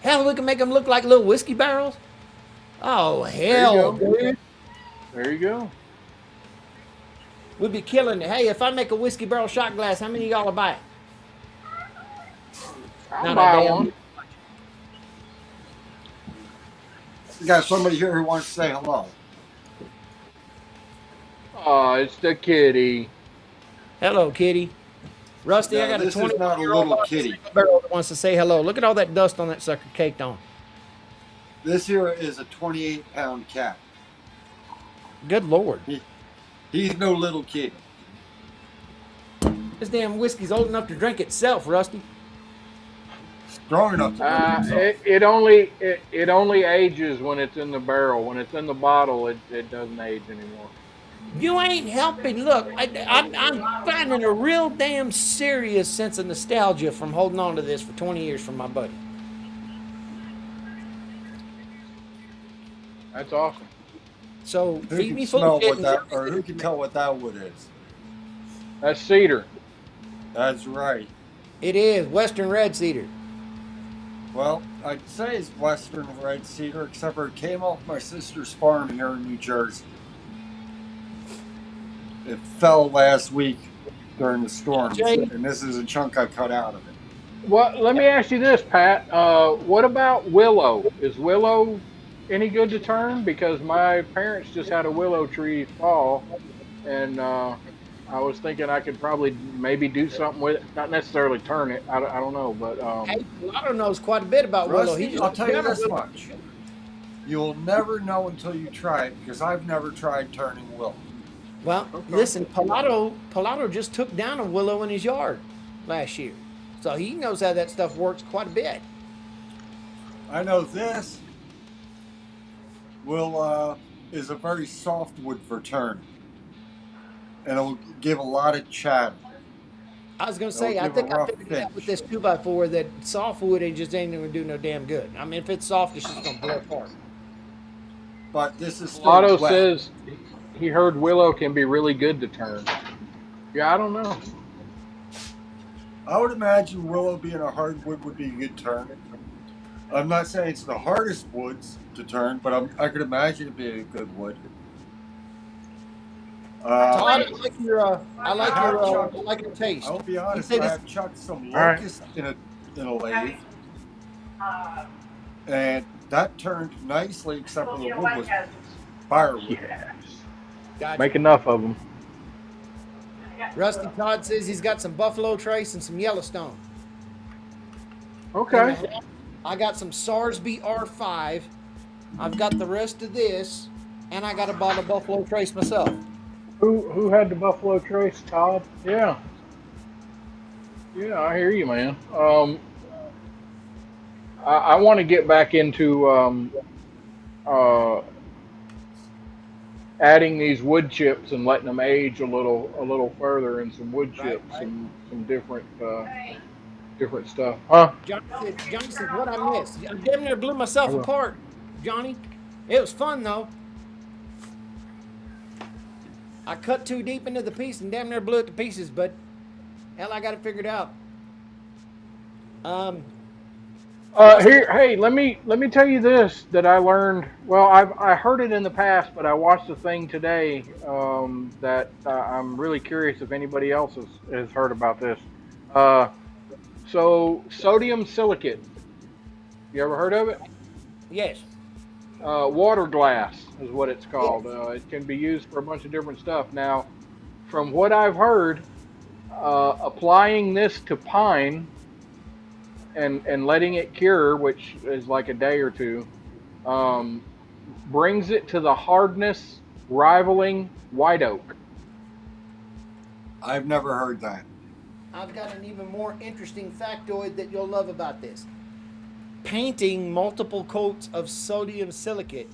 Hell, we can make them look like little whiskey barrels. Oh, hell, dude. There you go. We'd be killing it. Hey, if I make a whiskey barrel shot glass, how many of y'all will buy it? I'll buy one. We got somebody here who wants to say hello. Oh, it's the kitty. Hello, kitty. Rusty, No, I got a this is not a 21-year-old little kitty. barrel that wants to say hello. Look at all that dust on that sucker caked on. This here is a 28-pound cat. Good Lord. He's no little kid. This damn whiskey's old enough to drink itself, Rusty. Strong enough to drink it only ages when it's in the barrel. When it's in the bottle, it doesn't age anymore. You ain't helping. Look, I'm finding a real damn serious sense of nostalgia from holding on to this for 20 years from my buddy. That's awesome. So Who feed can me full smell of shit. what that, or who can tell what that wood is? That's cedar. That's right. It is Western red cedar. Well, I'd say it's Western red cedar, except for it came off my sister's farm here in New Jersey. It fell last week during the storms, and this is a chunk I cut out of it. Well, let me ask you this, Pat. What about willow? Is willow any good to turn? Because my parents just had a willow tree fall, and I was thinking I could probably maybe do something with it. Not necessarily turn it. I don't know, but Hey, Pilato knows quite a bit about willow. Rusty, I'll tell you this much. You'll never know until you try it, because I've never tried turning willow. Well, Okay. listen, Pilato just took down a willow in his yard last year, so he knows how that stuff works quite a bit. I know this will is a very soft wood for turn, and it'll give a lot of chatter. I was gonna It'll say, I give a think I rough figured it out with finish. this 2x4 that softwood ain't just ain't gonna do no damn good. I mean, if it's soft, it's just gonna blow apart. But this is still Lotto wet. says he heard willow can be really good to turn. Yeah, I don't know. I would imagine willow being a hardwood would be a good turn. I'm not saying it's the hardest woods to turn, but I could imagine it being a good wood. Todd, I like your taste. I'll be You honest. say I this? have chucked some All right. locust in a lathe, and that turned nicely, except for the wood was firewood. Yes. Gotcha. Make enough of them. Rusty Todd says he's got some Buffalo Trace and some Yellowstone. Okay. And I got some Sarsby R5. I've got the rest of this, and I got a bottle of Buffalo Trace myself. Who had the Buffalo Trace, Todd? Yeah. Yeah, I hear you, man. I want to get back into adding these wood chips and letting them age a little further in some wood chips and some different stuff. Huh? Johnny said, what I missed? I damn near blew myself apart, Johnny. It was fun, though. I cut too deep into the piece and damn near blew it to pieces, but hell, I got it figured out. Here, hey, let me tell you this that I learned. Well, I heard it in the past, but I watched a thing today that I'm really curious if anybody else has heard about this. So sodium silicate. You ever heard of it? Yes. Water glass is what it's called. It can be used for a bunch of different stuff. Now, from what I've heard, applying this to pine and letting it cure, which is like a day or two, brings it to the hardness rivaling white oak. I've never heard that. I've got an even more interesting factoid that you'll love about this. Painting multiple coats of sodium silicate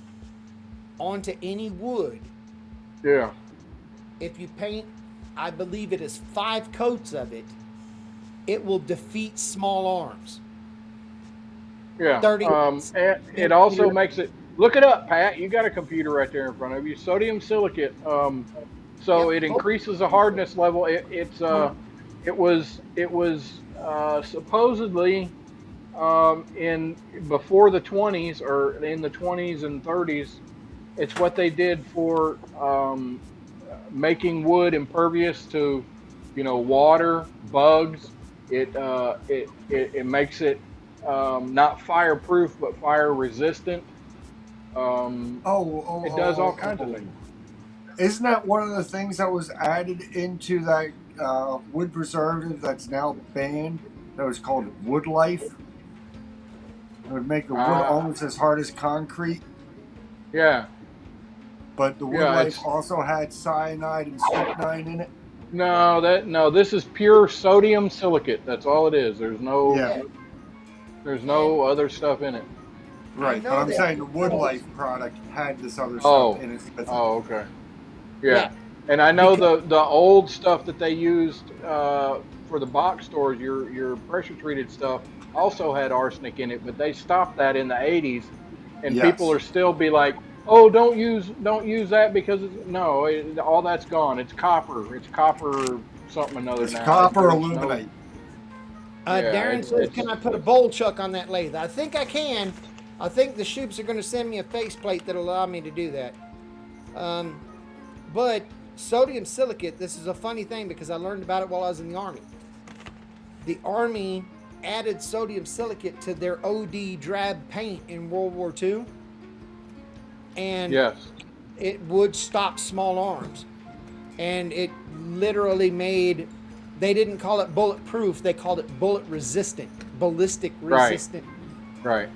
onto any wood. Yeah. If you paint, I believe it is 5 coats of it, it will defeat small arms. Yeah. 30 And it also makes it. Look it up, Pat. You got a computer right there in front of you. Sodium silicate. So it increases the hardness level. It was supposedly in before the 20s or in the 20s and 30s. It's what they did for making wood impervious to, water, bugs. It makes it not fireproof but fire resistant. It does all kinds of things. Isn't that one of the things that was added into that wood preservative that's now banned? That was called Wood Life. It would make the wood almost as hard as concrete. Yeah. But the Wood Life also had cyanide and strychnine in it. No, this is pure sodium silicate. That's all it is. There's no other stuff in it. Right, but I'm saying the Wood Life product had this other stuff in it. Oh, okay. Yeah. And I know the old stuff that they used for the box stores, your pressure treated stuff, also had arsenic in it, but they stopped that in the 80s, and people are still be like, oh, don't use that because all that's gone. It's copper. It's copper something another now. Copper aluminate. Darren says, can I put a bowl chuck on that lathe? I think I can. I think the Shoops are going to send me a faceplate that'll allow me to do that. But sodium silicate, this is a funny thing because I learned about it while I was in the Army. The Army added sodium silicate to their OD drab paint in World War II. And it would stop small arms. And it literally made, they didn't call it bulletproof, they called it bullet resistant, ballistic resistant. Right.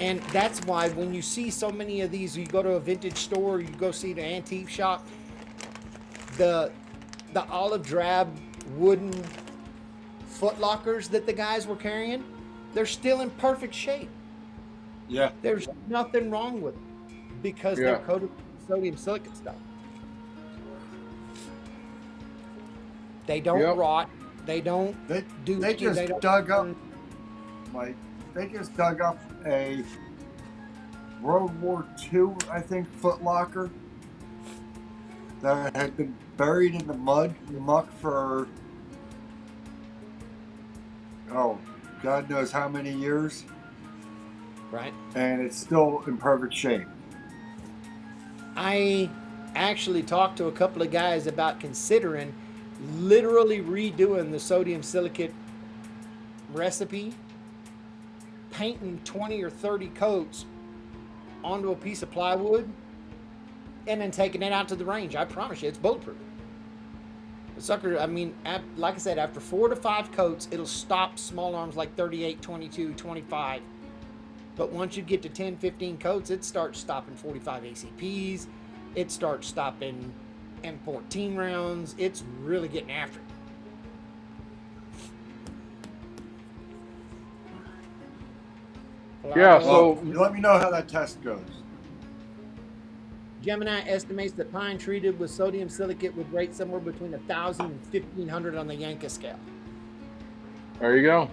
And that's why when you see so many of these, you go to a vintage store, you go see the antique shop, the olive drab wooden foot lockers that the guys were carrying, they're still in perfect shape. Yeah. There's nothing wrong with them because they're Yeah. coated with sodium silicate stuff. They don't Yep. rot. They don't They do. they just they don't dug up, Mike. They just dug up a World War II, I think, Foot Locker that had been buried in the muck for, oh, God knows how many years, Right. and it's still in perfect shape. I actually talked to a couple of guys about considering literally redoing the sodium silicate recipe, painting 20 or 30 coats onto a piece of plywood, and then taking it out to the range. I promise you, it's bulletproof. The sucker, I mean, like I said, after 4 to 5 coats, it'll stop small arms like 38, 22, 25. But once you get to 10, 15 coats, it starts stopping 45 ACPs. It starts stopping M14 rounds. It's really getting after it. Yeah, Well, so You let me know how that test goes. Gemini estimates that pine treated with sodium silicate would rate somewhere between 1,000 and 1,500 on the Yanka scale. there you go.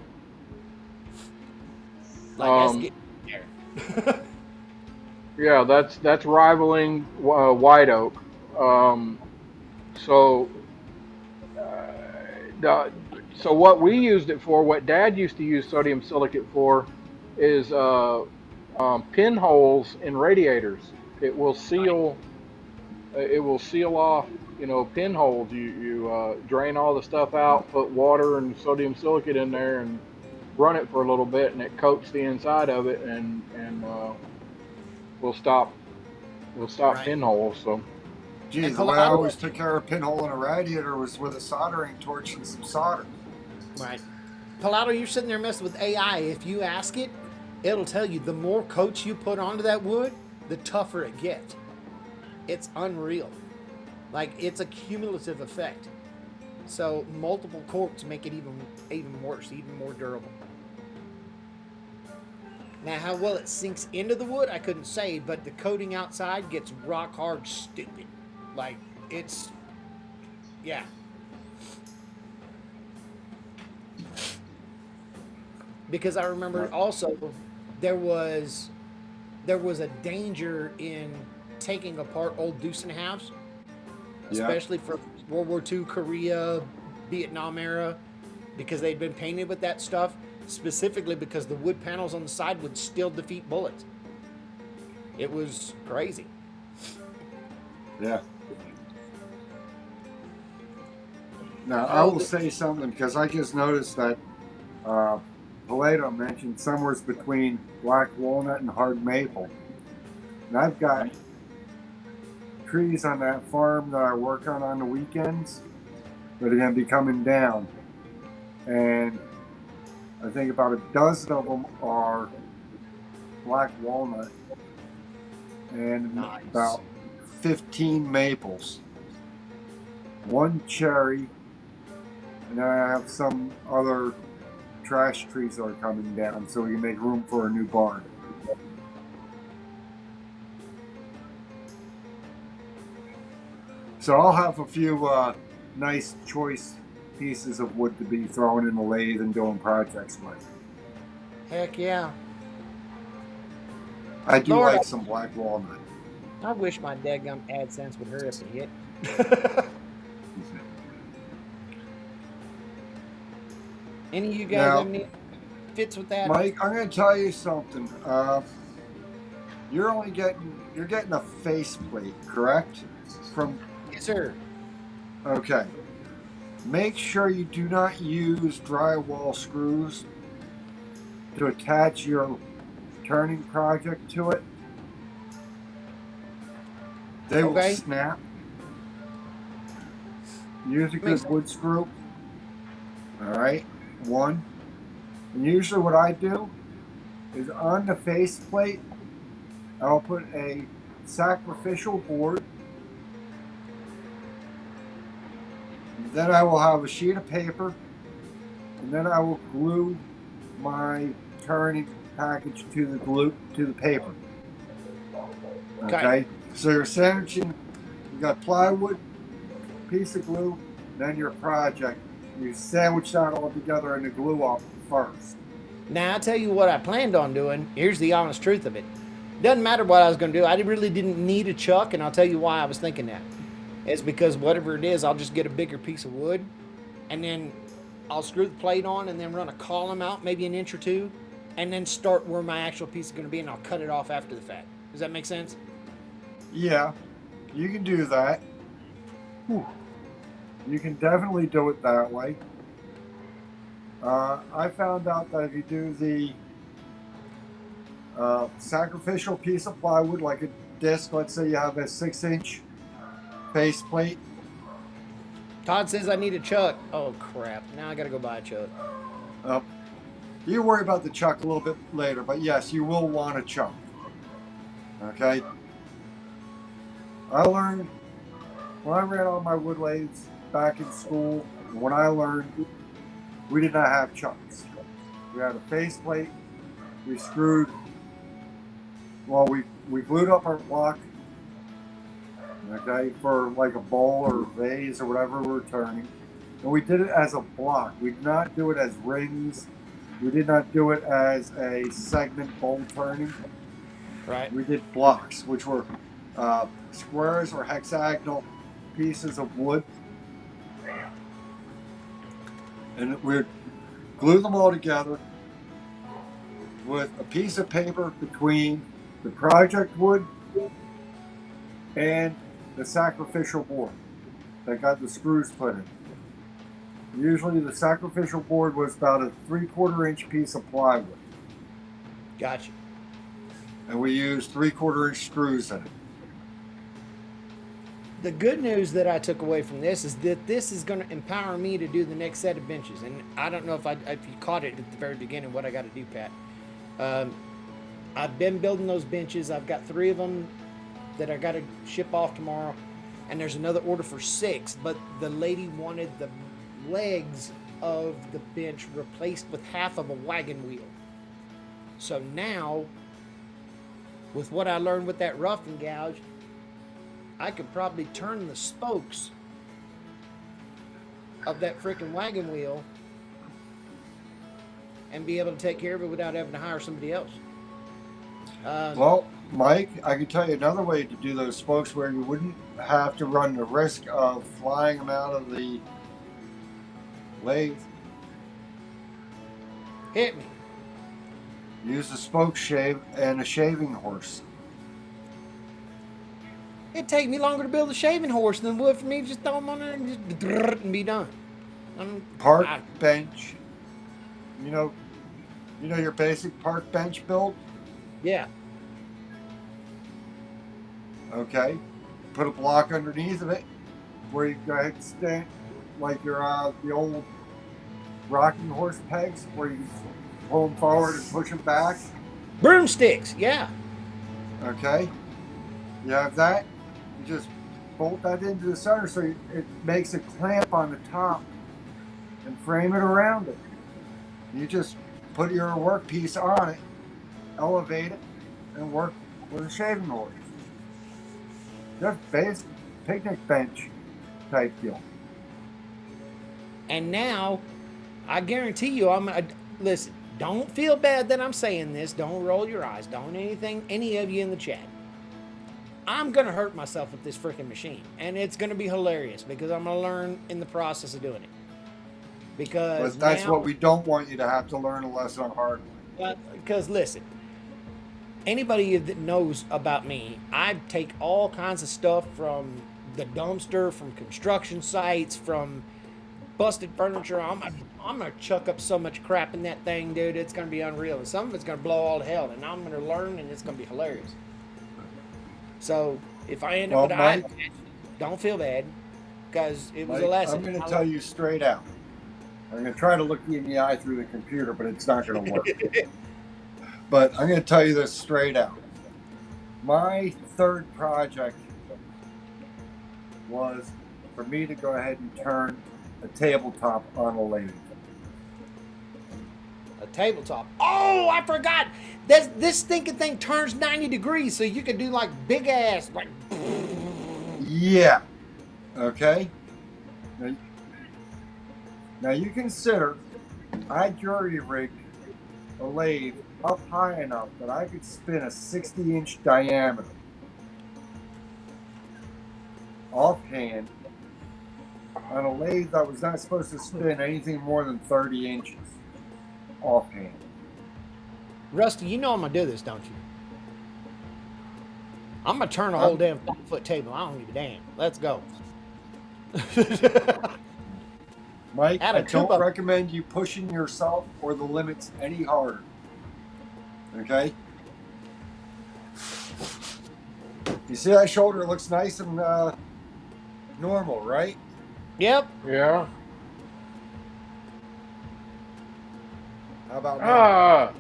Like, that's getting there. Yeah, that's rivaling white oak. So what we used it for, what Dad used to use sodium silicate for, is pinholes in radiators. It will seal. It will seal off, pinholes. You drain all the stuff out, put water and sodium silicate in there, and run it for a little bit, and it coats the inside of it, and will stop Right. pinholes. So Geez, And the way I Colorado- always took care of a pinhole in a radiator was with a soldering torch and some solder. Right. Palato, you're sitting there messing with AI. If you ask it, it'll tell you the more coats you put onto that wood, the tougher it gets. It's unreal. Like, it's a cumulative effect. So multiple coats make it even worse, even more durable. Now, how well it sinks into the wood, I couldn't say, but the coating outside gets rock hard stupid. Like, it's, yeah. Because I remember also there was a danger in taking apart old Deucin halves, Yeah. especially from World War II, Korea, Vietnam era, because they'd been painted with that stuff, specifically because the wood panels on the side would still defeat bullets. It was crazy. Yeah. Now, I will say something because I just noticed that Palato mentioned somewhere between black walnut and hard maple. And I've got trees on that farm that I work on the weekends that are going to be coming down. And I think about a dozen of them are black walnut and Nice. about 15 maples. One cherry, and then I have some other trash trees that are coming down so we can make room for a new barn. So I'll have a few nice choice pieces of wood to be thrown in the lathe and doing projects with. Heck yeah. I do Lord, like some black walnut. I wish my dadgum AdSense would hurry up and hit. Any of you guys Now- have any fits with that? Mike, I'm going to tell you something. You're getting a faceplate, correct? From Yes, sir. Okay. Make sure you do not use drywall screws to attach your turning project to it. They will Okay. snap. Use a good Makes- wood screw. Alright, one. And usually what I do is on the faceplate, I'll put a sacrificial board Then I will have a sheet of paper, and then I will glue my turning package to the paper. Okay. So you're sandwiching. You got plywood, piece of glue, then your project. You sandwich that all together in the glue up first. Now, I'll tell you what I planned on doing. Here's the honest truth of it. Doesn't matter what I was going to do. I really didn't need a chuck, and I'll tell you why I was thinking that. It's because whatever it is, I'll just get a bigger piece of wood, and then I'll screw the plate on, and then run a column out, maybe an inch or two, and then start where my actual piece is going to be, and I'll cut it off after the fact. Does that make sense? Yeah, you can do that. Whew. You can definitely do it that way. I found out that if you do the sacrificial piece of plywood, like a disc, let's say you have a 6-inch face plate. Todd says I need a chuck. Oh, crap. Now I got to go buy a chuck. You worry about the chuck a little bit later, but yes, you will want a chuck. Okay? I learned when I ran all my wood lathes back in school, when I learned, we did not have chucks. We had a faceplate. We screwed, well, we glued up our block, okay, for like a bowl or vase or whatever we were turning. And we did it as a block. We did not do it as rings. We did not do it as a segment bowl turning. Right. We did blocks, which were squares or hexagonal pieces of wood. And we'd glue them all together with a piece of paper between the project wood and the sacrificial board that got the screws put in. Usually the sacrificial board was about a 3/4 inch piece of plywood. Gotcha. And we used 3/4 inch screws in it. The good news that I took away from this is that this is going to empower me to do the next set of benches. And I don't know if you caught it at the very beginning, what I got to do, Pat. I've been building those benches. I've got 3 of them that I got to ship off tomorrow. And there's another order for 6. But the lady wanted the legs of the bench replaced with half of a wagon wheel. So now, with what I learned with that rough and gouge, I could probably turn the spokes of that freaking wagon wheel and be able to take care of it without having to hire somebody else. Well, Mike, I can tell you another way to do those spokes where you wouldn't have to run the risk of flying them out of the lathe. Hit me. Use a spoke shave and a shaving horse. It'd take me longer to build a shaving horse than it would for me to just throw them on there and just and be done. Park bench. You know your basic park bench build? Yeah. Okay. Put a block underneath of it where you go ahead and stand like your the old rocking horse pegs where you pull them forward and push them back. Broomsticks, yeah. Okay. You have that. You just bolt that into the center so it makes a clamp on the top and frame it around it. You just put your workpiece on it, elevate it, and work with a shaving horse. Just basic picnic bench type deal. And now, I guarantee you, listen, don't feel bad that I'm saying this. Don't roll your eyes. Don't any of you in the chat. I'm going to hurt myself with this freaking machine. And it's going to be hilarious because I'm going to learn in the process of doing it. Because but that's what we don't want you to have to learn a lesson on hard. Because listen, anybody that knows about me, I take all kinds of stuff from the dumpster, from construction sites, from busted furniture. I'm going to chuck up so much crap in that thing, dude. It's going to be unreal. And some of it's going to blow all to hell. And I'm going to learn, and it's going to be hilarious. So if I end up with Mike, don't feel bad, because it was a lesson. I'm going to tell you straight out. I'm going to try to look you in the eye through the computer, but it's not going to work. But I'm going to tell you this straight out. My third project was for me to go ahead and turn a tabletop on a lathe. A tabletop. Oh, I forgot. This stinking thing turns 90 degrees, so you can do like big ass, like. Yeah. Okay. Now you consider I jury rigged a lathe up high enough that I could spin a 60-inch diameter offhand on a lathe that was not supposed to spin anything more than 30 inches offhand. Rusty, you know I'm gonna do this, don't you? I'm gonna turn a whole damn 5-foot table. I don't give a damn. Let's go. Mike, Add a I don't tuba. recommend you pushing yourself or the limits any harder. Okay? You see that shoulder looks nice and normal, right? Yep. Yeah. How about now? Ah,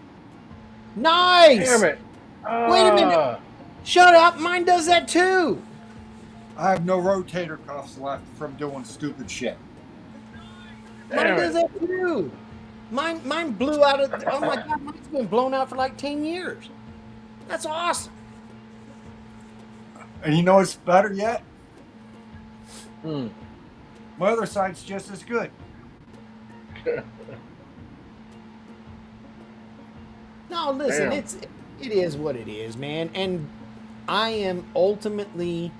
Nice. damn it. Wait a minute. Shut up. Mine does that too. I have no rotator cuffs left from doing stupid shit. Mine Damn does it. that too. Mine blew out of. Oh my god, mine's been blown out for like 10 years. That's awesome. And you know what's better yet? Hmm. My other side's just as good. No, listen, Damn. it is what it is, man. And I am ultimately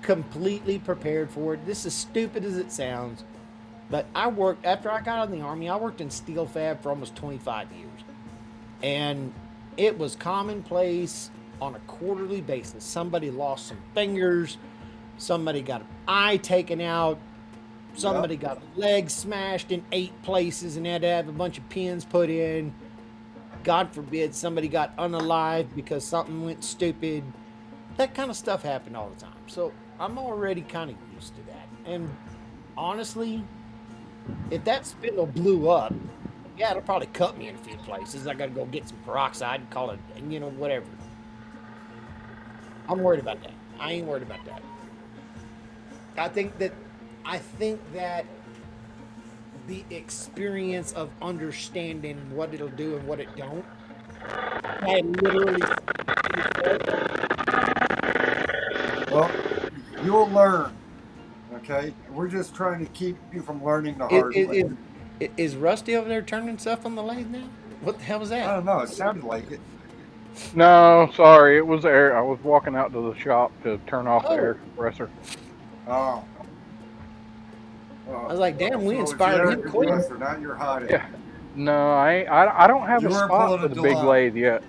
completely prepared for it. This is stupid as it sounds, but I worked after I got out of the Army. I worked in steel fab for almost 25 years, and it was commonplace on a quarterly basis. Somebody lost some fingers, somebody got an eye taken out, somebody got a leg smashed in 8 places and had to have a bunch of pins put in. God forbid somebody got unalived because something went stupid. That kind of stuff happened all the time. So I'm already kind of used to that. And honestly, if that spindle blew up, yeah, it'll probably cut me in a few places. I got to go get some peroxide and call it, whatever. I'm worried about that. I ain't worried about that. I think that the experience of understanding what it'll do and what it don't, I literally. Well, you'll learn. Okay? We're just trying to keep you from learning the hard way. Is Rusty over there turning stuff on the lathe now? What the hell was I that? don't know. It sounded like it. No, sorry. It was air. I was walking out to the shop to turn off the air compressor. Oh. I was like, damn, we So it's inspired your him quick. compressor, not your hot air. Yeah. No, I don't have You a weren't spot pulling for a the big Delon. lathe yet.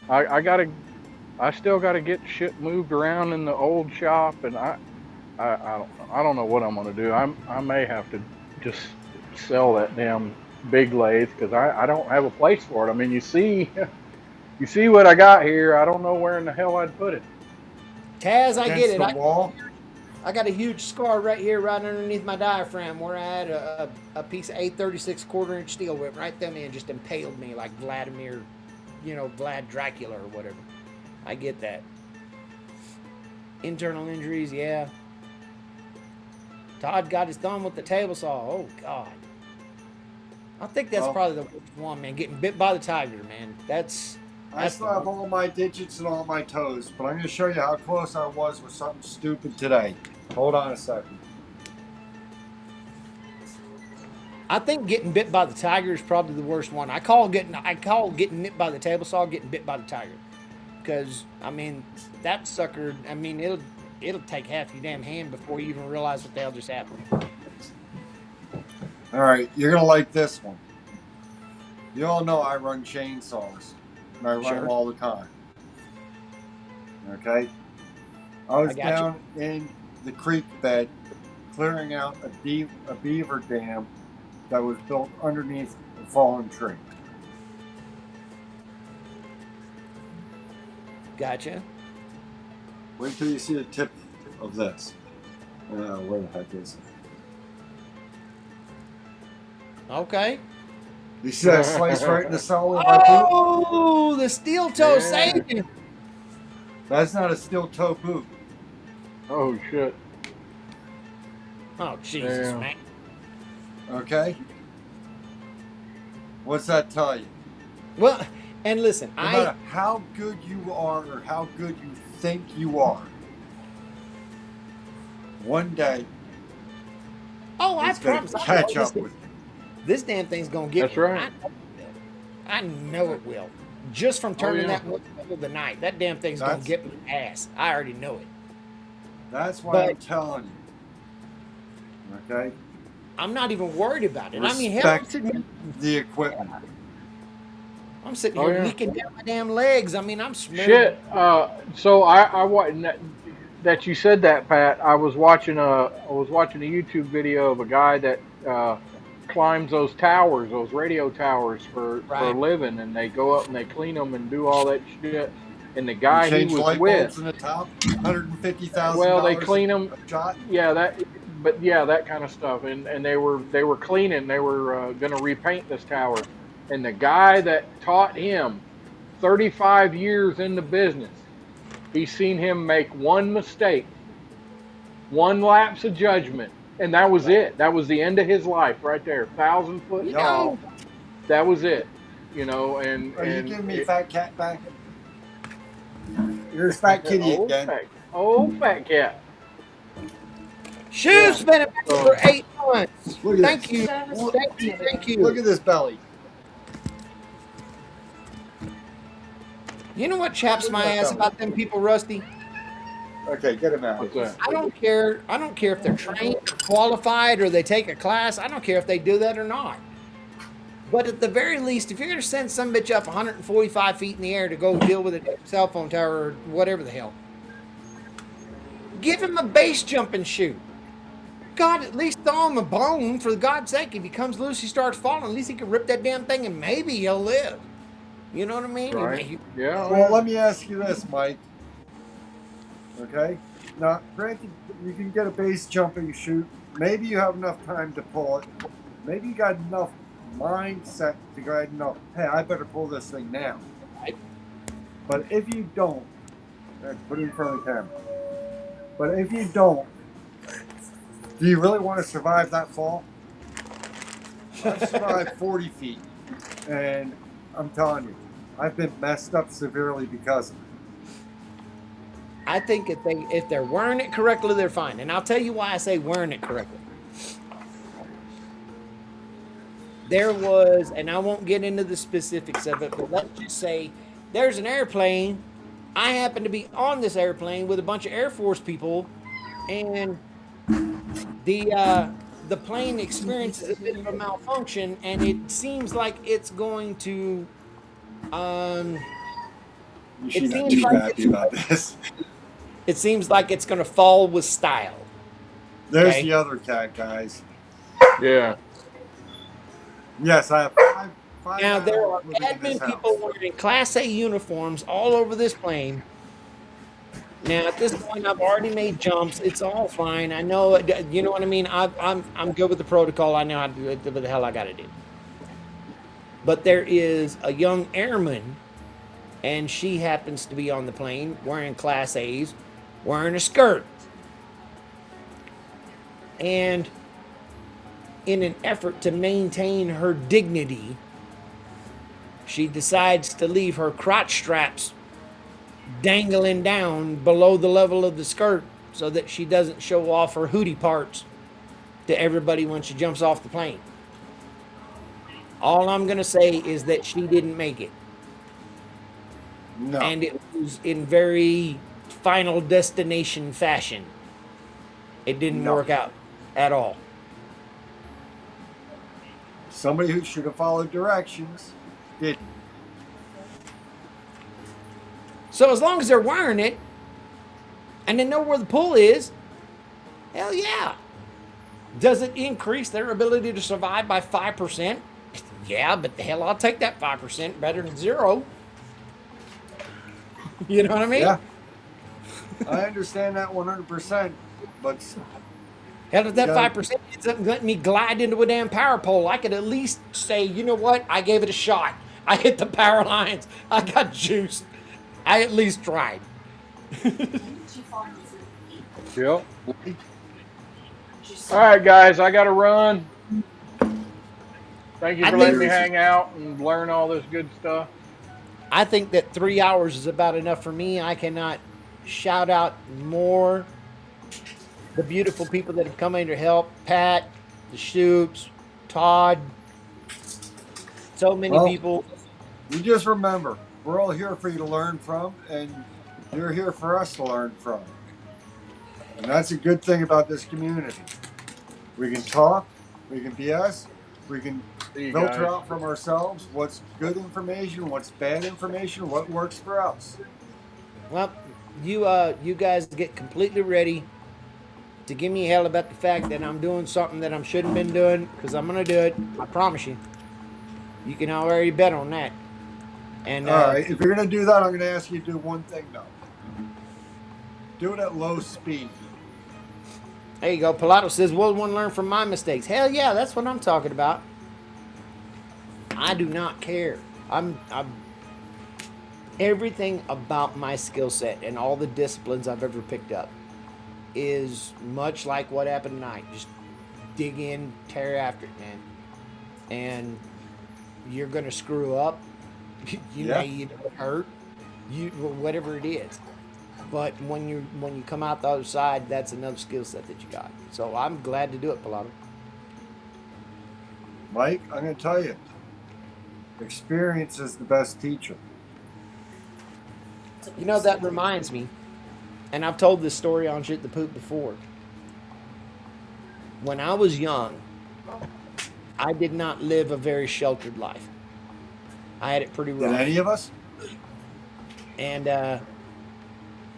I still gotta get shit moved around in the old shop, and I don't know what I'm gonna do. I may have to just sell that damn big lathe because I don't have a place for it. I mean, you see what I got here. I don't know where in the hell I'd put it. Kaz, I get Against it. the wall. I got a huge scar right here, right underneath my diaphragm, where I had a piece of 836 quarter-inch steel whip right there, man, just impaled me like Vladimir, Vlad Dracula or whatever. I get that. Internal injuries, yeah. Todd got his thumb with the table saw. Oh, God. I think that's probably the worst one, man. Getting bit by the tiger, man. I still have all my digits and all my toes, but I'm going to show you how close I was with something stupid today. Hold on a second. I think getting bit by the tiger is probably the worst one. I call getting nipped by the table saw getting bit by the tiger, because that sucker. It'll take half your damn hand before you even realize what the hell just happened. All right, you're going to like this one. You all know I run chainsaws, and I run them all the time. Okay? I was down in the creek bed clearing out a beaver dam that was built underneath a fallen tree. Gotcha. Wait till you see the tip of this. Where the heck is it? Okay. You see that slice right in the sole of my boot? Oh, the steel toe saved you. That's not a steel toe boot. Oh shit. Oh, Jesus, Damn. man. Okay? What's that tell you? Well, and listen, No matter how good you are or how good you think you are, one day I it's going promise to I catch will. up with you. This damn thing's gonna get That's me. right. I know it will. Just from turning yeah. that one middle of the night, that damn thing's gonna That's- get me ass. I already know it. That's why But- I'm telling you. Okay? I'm not even worried about it. I mean, hell, Respect the equipment. I'm sitting Oh, here yeah. leaking down my damn legs. I mean, I'm smelling. Shit. So I that you said that, Pat. I was watching a YouTube video of a guy that climbs those towers, those radio towers for a Right. living, and they go up and they clean them and do all that shit. And the guy he Change was light with, bulbs in the top, $150,000. well, they clean them. a shot. Yeah, that kind of stuff. And they were cleaning. They were going to repaint this tower. And the guy that taught him, 35 years in the business, he's seen him make one mistake, one lapse of judgment, and that was it. That was the end of his life right there. 1,000-foot You tall. know, That was it. You know, and Are you and giving me it- fat cat back? You're a fat kitty old again. fat cat. shoes been in So- for 8 months. Look at Thank this. you. Thank you. Thank you. Look at this belly. You know what chaps my ass about them people, Rusty? Okay, get him out. What's that? I don't care if they're trained or qualified or they take a class. I don't care if they do that or not. But at the very least, if you're going to send some bitch up 145 feet in the air to go deal with a cell phone tower or whatever the hell, give him a base jumping chute. God, at least throw him a bone, for God's sake. If he comes loose, he starts falling, at least he can rip that damn thing and maybe he'll live. You know what I mean? Right. Yeah. Well, let me ask you this, Mike. Okay? Now, granted, you can get a base jumping chute. Maybe you have enough time to pull it. Maybe you got enough mindset to go ahead and know, hey, I better pull this thing now. Right. But if you don't, put it in front of the camera. But if you don't, do you really want to survive that fall? I've survived 40 feet, and I'm telling you, I've been messed up severely because of it. I think if they're wearing it correctly, they're fine. And I'll tell you why I say wearing it correctly. There was, and I won't get into the specifics of it, but let's just say there's an airplane. I happen to be on this airplane with a bunch of Air Force people, and the plane experiences a bit of a malfunction, and it seems like it's going to You It should not seems be like happy about this. it seems like it's going to fall with style. There's Okay. the other cat, guys. Yeah. Yes, I have five Now there are animals living in this admin people house. wearing Class A uniforms all over this plane. Now at this point, I've already made jumps. It's all fine. I know. You know what I mean. I'm good with the protocol. I know how to do it. What the hell I got to do. But there is a young airman, and she happens to be on the plane wearing Class A's, wearing a skirt, and in an effort to maintain her dignity, she decides to leave her crotch straps dangling down below the level of the skirt so that she doesn't show off her hootie parts to everybody when she jumps off the plane. All I'm going to say is that she didn't make it. No. And it was in very Final Destination fashion. It didn't No. work out at all. Somebody who should have followed directions didn't. So as long as they're wearing it and they know where the pull is, hell yeah. Does it increase their ability to survive by 5%? Yeah, but the hell, I'll take that 5% better than 0. You know what I mean? Yeah. I understand that 100%, but Hell, if that Yeah. 5% ends up letting me glide into a damn power pole, I could at least say, you know what? I gave it a shot. I hit the power lines. I got juiced. I at least tried. Yep. All right, guys, I got to run. Thank you I for think letting me hang out and learn all this good stuff. I think that 3 hours is about enough for me. I cannot shout out more the beautiful people that have come in to help. Pat, the Shoops, Todd, so many Well, people. you just remember, we're all here for you to learn from, and you're here for us to learn from. And that's a good thing about this community. We can talk, we can BS, we can See you filter guys. out from ourselves what's good information, what's bad information, what works for us. Well, you guys get completely ready to give me hell about the fact that I'm doing something that I shouldn't have been doing, because I'm gonna do it. I promise you. You can already bet on that. And All right, if you're going to do that, I'm going to ask you to do one thing, though. Do it at low speed. there you go. Pilato says, "Well, one learn from my mistakes." Hell yeah, that's what I'm talking about. I do not care. I'm everything about my skill set and all the disciplines I've ever picked up is much like what happened tonight. Just dig in, tear after it, man. And you're gonna screw up. You Yeah. may get hurt. Whatever it is. But when you come out the other side, that's another skill set that you got. So I'm glad to do it, Pilato. Mike, I'm going to tell you, experience is the best teacher. You know, that reminds me, and I've told this story on Shit the Poop before. When I was young, I did not live a very sheltered life. I had it pretty Did rough. any of us? And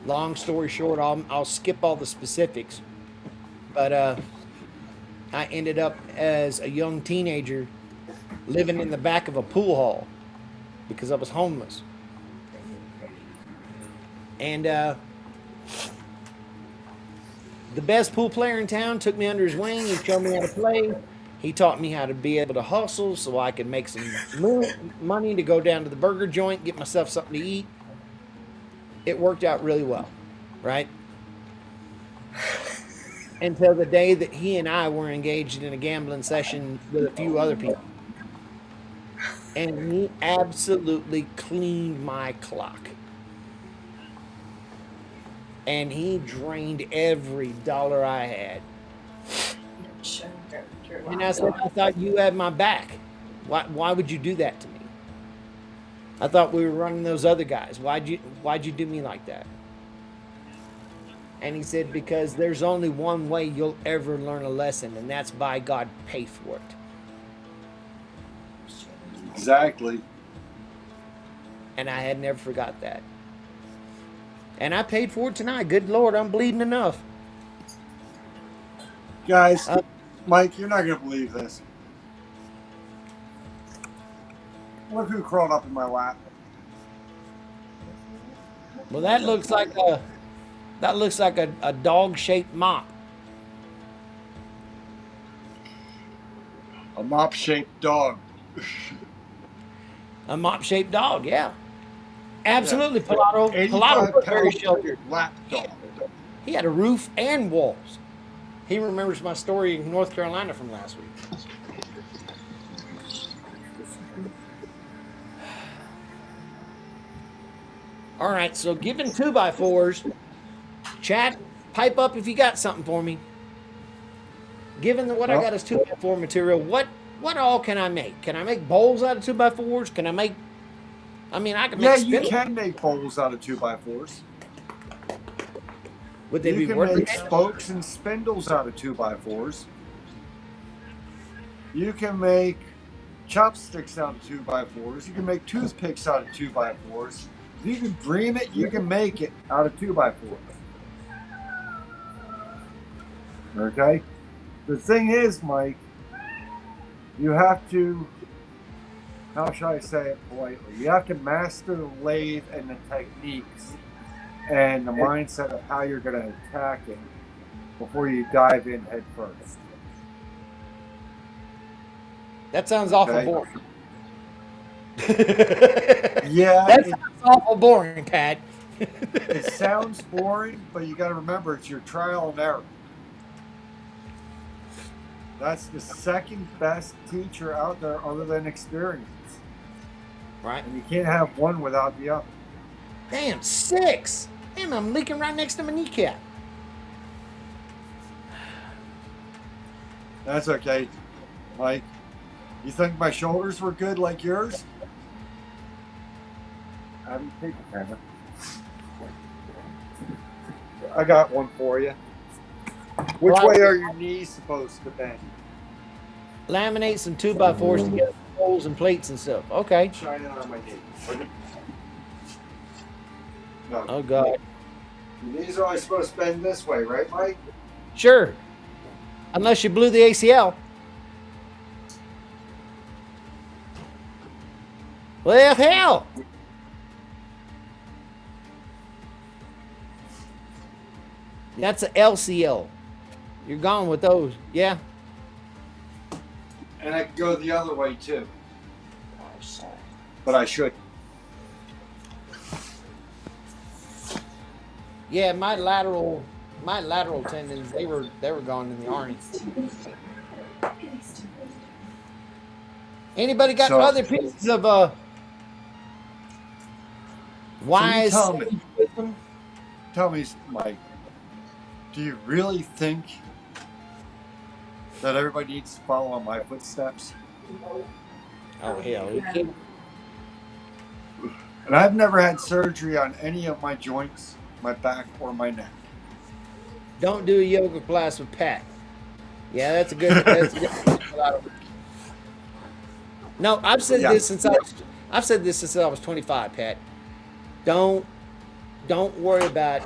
long story short, I'll skip all the specifics. But I ended up as a young teenager living in the back of a pool hall because I was homeless. And the best pool player in town took me under his wing. He showed me how to play. He taught me how to be able to hustle so I could make some money to go down to the burger joint, get myself something to eat. It worked out really well, right? Until the day that he and I were engaged in a gambling session with a few other people. And he absolutely cleaned my clock. And he drained every dollar I had. And I said, I thought you had my back. Why would you do that to me? I thought we were running those other guys. Why'd you do me like that? And he said, because there's only one way you'll ever learn a lesson, and that's by God pay for it. Exactly. And I had never forgot that. And I paid for it tonight. Good Lord, I'm bleeding enough. Guys, Mike, you're not going to believe this. Look who crawled up in my lap. Well, that looks like a dog-shaped mop. A mop-shaped dog. A mop-shaped dog, yeah. Absolutely, Yeah. Pilato. Pilato was very 85-pound sheltered. lap dog. He had a roof and walls. He remembers my story in North Carolina from last week. All right, so given 2x4s, chat, pipe up if you got something for me. Given that what I got is 2x4 material, what all can I make? Can I make bowls out of 2x4s? Can I make? I mean, I can make. Yeah, you spindles. can make bowls out of 2x4s. Would they You be can worth make it? spokes and spindles out of 2x4s. You can make chopsticks out of 2x4s. You can make toothpicks out of 2x4s. If you can dream it, you can make it out of 2x4s. Okay? The thing is, Mike, you have to, how should I say it politely? You have to master the lathe and the techniques and the mindset of how you're going to attack it before you dive in head first. That sounds awful Okay. boring. Yeah, That sounds awful boring, Pat. it sounds boring, but you got to remember it's your trial and error. That's the second best teacher out there other than experience. Right. And you can't have one without the other. Damn, 6. Damn, I'm leaking right next to my kneecap. That's okay. Mike, you think my shoulders were good like yours? How do you take it, Hannah? I got one for you. Which way are your knees supposed to bend? Laminate some 2x4s together, holes and plates and stuff. Okay. Shine it on my knee. No. Oh, God. Your knees are always supposed to bend this way, right, Mike? Sure. Unless you blew the ACL. Well, hell. That's a LCL. You're gone with those. Yeah. And I could go the other way, too. But I should. Yeah, my lateral tendons, they were gone in the army. Anybody got other pieces of wise? So tell me, Mike, do you really think that everybody needs to follow on my footsteps? Oh, hell. And I've never had surgery on any of my joints, my back, or my neck. Don't do a yoga class with Pat. Yeah, that's a good. No, I've said this since I was 25, Pat. Don't worry about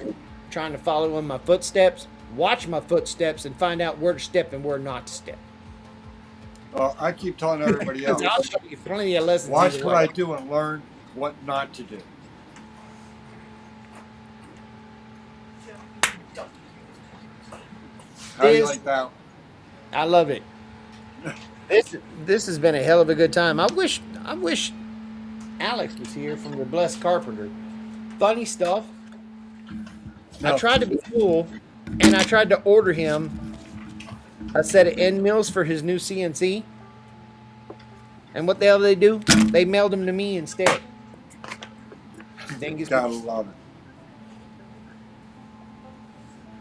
trying to follow in my footsteps. Watch my footsteps and find out where to step and where not to step. I keep telling everybody else. I'll show you plenty of lessons. Watch what I do and learn what not to do. How do you like that? I love it. This has been a hell of a good time. I wish Alex was here from the Blessed Carpenter. Funny stuff. No. I tried to be cool, and I tried to order him a set of end mills for his new CNC. And what the hell did they do? They mailed them to me instead. Gotta love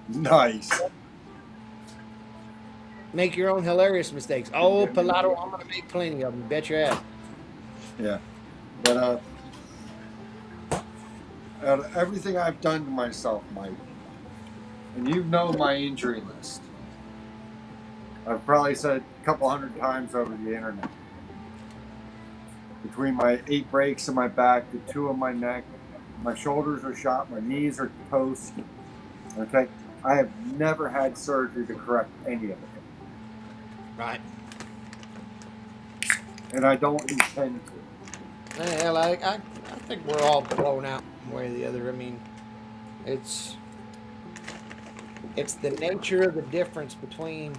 it. Nice. Make your own hilarious mistakes. Oh, Pilato, I'm going to make plenty of them. Bet your ass. Yeah. But out of everything I've done to myself, Mike, and you know my injury list, I've probably said a couple hundred times over the internet. Between my 8 breaks in my back, the 2 on my neck, my shoulders are shot, my knees are toast. Okay? I have never had surgery to correct any of it. Right. And I don't intend to. Hell, I think we're all blown out one way or the other. I mean, it's the nature of the difference between.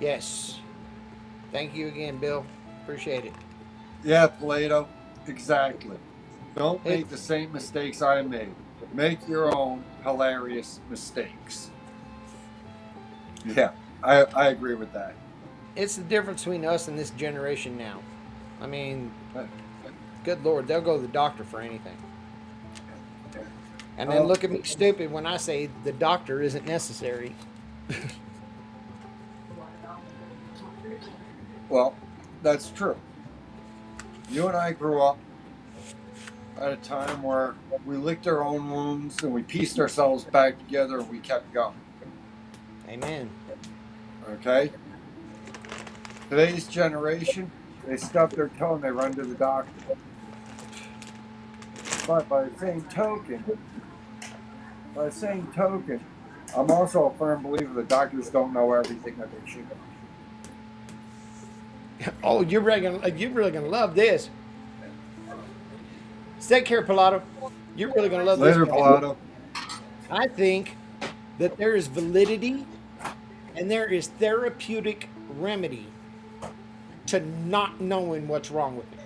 Yes. Thank you again, Bill. Appreciate it. Yeah, Plato. Exactly. Don't make the same mistakes I made. Make your own hilarious mistakes. Yeah, I agree with that. It's the difference between us and this generation now. I mean, good Lord, they'll go to the doctor for anything. And then look at me stupid when I say the doctor isn't necessary. Well, that's true. You and I grew up at a time where we licked our own wounds and we pieced ourselves back together and we kept going. Amen. Okay? Today's generation, they stub their toe and they run to the doctor. But by the same token, I'm also a firm believer that doctors don't know everything that they should know. Oh, you're really gonna love this. Take care, Pilato. You're really gonna love this. Later, Pilato. I think that there is validity and there is therapeutic remedy to not knowing what's wrong with it.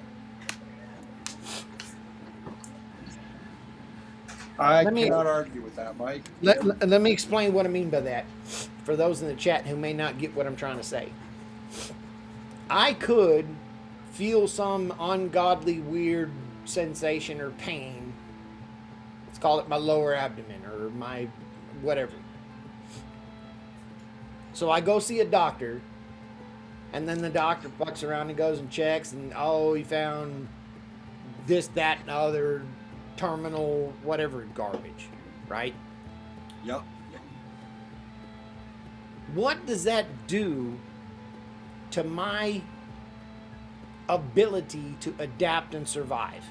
I cannot argue with that, Mike. Let me explain what I mean by that. for those in the chat who may not get what I'm trying to say. I could feel some ungodly, weird sensation or pain. Let's call it my lower abdomen or my whatever. So I go see a doctor, and then the doctor fucks around and goes and checks, and oh, he found this, that, and other terminal whatever garbage, right? Yep. What does that do to my ability to adapt and survive?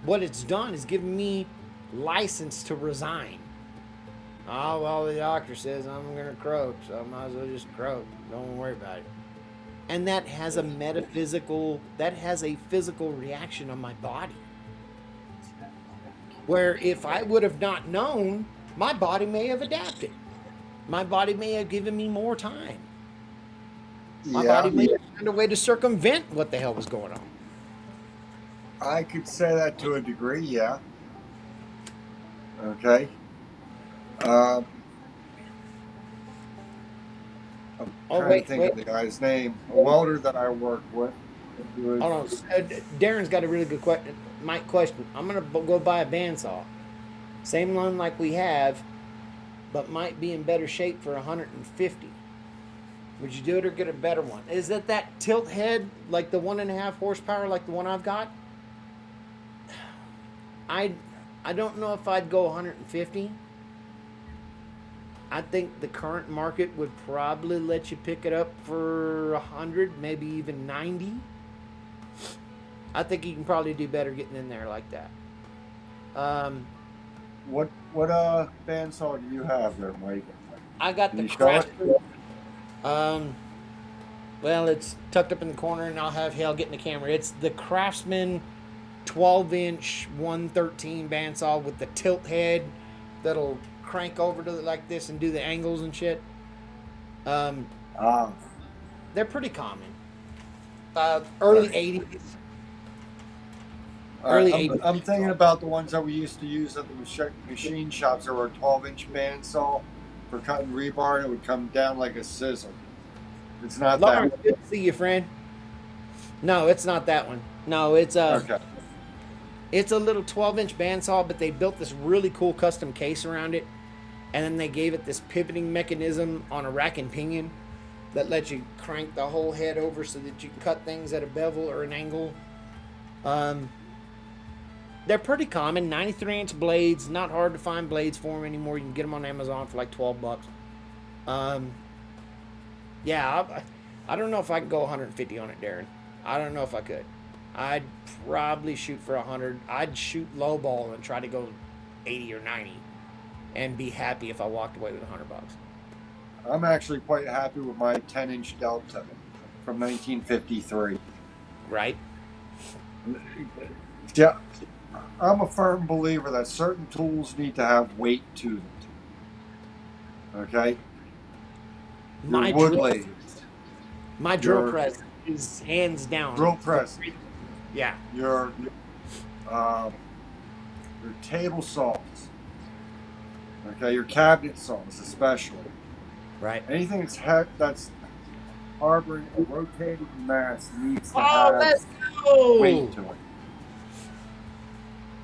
What it's done is given me license to resign. Oh, well, the doctor says I'm going to croak, so I might as well just croak. Don't worry about it. And that has a physical reaction on my body. Where if I would have not known, my body may have adapted. My body may have given me more time. My body may have found a way to circumvent what the hell was going on. I could say that to a degree, yeah. Okay. I'm trying to think of the guy's name. A welder that I worked with. Hold on. Darren's got a really good question. Mike, question. I'm going to go buy a bandsaw. Same one like we have, but might be in better shape for 150. Would you do it or get a better one? Is it that tilt head, like the 1.5 horsepower, like the one I've got? I don't know if I'd go 150. I think the current market would probably let you pick it up for 100, maybe even 90. I think you can probably do better getting in there like that. What bandsaw do you have there, Mike? I got the Craftsman. Well, it's tucked up in the corner, and I'll have Hale getting the camera. It's the Craftsman 12-inch 113 bandsaw with the tilt head that'll crank over to like this and do the angles and shit. They're pretty common. Early 80s. Early 80s. I'm thinking about the ones that we used to use at the machine shops. There were a 12-inch bandsaw for cutting rebar, and it would come down like a scissor. It's not Lawrence, that. good to see you, friend. No, it's not that one. No, it's okay. It's a little 12-inch bandsaw, but they built this really cool custom case around it, and then they gave it this pivoting mechanism on a rack and pinion that lets you crank the whole head over so that you can cut things at a bevel or an angle. They're pretty common, 93-inch blades. Not hard to find blades for them anymore. You can get them on Amazon for like $12. Yeah, I don't know if I can go 150 on it, Darren. I don't know if I could. I'd probably shoot for 100. I'd shoot low ball and try to go 80 or 90 and be happy if I walked away with $100. I'm actually quite happy with my 10-inch Delta from 1953. Right? Yeah, I'm a firm believer that certain tools need to have weight to them. Okay? My wood drill, lathes. my drill press is hands down. Drill press. Yeah. Your table saws. Okay, your cabinet saws especially. Right. Anything that's harboring a rotating mass needs to let's have go! weight to it.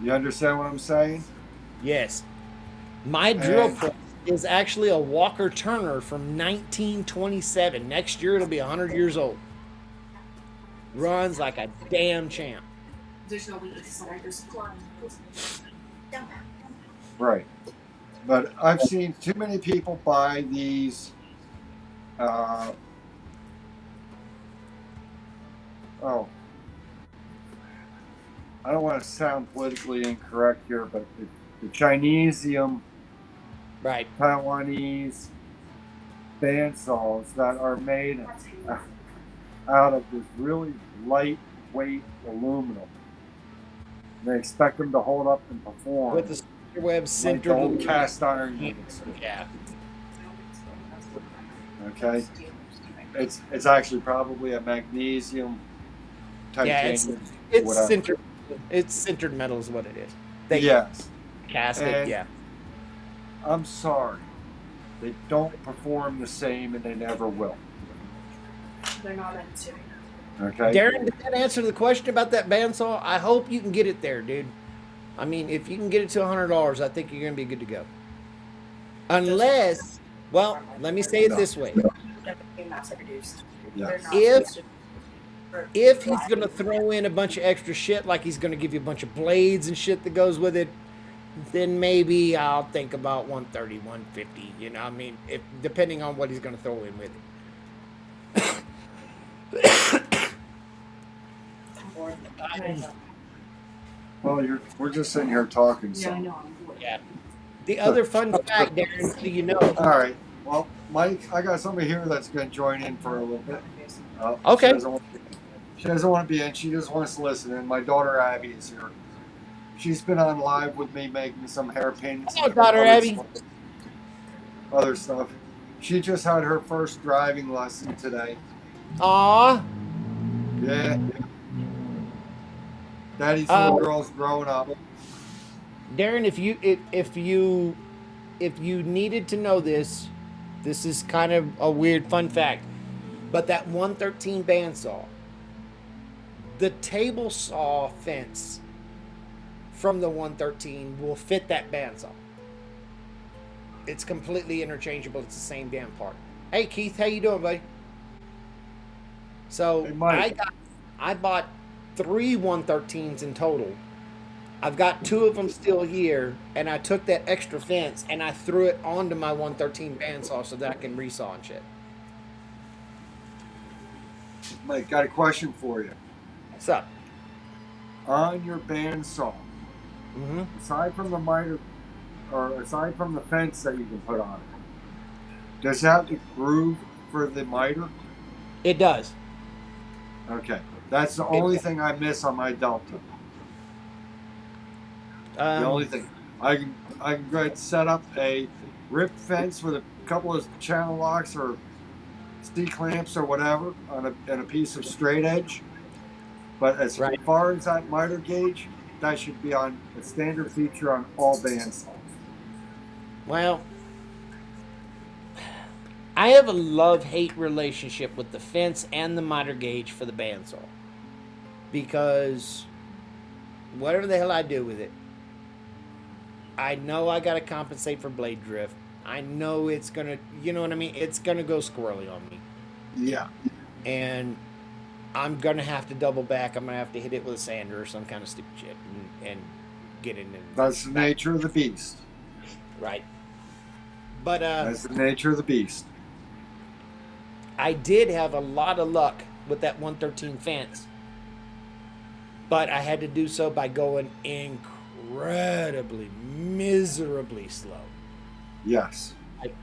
You understand what I'm saying? Yes. My drill press is actually a Walker Turner from 1927. Next year it'll be 100 years old. Runs like a damn champ. Right. But I've seen too many people buy these I don't want to sound politically incorrect here, but the Chinesium, right, Taiwanese bandsaws that are made out of this really lightweight aluminum. They expect them to hold up and perform with the spider web centered like old cast iron units. Yeah. Okay. It's actually probably a magnesium, titanium, it's whatever. centered. It's sintered metal is what it is. Yes. Cast it. And Yeah. I'm sorry. They don't perform the same, and they never will. They're not meant to. Okay. Darren, did that answer the question about that bandsaw? I hope you can get it there, dude. I mean, if you can get it to $100, I think you're gonna be good to go. Unless, well, let me say it this way: They're being mass produced. Yeah. They're not if supposed to. for if he's live. gonna throw in a bunch of extra shit, like he's gonna give you a bunch of blades and shit that goes with it, then maybe I'll think about 130, 150. You know, I mean, if depending on what he's gonna throw in with it. I'm bored. I'm ready to go. Well, we're just sitting here talking. Yeah, I So. know. I'm bored. Yeah. The other fun fact, Darren, so you know. All right. Well, Mike, I got somebody here that's going to join in for a little bit. Okay. She doesn't want to be in. She just wants to listen. And my daughter Abby is here. She's been on live with me making some hairpins. Hello, daughter Abby. Other stuff. She just had her first driving lesson today. Aw. Yeah. Daddy's little girl's growing up. Darren, if you needed to know this, this is kind of a weird fun fact. But that 113 bandsaw, the table saw fence from the 113 will fit that bandsaw. It's completely interchangeable. It's the same damn part. Hey Keith, how you doing, buddy? So Hey, Mike. I bought 3 113s in total. I've got 2 of them still here, and I took that extra fence and I threw it onto my 113 bandsaw so that I can resaw and shit. Mike, got a question for you. What's up? On your bandsaw, aside from the miter, or aside from the fence that you can put on it, does it have the groove for the miter? It does. Okay, that's the only thing I miss on my Delta. The only thing I can go ahead and set up a rip fence with a couple of channel locks or C clamps or whatever on a piece of straight edge. But as far as that miter gauge, that should be on a standard feature on all bandsaws. Well, I have a love-hate relationship with the fence and the miter gauge for the bandsaw. Because whatever the hell I do with it, I know I got to compensate for blade drift. I know it's going to, you know what I mean? It's going to go squirrely on me. Yeah. And I'm going to have to double back. I'm going to have to hit it with a sander or some kind of stupid shit and get it in. That's the nature of the beast. Right. But that's the nature of the beast. I did have a lot of luck with that 113 fence. But I had to do so by going incredibly, miserably slow. Yes.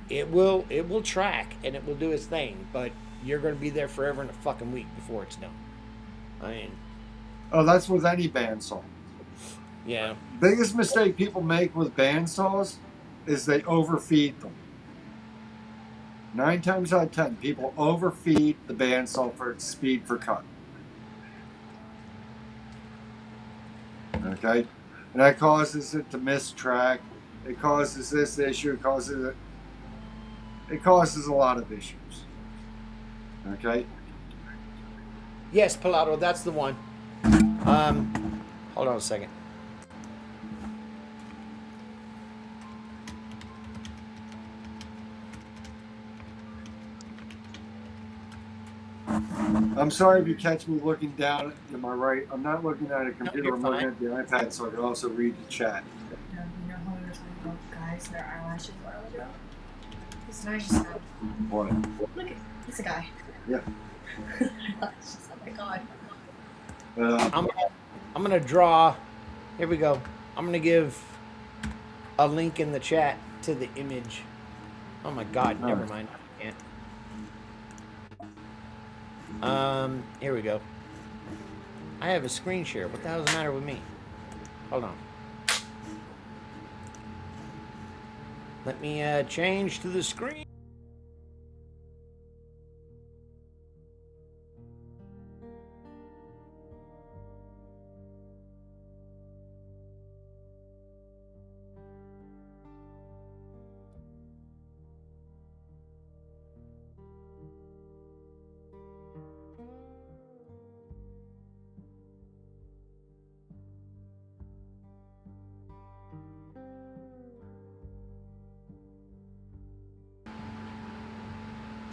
It will track and it will do its thing, but you're going to be there forever in a fucking week before it's done. I mean, oh, that's with any bandsaw. Yeah. Biggest mistake people make with bandsaws is they overfeed them. 9 times out of 10, people overfeed the bandsaw for its speed for cut. Okay? And that causes it to miss track. It causes this issue. It causes a lot of issues. Okay? Yes, Pilato, that's the one. Hold on a second. I'm sorry if you catch me looking down to my right. I'm not looking at a computer. No, I'm looking at the iPad so I can also read the chat. You know how we were talking about guys, their eyelashes a while ago? This guy just said, What? look at, it's a guy. Yeah. Eyelashes, oh my god. I'm gonna draw. Here we go. I'm gonna give a link in the chat to the image. Oh my god, never mind. I can't. Here we go. I have a screen share. What the hell is the matter with me? Hold on. Let me change to the screen.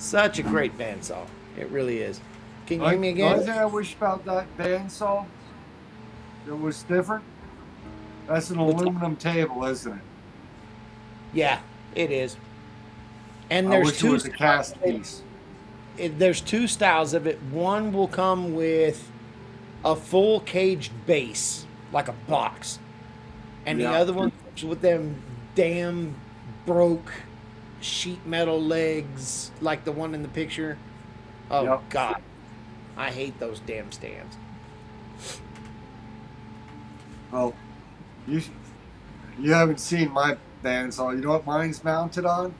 Such a great bandsaw. It really is. Can you hear me The only again? thing I wish about that bandsaw that was different, that's an aluminum table, isn't it? Yeah, it is. And I there's wish it two was a cast piece. there's two styles of it. One will come with a full caged base, like a box. And the Yeah. other one comes with them damn broke sheet metal legs, like the one in the picture. Oh, Yep. God. I hate those damn stands. Well, you haven't seen my bandsaw. You know what mine's mounted on?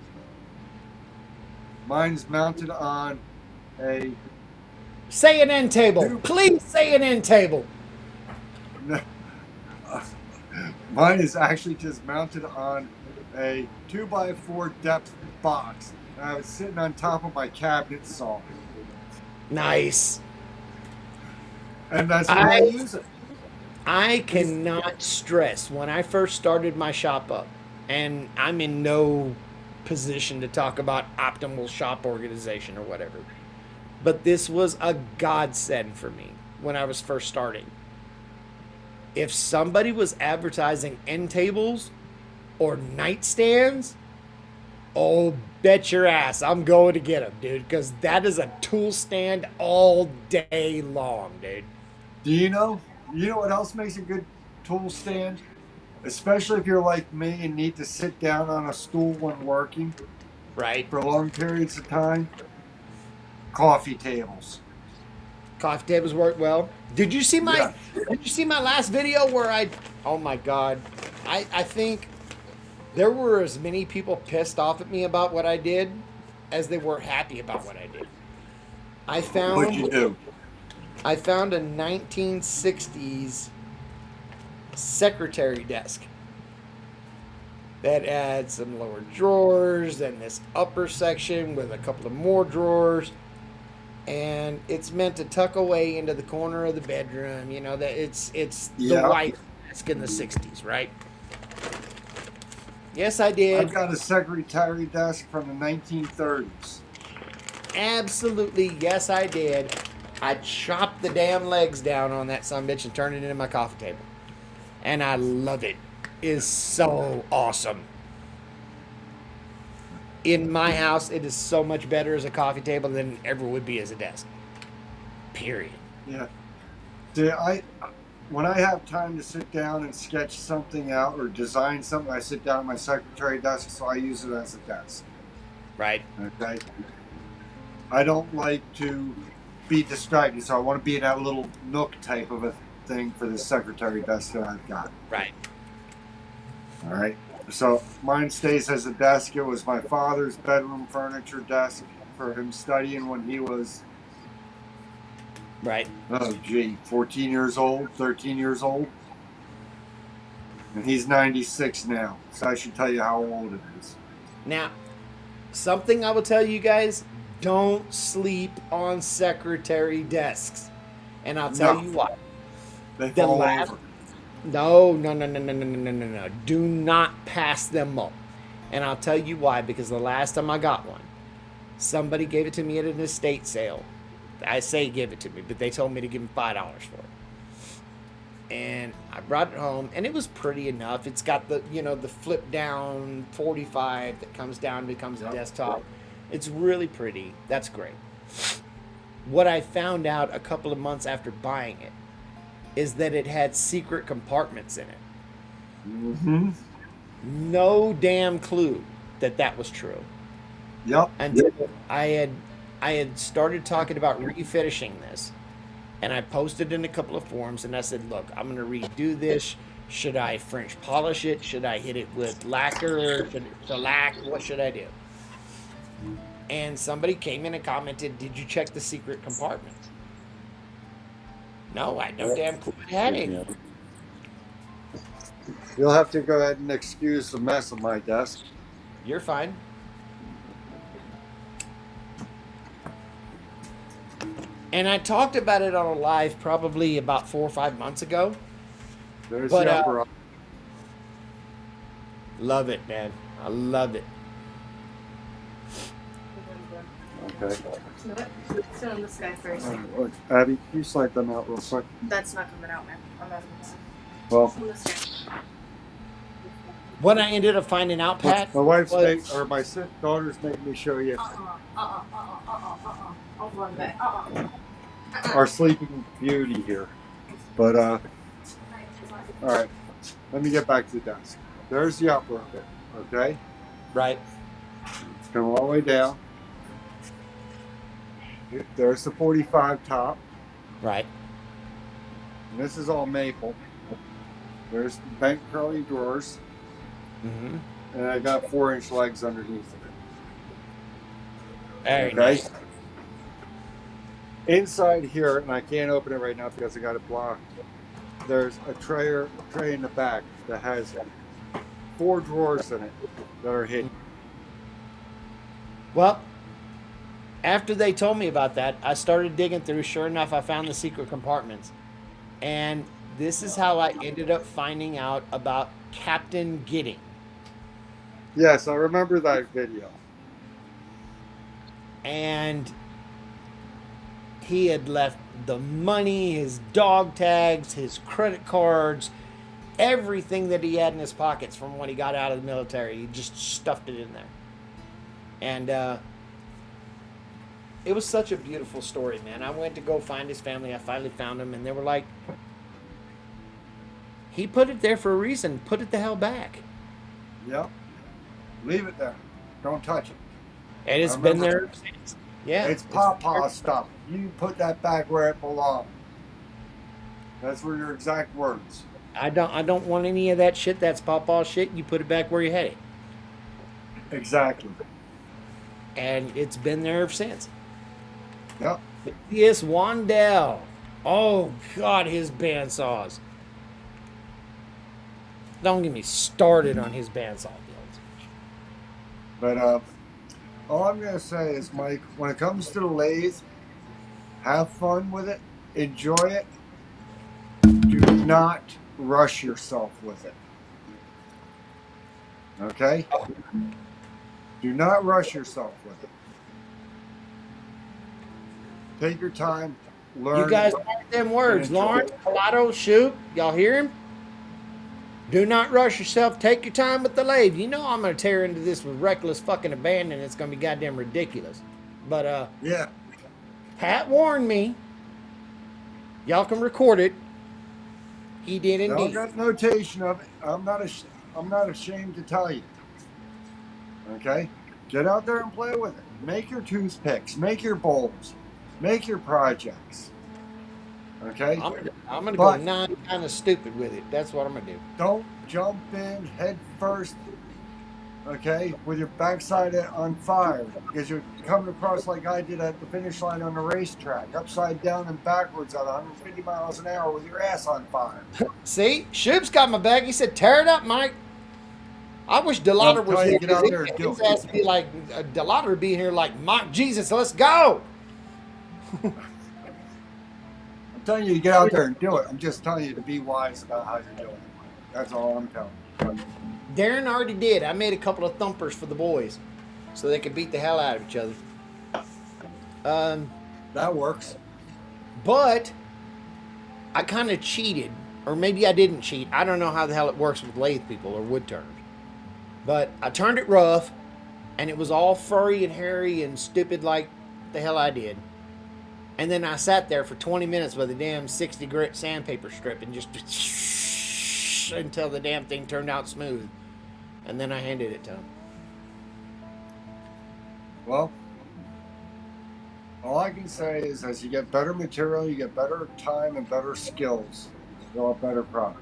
Mine's mounted on a Say an end table. Two- Please say an end table. Mine is actually just mounted on a 2x4 depth box. And I was sitting on top of my cabinet saw. Nice. And that's where I use it. I cannot stress when I first started my shop up, and I'm in no position to talk about optimal shop organization or whatever, but this was a godsend for me when I was first starting. If somebody was advertising end tables or nightstands, oh, bet your ass I'm going to get them, dude, because that is a tool stand all day long, dude. Do you know? You know what else makes a good tool stand? Especially if you're like me and need to sit down on a stool when working Right? for long periods of time. Coffee tables. Coffee tables work well. Did you see my Yeah. Did you see my last video where oh my God. I think there were as many people pissed off at me about what I did as they were happy about what I did. What'd you do? I found a 1960s secretary desk that had some lower drawers and this upper section with a couple of more drawers, and it's meant to tuck away into the corner of the bedroom. You know that it's Yeah. the white desk in the 60s, right? Yes, I did. I've got a secretary desk from the 1930s. Absolutely, yes, I did. I chopped the damn legs down on that sumbitch and turned it into my coffee table. And I love it. It is so awesome. In my house, it is so much better as a coffee table than it ever would be as a desk. Period. Yeah. See, when I have time to sit down and sketch something out or design something, I sit down at my secretary desk, so I use it as a desk. Right. Okay. I don't like to be distracted, so I want to be in that little nook type of a thing for the secretary desk that I've got. Right. All right. So mine stays as a desk. It was my father's bedroom furniture desk for him studying when he was, Right. 14 years old, 13 years old. And he's 96 now, so I should tell you how old it is. Now, something I will tell you guys, don't sleep on secretary desks. And I'll tell you why. They The fall last- over. No. Do not pass them up. And I'll tell you why, because the last time I got one, somebody gave it to me at an estate sale. I say give it to me, but they told me to give them $5 for it. And I brought it home, and it was pretty enough. It's got the, the flip down 45 that comes down, becomes a desktop. It's really pretty. That's great. What I found out a couple of months after buying it is that it had secret compartments in it. Mm-hmm. No damn clue that was true. Yep. Until I had started talking about refinishing this, and I posted in a couple of forums, and I said, look, I'm going to redo this. Should I French polish it? Should I hit it with lacquer? Should it shellac? What should I do? And somebody came in and commented, did you check the secret compartment? No, I had no damn clue it had any. You'll have to go ahead and excuse the mess of my desk. You're fine. And I talked about it on a live probably about 4 or 5 months ago. There's But, the upper. Love it, man. I love it. Okay. You know what? Sit on this guy first. Look, Abby, can you slide them out real quick? That's not coming out, man. I'm not gonna see. Well, On this guy. What I ended up finding out, Pat, my wife's was or my daughter's making me show you I'll run back. our sleeping beauty here. But all right, let me get back to the desk. There's the upper bit. Okay. right. Come all the way down. There's the 45 top. Right. And this is all maple. There's the bent curly drawers. Mm-hmm. And I got 4-inch legs underneath of it. Very Okay. nice. Inside here, and I can't open it right now because I got it blocked. There's a tray in the back that has 4 drawers in it that are hidden. Well, after they told me about that, I started digging through. Sure enough, I found the secret compartments. And this is how I ended up finding out about Captain Gidding. Yes, I remember that video. And he had left the money, his dog tags, his credit cards, everything that he had in his pockets from when he got out of the military. He just stuffed it in there. And it was such a beautiful story, man. I went to go find his family. I finally found him, and they were like, he put it there for a reason. Put it the hell back. Yep. Leave it there. Don't touch it. And it's been there since. Yeah. It's pawpaw stuff. You put that back where it belongs. That's were your exact words. I don't want any of that shit. That's pawpaw shit. You put it back where you had it. Exactly. And it's been there ever since. Yep. Yes, Wandell. Oh, God, his bandsaws. Don't get me started on his bandsaw builds. But all I'm going to say is, Mike, when it comes to the lathe, have fun with it. Enjoy it. Do not rush yourself with it. Okay? Do not rush yourself with it. Take your time. Learn. You guys heard them words. Lawrence, Pilato, Shoot. Y'all hear him? Do not rush yourself. Take your time with the lathe. You know I'm going to tear into this with reckless fucking abandon. It's going to be goddamn ridiculous. But, yeah. Pat warned me. Y'all can record it. He did indeed. I got notation of it. I'm not ashamed to tell you. Okay? Get out there and play with it. Make your toothpicks. Make your bowls. Make your projects. Okay? I'm going to go non kind of stupid with it. That's what I'm going to do. Don't jump in head first, okay, with your backside on fire, because you're coming across like I did at the finish line on the racetrack, upside down and backwards at 150 miles an hour with your ass on fire. See? Shoop's got my back. He said, tear it up, Mike. I wish Delauder was here. Get out there and do his ass would be like, Delauder would be here like, Mike, Jesus, let's go. I'm telling you to get out there and do it. I'm just telling you to be wise about how you're doing it. That's all I'm telling you. Darren already did. I made a couple of thumpers for the boys so they could beat the hell out of each other. That works. But I kind of cheated, or maybe I didn't cheat. I don't know how the hell it works with lathe people or wood turners. But I turned it rough, and it was all furry and hairy and stupid like the hell I did. And then I sat there for 20 minutes with a damn 60 grit sandpaper strip and just until the damn thing turned out smooth. And then I handed it to him. Well, all I can say is as you get better material, you get better time and better skills, you'll have better product.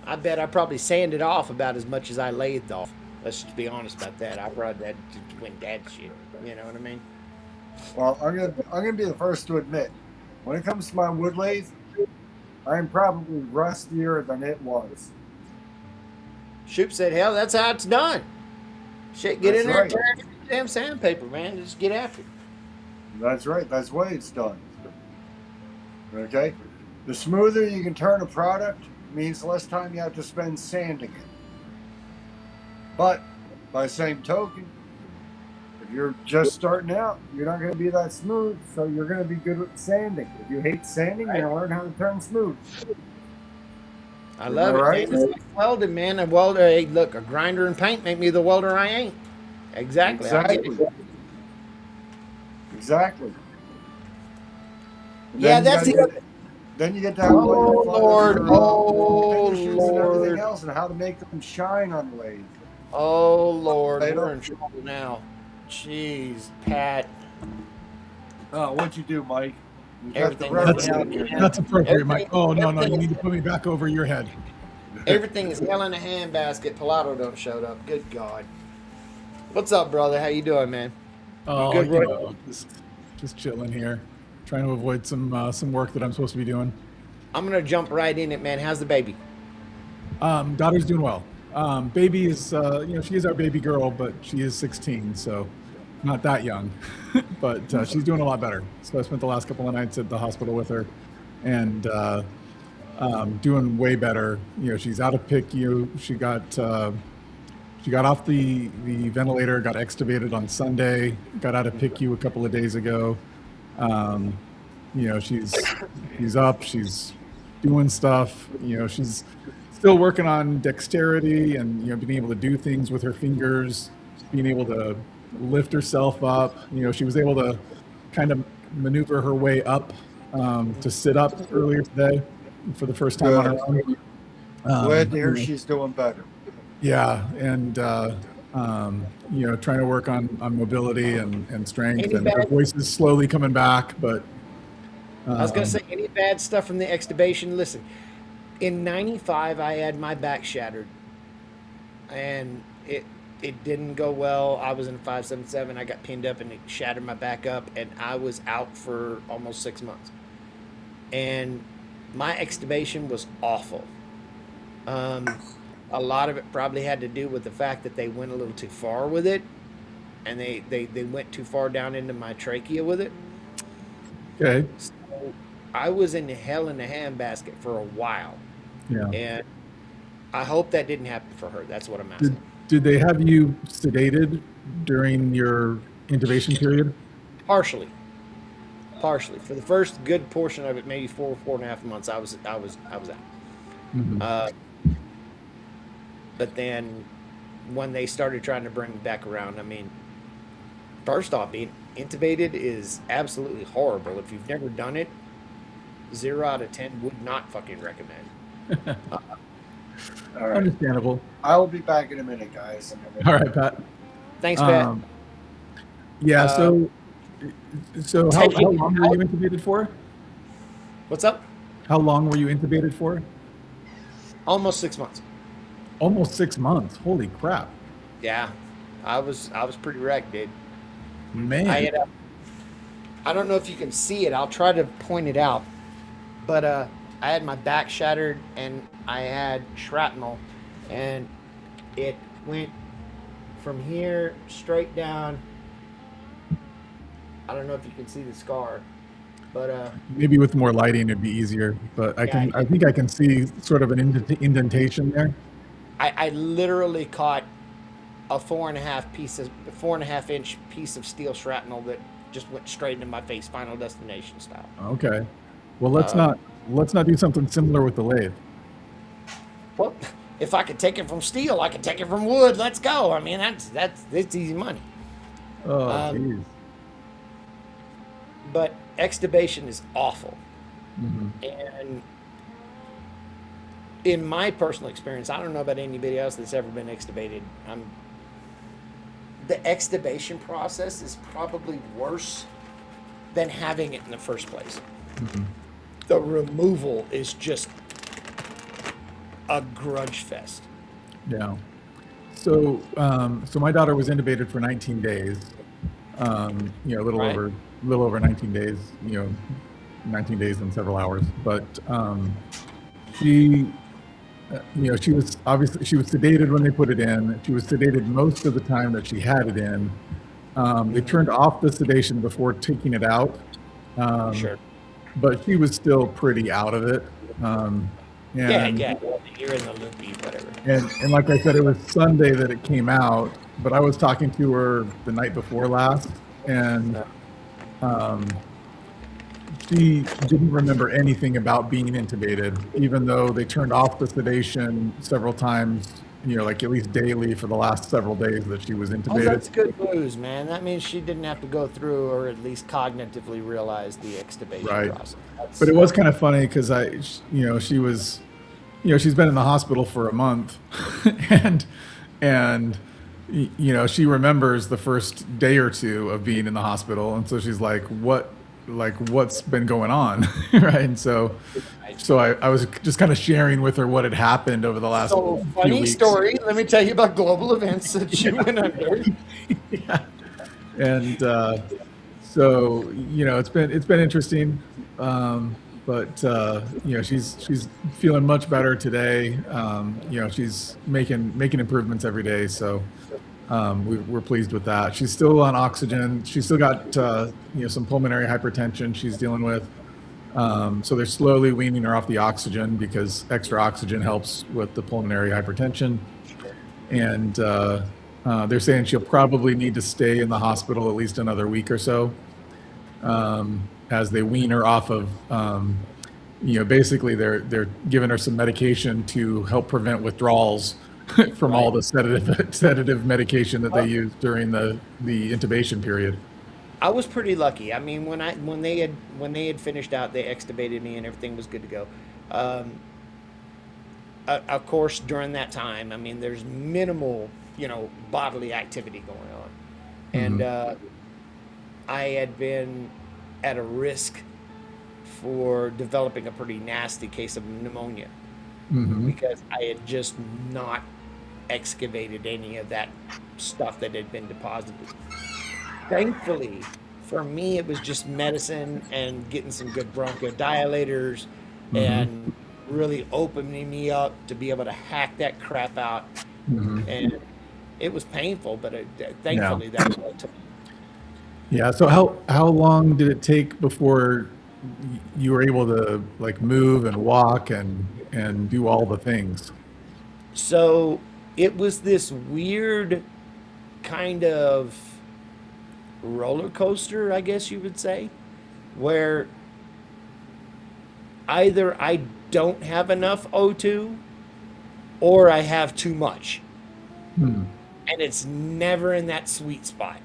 I bet I probably sanded off about as much as I lathed off. Let's just be honest about that. I brought that when dad shit. You know what I mean? Well, I'm gonna be the first to admit, when it comes to my wood lathe, I'm probably rustier than it was. Shoop said, hell, that's how it's done. Shit, get That's in there right. and tear the damn sandpaper, man. Just get after it. That's right. That's the way it's done. Okay? The smoother you can turn a product means less time you have to spend sanding it. But by the same token, if You're just starting out. You're not going to be that smooth, so you're going to be good with sanding. If you hate sanding, you're going to learn how to turn smooth. I love it, right? man. It's like welding, man. A welder, hey, look, a grinder and paint make me the welder I ain't. Exactly. I get it. Exactly. Yeah, that's it. Then you get to have Oh, Lord. Oh, finishes and everything else, and how to make them shine on the lathe. Oh, Lord. We're in trouble now. Jeez, Pat. Oh, what'd you do, Mike? You Everything. That's appropriate, Mike. Oh, no, you need to put me back over your head. Everything is hell in a handbasket. Pilato don't showed up. Good God. What's up, brother? How you doing, man? Oh, good, you know, just chilling here, trying to avoid some work that I'm supposed to be doing. I'm gonna jump right in it, man. How's the baby? Daughter's doing well. Baby is, she is our baby girl, but she is 16, so not that young. But she's doing a lot better. So I spent the last couple of nights at the hospital with her, and doing way better. You know, she's out of PICU. She got off the ventilator, got extubated on Sunday, got out of PICU a couple of days ago. She's up, she's doing stuff. You know, she's still working on dexterity and, being able to do things with her fingers, being able to lift herself up. You know, she was able to kind of maneuver her way up to sit up earlier today for the first time on her own. Glad to hear she's doing better. Yeah, and trying to work on mobility and strength, and her voice is slowly coming back. But I was gonna say, any bad stuff from the extubation? Listen, in '95, I had my back shattered, and it didn't go well. I was in 577. I got pinned up, and it shattered my back up, and I was out for almost 6 months. And my extubation was awful. A lot of it probably had to do with the fact that they went a little too far with it, and they went too far down into my trachea with it. Okay. So I was in hell in a handbasket for a while. Yeah. And I hope that didn't happen for her. That's what I'm asking. Did they have you sedated during your intubation period? Partially. For the first good portion of it, maybe 4.5 months, I was out. Mm-hmm. But then when they started trying to bring me back around, I mean, first off, being intubated is absolutely horrible. If you've never done it, 0 out of 10 would not fucking recommend. All right. Understandable. I will be back in a minute, guys. All right, Pat. Thanks, Pat. Yeah. So how long were you intubated for? What's up? How long were you intubated for? Almost 6 months. Almost 6 months. Holy crap. Yeah, I was pretty wrecked, dude. Man. I don't know if you can see it. I'll try to point it out. But I had my back shattered, and I had shrapnel, and it went from here straight down. I don't know if you can see the scar, but maybe with more lighting it'd be easier. But I think I can see sort of an indentation there. I literally caught a 4.5 inch piece of steel shrapnel that just went straight into my face, Final Destination style. Okay. Well, let's not do something similar with the lathe. Well, if I could take it from steel, I could take it from wood. Let's go. I mean, that's easy money. Oh, geez. But extubation is awful. Mm-hmm. And in my personal experience, I don't know about anybody else that's ever been extubated. The extubation process is probably worse than having it in the first place. Mm-hmm. The removal is just a grudge fest. Yeah. So my daughter was intubated for 19 days. A little over 19 days. 19 days and several hours. But she was sedated when they put it in. She was sedated most of the time that she had it in. They turned off the sedation before taking it out. Sure. But she was still pretty out of it. Yeah. You're in the loopy, whatever. And like I said, it was Sunday that it came out. but I was talking to her the night before last, and she didn't remember anything about being intubated, even though they turned off the sedation several times, like at least daily for the last several days that she was Oh, intubated. that's good news, man. That means she didn't have to go through, or at least cognitively realize, the extubation Right. process. But it was kind of funny because she was, she's been in the hospital for a month, and she remembers the first day or two of being in the hospital, and so she's like, what's been going on, right? And so I was just kind of sharing with her what had happened over the last few funny weeks. story. Let me tell you about global events that she went under. Yeah. And so it's been interesting, but she's feeling much better today. She's making improvements every day, so we're pleased with that. She's still on oxygen. She's still got some pulmonary hypertension she's dealing with. So they're slowly weaning her off the oxygen because extra oxygen helps with the pulmonary hypertension. And they're saying she'll probably need to stay in the hospital at least another week or so, as they wean her off of, basically they're giving her some medication to help prevent withdrawals from all the sedative medication that they use during the intubation period. I was pretty lucky. I mean, when they had finished out, they extubated me and everything was good to go. Of course, during that time, I mean, there's minimal, bodily activity going on, and I had been at a risk for developing a pretty nasty case of pneumonia because I had just not excavated any of that stuff that had been deposited. Thankfully, for me, it was just medicine and getting some good bronchodilators and really opening me up to be able to hack that crap out. And it was painful, but thankfully that's what it took. Yeah. So how long did it take before you were able to move and walk and do all the things? So it was this weird kind of roller coaster, I guess you would say, where either I don't have enough O2 or I have too much. And it's never in that sweet spot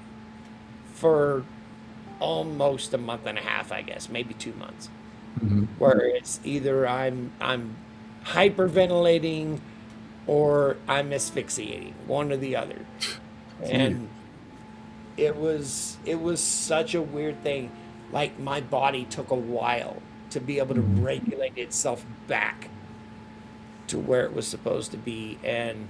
for almost a month and a half, I guess, maybe 2 months, where it's either I'm hyperventilating or I'm asphyxiating, one or the other. And it was such a weird thing. Like, my body took a while to be able to regulate itself back to where it was supposed to be. And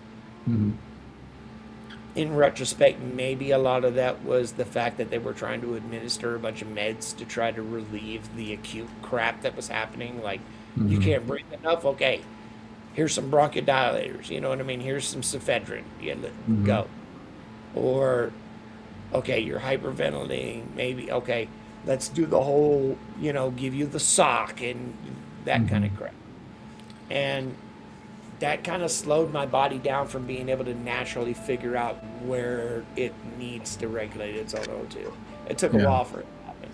in retrospect, maybe a lot of that was the fact that they were trying to administer a bunch of meds to try to relieve the acute crap that was happening. Like, you can't breathe enough. Okay, here's some bronchodilators. You know what I mean? Here's some ephedrine. Go. Or, okay, you're hyperventilating. Maybe, okay, let's do the whole, give you the sock and that kind of crap. And that kind of slowed my body down from being able to naturally figure out where it needs to regulate its own O2. It took a while for it to happen.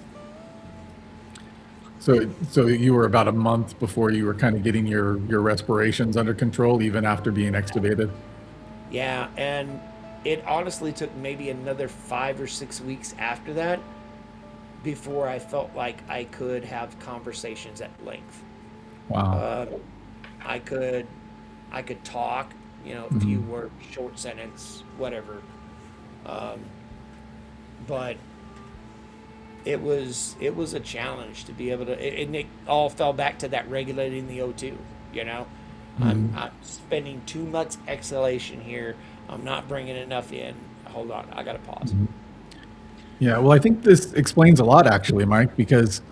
So you were about a month before you were kind of getting your respirations under control, even after being extubated? Yeah, and it honestly took maybe another 5 or 6 weeks after that before I felt like I could have conversations at length. Wow. I could talk, a few words, short sentence, whatever. But it was a challenge to be able to, and it all fell back to that regulating the O2. I'm spending too much exhalation here. I'm not bringing enough in. Hold on, I gotta pause. Yeah, well, I think this explains a lot, actually, Mike, because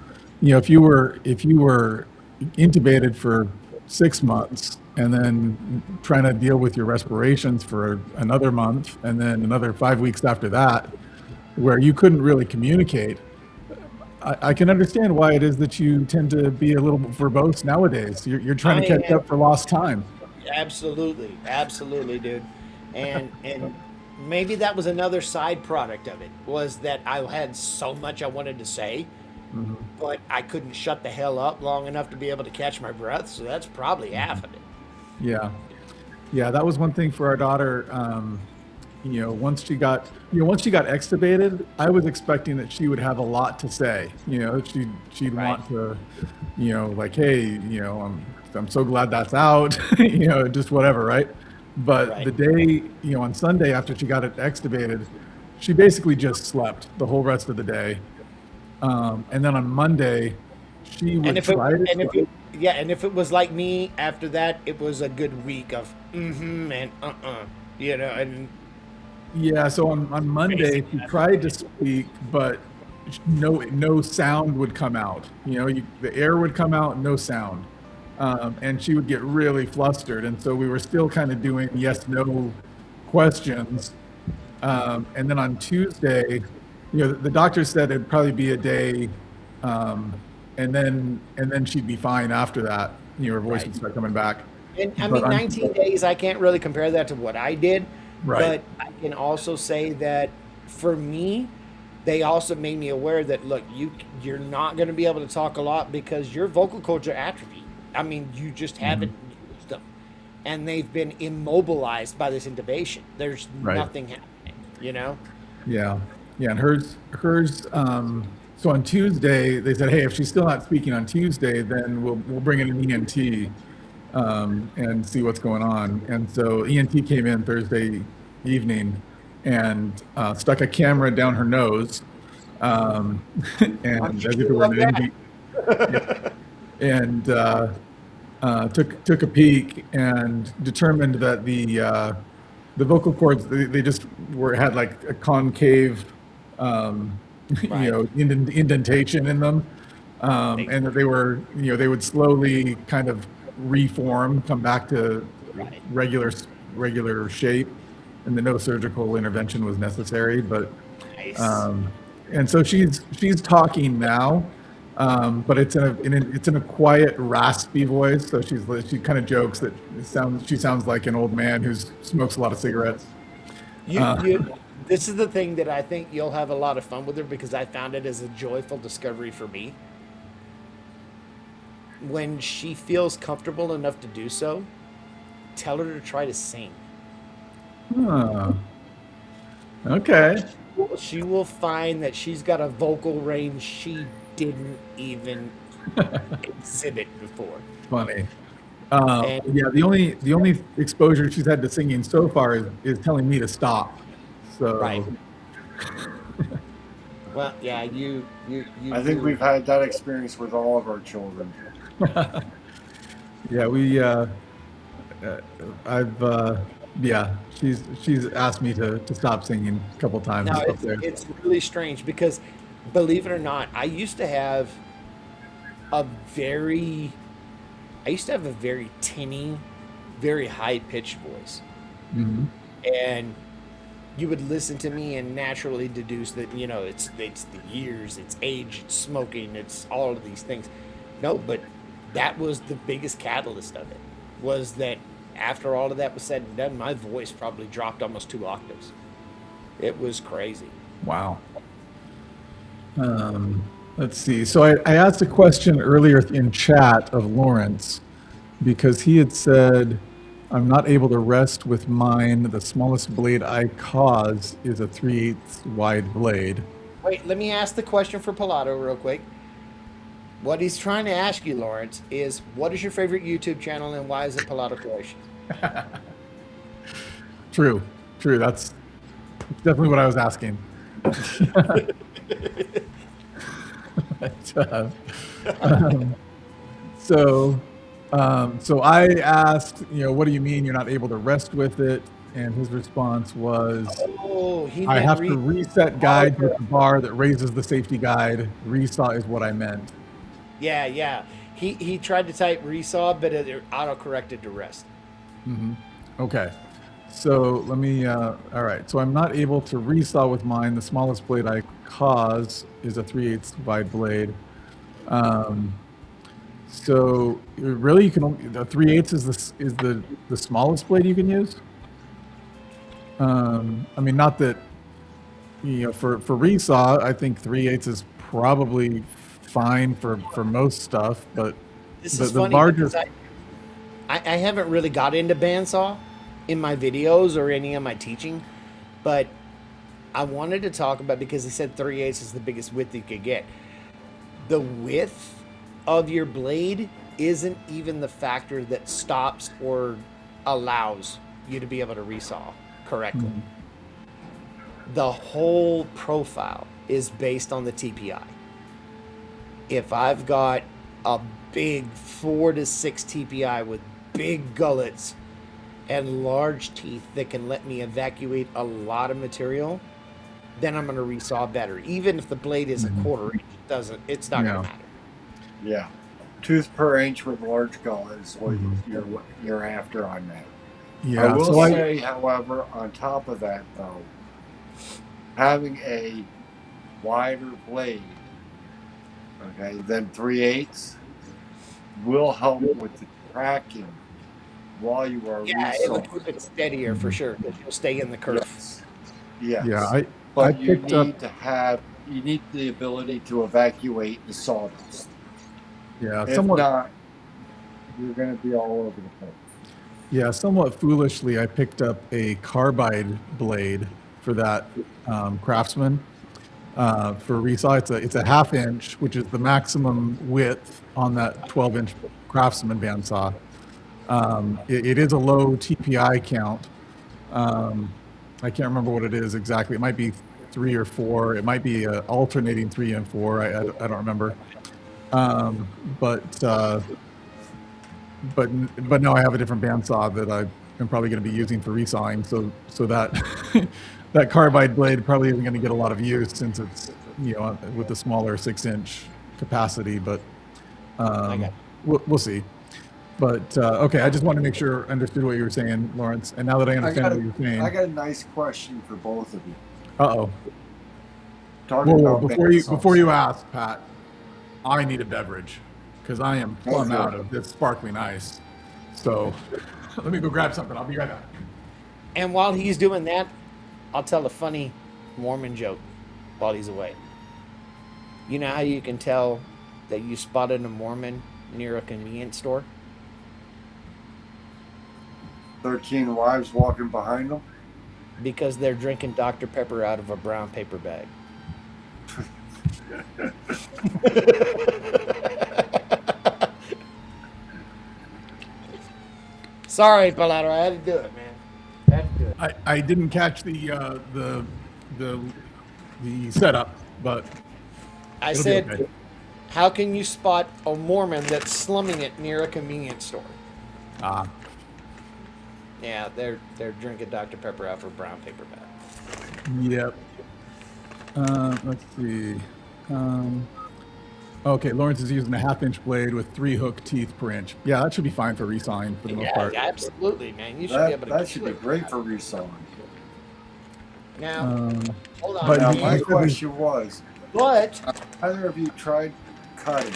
if you were intubated for 6 months and then trying to deal with your respirations for another month and then another 5 weeks after that, where you couldn't really communicate, I can understand why it is that you tend to be a little verbose nowadays. You're trying to catch up for lost time. Absolutely, dude. And maybe that was another side product of it, was that I had so much I wanted to say, but I couldn't shut the hell up long enough to be able to catch my breath. So that's probably half of it. Yeah. Yeah, that was one thing for our daughter. Once she got extubated, I was expecting that she would have a lot to say. She'd Right. want to, like, hey, I'm so glad that's out, just whatever, right? But Right. the day, on Sunday after she got it extubated, she basically just slept the whole rest of the day. And then on Monday, she would And if try to. and if it was like me after that, it was a good week of and and Yeah, so on Monday, she tried to speak, but no sound would come out. The air would come out, no sound. And she would get really flustered. And so we were still kind of doing yes, no questions. And then on Tuesday, the doctor said it'd probably be a day, and then she'd be fine after that. Her voice would start coming back. And I But mean, 19 days, I can't really compare that to what I did. Right. But I can also say that for me, they also made me aware that, look, you're not going to be able to talk a lot because your vocal cords are atrophied. I mean, you just haven't used them. And they've been immobilized by this intubation. There's Right. nothing happening, Yeah. And hers, so on Tuesday, they said, hey, if she's still not speaking on Tuesday, then we'll bring in an ENT, and see what's going on. And so ENT came in Thursday evening and stuck a camera down her nose, and as if it were an NG, and took a peek and determined that the vocal cords, they just had like a concave, indentation in them, and that they were, they would slowly kind of reform, come back to regular shape, and no surgical intervention was necessary. But Nice. and so she's talking now, but it's in a quiet, raspy voice. So she kind of jokes that she sounds like an old man who smokes a lot of cigarettes. This is the thing that I think you'll have a lot of fun with her, because I found it as a joyful discovery for me. When she feels comfortable enough to do so, tell her to try to sing. Okay. She will find that she's got a vocal range she didn't even exhibit before. Funny. Yeah, the only exposure she's had to singing so far is telling me to stop. So Right. Well, yeah, you. I think we've had that experience with all of our children. Yeah, she's asked me to stop singing a couple times No, up there. it's really strange because, believe it or not, I used to have a very tinny, very high-pitched voice. Mhm. And you would listen to me and naturally deduce that, it's the years, it's age, it's smoking, it's all of these things. No, but that was the biggest catalyst of it, was that after all of that was said and done, my voice probably dropped almost 2 octaves. It was crazy. Wow. Let's see. So I asked a question earlier in chat of Lawrence, because he had said, I'm not able to rest with mine. The smallest blade I cause is a 3/8 wide blade. Wait, let me ask the question for Pilato real quick. What he's trying to ask you, Lawrence, is what is your favorite YouTube channel and why is it Pilato Creation? True. That's definitely what I was asking. But, so I asked, what do you mean you're not able to rest with it? And his response was, I have to reset guide with the bar that raises the safety guide. Resaw is what I meant. Yeah. He tried to type resaw, but it auto-corrected to rest. Mm-hmm. Okay. So let me, all right. So I'm not able to resaw with mine. The smallest blade I cause is a 3/8 wide blade. So really, you can only, the 3/8 is the smallest blade you can use. I mean, not that, you know, for resaw, I think 3/8 is probably fine for most stuff, but This the is funny largest. because I haven't really got into bandsaw in my videos or any of my teaching, but I wanted to talk about, because he said 3/8 is the biggest width you could get. The width of your blade isn't even the factor that stops or allows you to be able to resaw correctly. The whole profile is based on the TPI. If I've got a big 4 to 6 TPI with big gullets and large teeth that can let me evacuate a lot of material, then I'm going to resaw better. Even if the blade is a quarter inch, it's not going to matter. Yeah. Tooth per inch with large gullet is what you're after on that. Yeah, I will say, however, on top of that, though, having a wider blade, okay, than 3/8 will help with the tracking while you are It'll resawing. keep it steadier for sure, because you'll stay in the curve. Yes. Yeah, but you need the ability to evacuate the sawdust. Yeah, If not, you're going to be all over the place. Yeah, somewhat foolishly, I picked up a carbide blade for that Craftsman for resaw. It's a 1/2 inch, which is the maximum width on that 12-inch Craftsman bandsaw. It is a low TPI count. I can't remember what it is exactly. It might be 3 or 4. It might be alternating 3 and 4. I don't remember. But now I have a different bandsaw that I am probably going to be using for resawing. So that that carbide blade probably isn't going to get a lot of use, since it's, you know, with the smaller 6-inch capacity. But we'll see. But okay, I just wanted to make sure I understood what you were saying, Lawrence. And now that I understand what you're saying, I got a nice question for both of you. Uh-oh. Whoa, before you ask, Pat, I need a beverage, because I am plumb out of this sparkling ice. So let me go grab something. I'll be right back. And while he's doing that, I'll tell a funny Mormon joke while he's away. You know how you can tell that you spotted a Mormon near a convenience store? 13 wives walking behind them? Because they're drinking Dr. Pepper out of a brown paper bag. Sorry, Palato, I had to do it, man. I didn't catch the setup, but I said, okay. How can you spot a Mormon that's slumming it near a convenience store? Yeah, they're drinking Dr. Pepper out of a brown paper bag. Yep. Let's see. Okay, Lawrence is using a 1/2 inch blade with 3 hook teeth per inch. Yeah, that should be fine for resawing for the most part. Yeah, absolutely, man. You should be able to. That should be great for resawing. Now, hold on. But now, my question was, either of you tried cutting?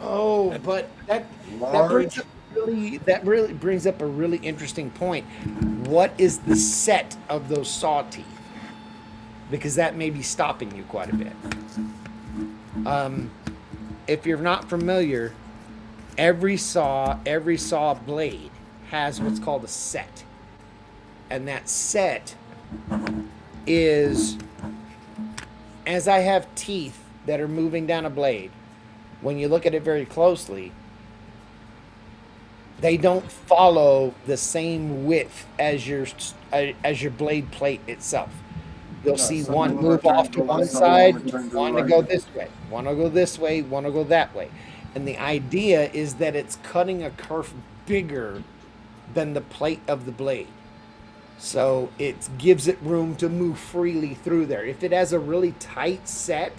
Oh, but that really brings up a really interesting point. What is the set of those saw teeth? Because that may be stopping you quite a bit. If you're not familiar, every saw blade has what's called a set. And that set is, as I have teeth that are moving down a blade, when you look at it very closely, they don't follow the same width as your blade plate itself. You'll see one move off to one side, one to go this way, one will go this way, one will go that way. And the idea is that it's cutting a kerf bigger than the plate of the blade. So it gives it room to move freely through there. If it has a really tight set,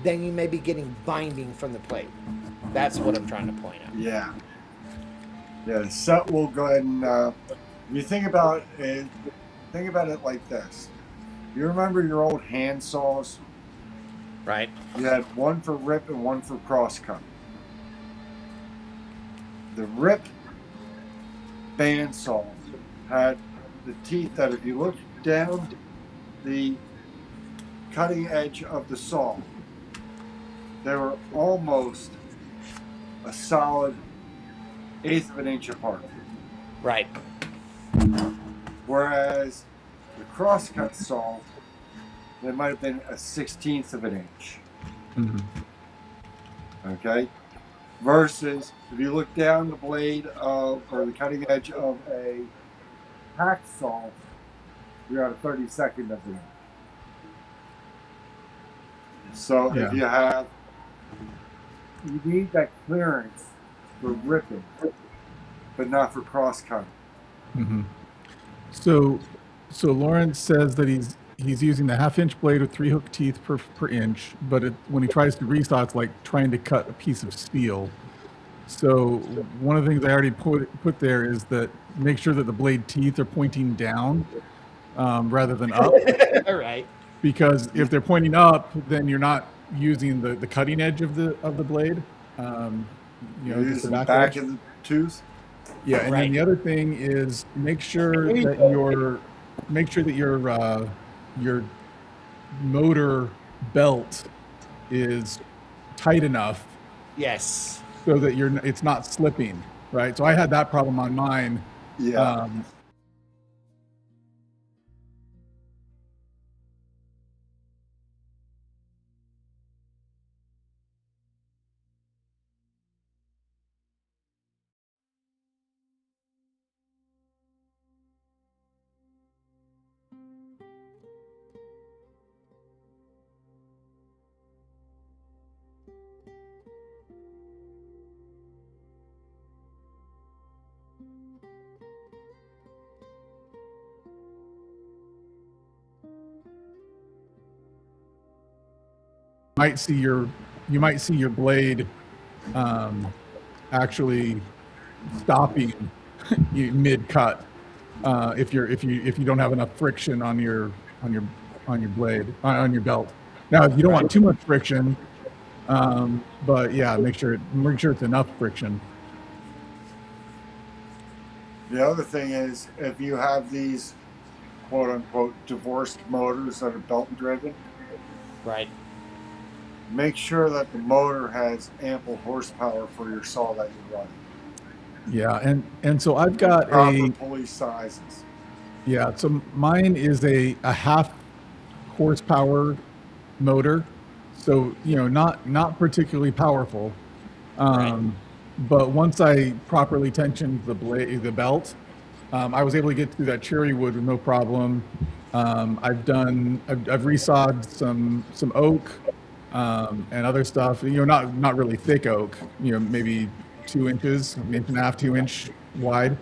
then you may be getting binding from the plate. That's what I'm trying to point out. Yeah. Yeah, the set will go ahead and you think about it like this. You remember your old hand saws? Right. You had one for rip and one for cross cut. The rip bandsaw had the teeth that if you look down the cutting edge of the saw, they were almost a solid 1/8 of an inch apart. Right. Whereas the crosscut saw, they might have been a 1/16 of an inch. Okay? Versus if you look down the blade of, or the cutting edge of a hacksaw, you're at a 32nd of an inch. So if you have, you need that clearance for ripping, but not for cross cutting. So Lawrence says that he's using the 1/2-inch blade with 3 hook teeth per inch, but when he tries to resaw, it's like trying to cut a piece of steel. So one of the things I already put there is that make sure that the blade teeth are pointing down rather than up. All right. Because if they're pointing up, then you're not using the cutting edge of the blade. You're using the back of the tooth. Yeah, and then the other thing is make sure that your motor belt is tight enough. Yes. So that it's not slipping, right? So I had that problem on mine. Yeah. You might see your blade actually stopping mid cut if you don't have enough friction on your blade on your belt. Now you don't want too much friction, but yeah, make sure it's enough friction. The other thing is if you have these quote unquote divorced motors that are belt driven, right, make sure that the motor has ample horsepower for your saw that you're running. Yeah, and so I've got proper pulley sizes. Yeah, so mine is a 1/2 horsepower motor, so not particularly powerful. But once I properly tensioned the belt, I was able to get through that cherry wood with no problem. I've resawed some oak and other stuff. Not really thick oak. Maybe 2 inches, 1.5 2 inch wide.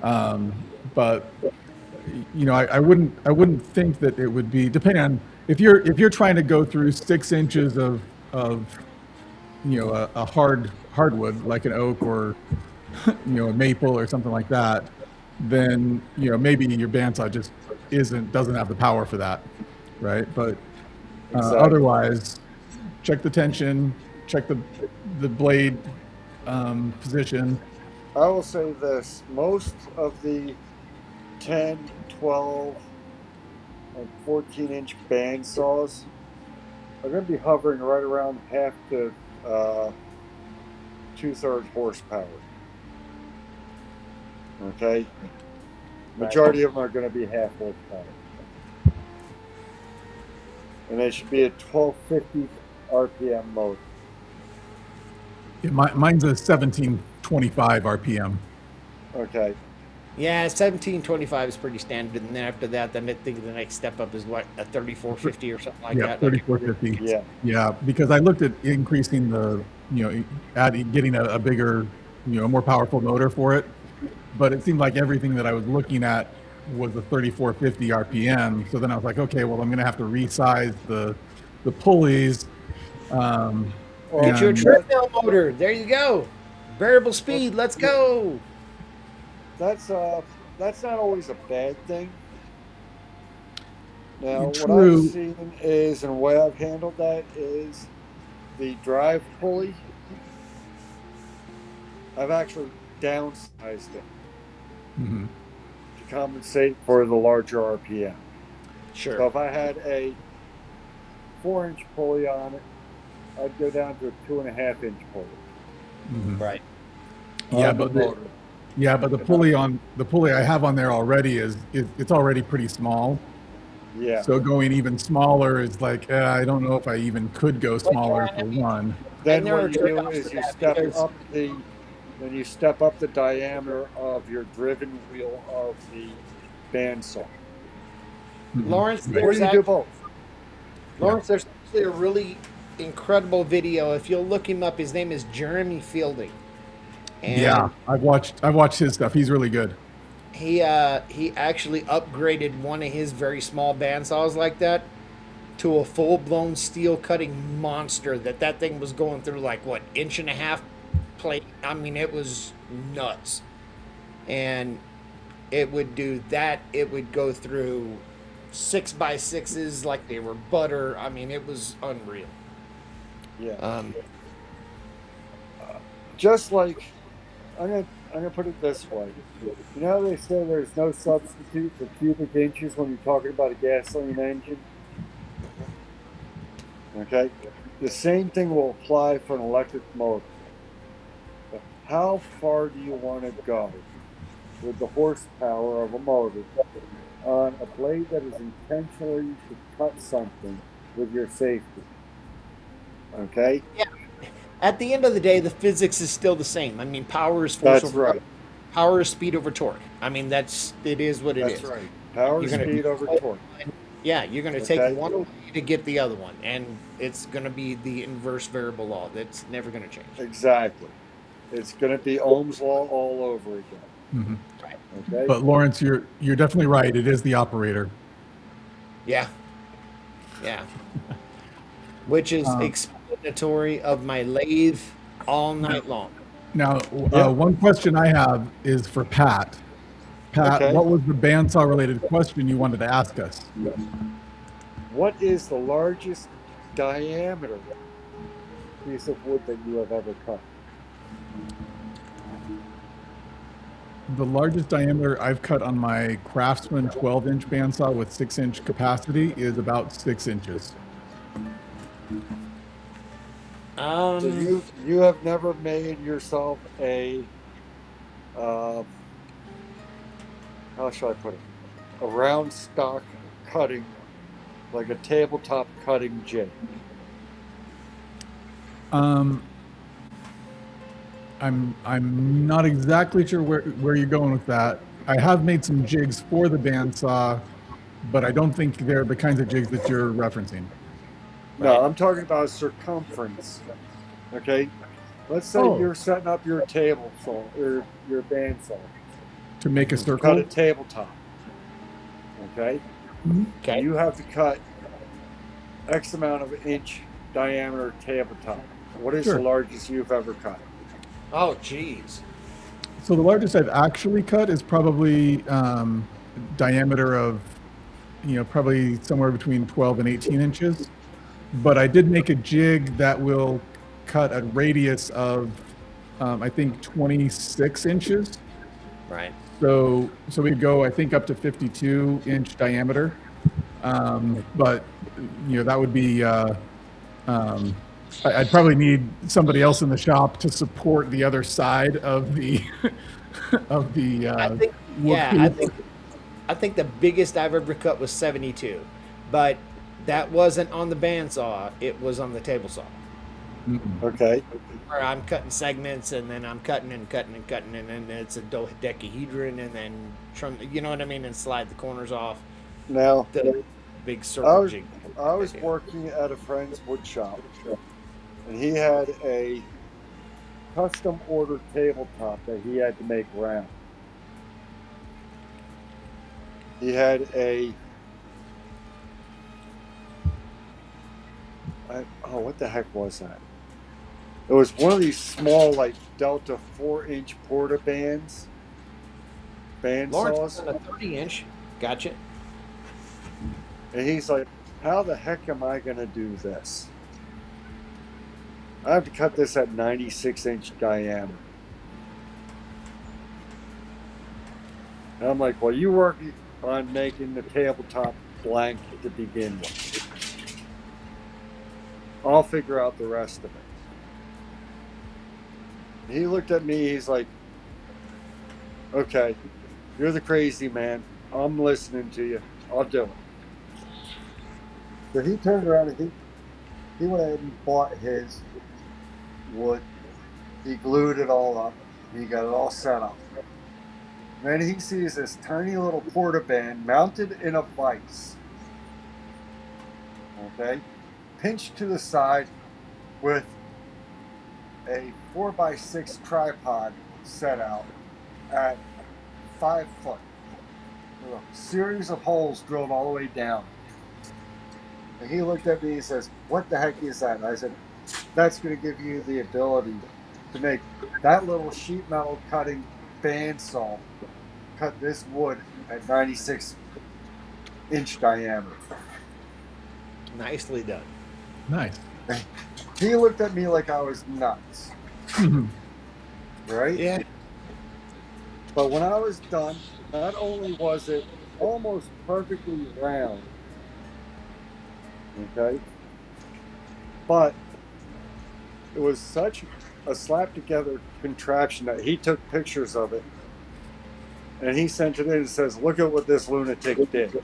But I wouldn't think that it would be, depending on if you're trying to go through 6 inches of a hardwood like an oak or a maple or something like that, then maybe your bandsaw just doesn't have the power for that, right? But otherwise, check the tension, check the blade position. I will say this: most of the 10, 12, and 14-inch band saws are going to be hovering right around 1/2 to 2/3 horsepower. Okay, majority of them are going to be 1/2 horsepower, and they should be a 1250 RPM motor. Yeah, mine's a 1725 RPM. Okay. Yeah, 1725 is pretty standard, and then after that, then I think the next step up is what, a 3450 or something like that. 3450. Yeah. Yeah, because I looked at increasing getting a bigger, more powerful motor for it, but it seemed like everything that I was looking at was a 3450 RPM. So then I was like, okay, well, I'm going to have to resize the pulleys. Get you a treadmill motor. There you go. Variable speed. Let's go. That's not always a bad thing. Now, what True. I've seen is, and the way I've handled that is, the drive pulley, I've actually downsized it to compensate for the larger RPM. Sure. So if I had a 4-inch pulley on it, I'd go down to a 2.5-inch pulley. Mhm. Right. Yeah, on the but motor. the pulley I have on there already it's already pretty small. Yeah. So going even smaller is like I don't know if I even could go smaller for one. Then there are what you do trade-offs is to you that step because- up the diameter of your driven wheel of the bandsaw. Lawrence, Or there's you do both. Lawrence, there's actually a really incredible video. If you'll look him up, his name is Jeremy Fielding. And Yeah, I've watched his stuff. He's really good. he actually upgraded one of his very small bandsaws like that to a full-blown steel cutting monster that thing was going through like what 1.5 plate. I mean, it was nuts. And it would do that. It would go through 6x6s like they were butter. I mean, it was unreal. Yeah. Just like I'm gonna put it this way. You know how they say there's no substitute for cubic inches when you're talking about a gasoline engine? Okay? The same thing will apply for an electric motor. But how far do you want to go with the horsepower of a motor on a blade that is intentionally to cut something with your safety? Okay? Yeah. At the end of the day, the physics is still the same. I mean, power is force That's over right. power is speed over torque. I mean, it is what it is. That's right. Power, You're gonna- speed over torque. Yeah, you're going to Okay. take one away to get the other one, and it's going to be the inverse variable law. That's never going to change. Exactly. It's going to be Ohm's law all over again. Mhm. Okay? But Lawrence, you're definitely right. It is the operator. Yeah. Yeah. Which is explanatory of my lathe all night long. Now, one question I have is for Pat. Pat, Okay. what was the bandsaw related question you wanted to ask us? What is the largest diameter piece of wood that you have ever cut? The largest diameter I've cut on my Craftsman 12-inch bandsaw with 6-inch capacity is about 6 inches. So you have never made yourself a how shall I put it? A round stock cutting, like a tabletop cutting jig. I'm not exactly sure where you're going with that. I have made some jigs for the bandsaw, but I don't think they're the kinds of jigs that you're referencing. No, I'm talking about circumference. Okay, let's say you're setting up your table saw or your bandsaw To make a cut circle? a tabletop. Okay, Okay. you have to cut X amount of inch diameter tabletop. What is Sure. the largest you've ever cut? Oh, jeez. So the largest I've actually cut is probably diameter of, probably somewhere between 12 and 18 inches. But I did make a jig that will cut a radius of, I think, 26 inches. Right. So we go, I think, up to 52-inch diameter. But, that would be, I'd probably need somebody else in the shop to support the other side of the, of the, I think the biggest I've ever cut was 72, but that wasn't on the bandsaw. It was on the table saw. Okay. Where I'm cutting segments, and then I'm cutting and cutting and cutting, and then it's a dodecahedron, and then trim. You know what I mean? And slide the corners off. Now, The big circle jig. I was working at a friend's wood shop, and he had a custom ordered tabletop that he had to make round. He had what the heck was that? It was one of these small, like Delta 4-inch porta bands. Lawrence Bandsaws. on a 30-inch. Gotcha. And he's like, how the heck am I going to do this? I have to cut this at 96-inch diameter. And I'm like, well, you work on making the tabletop blank to begin with. I'll figure out the rest of it. He looked at me, he's like, okay, you're the crazy man. I'm listening to you. I'll do it. So he turned around and he went ahead and bought his wood. He glued it all up. He got it all set up. Then he sees this tiny little portaband mounted in a vise. Okay? Pinched to the side with a 4x6 tripod set out at 5 foot. With a series of holes drilled all the way down. And he looked at me and says, what the heck is that? And I said, that's going to give you the ability to make that little sheet metal cutting bandsaw cut this wood at 96-inch diameter. Nicely done. Nice. He looked at me like I was nuts. Right? Yeah. But when I was done, not only was it almost perfectly round, okay, but it was such a slap together contraption that he took pictures of it and he sent it in and says, look at what this lunatic did.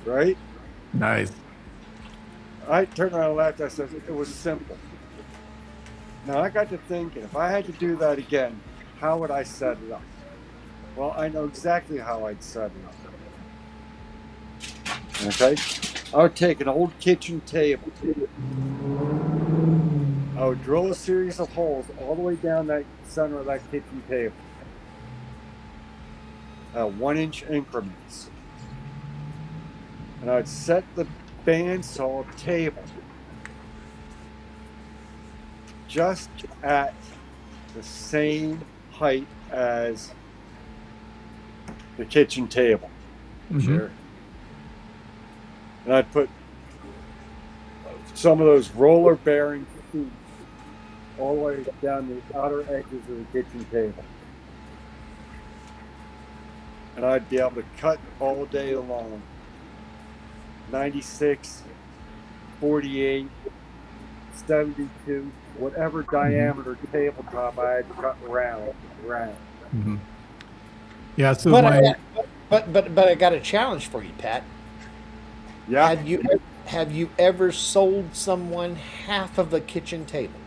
Right? Nice. I turned around and laughed. I said, it was simple. Now I got to thinking, if I had to do that again, how would I set it up? Well, I know exactly how I'd set it up. Okay? I would take an old kitchen table. I would drill a series of holes all the way down that center of that kitchen table. 1-inch increments. And I'd set the bandsaw table just at the same height as the kitchen table. Sure. And I'd put some of those roller bearing feet all the way down the outer edges of the kitchen table. And I'd be able to cut all day long. 96, 48, 72, whatever diameter tabletop I had cut round. Yeah, so But I got a challenge for you, Pat. Yeah. Have you ever sold someone half of a kitchen table?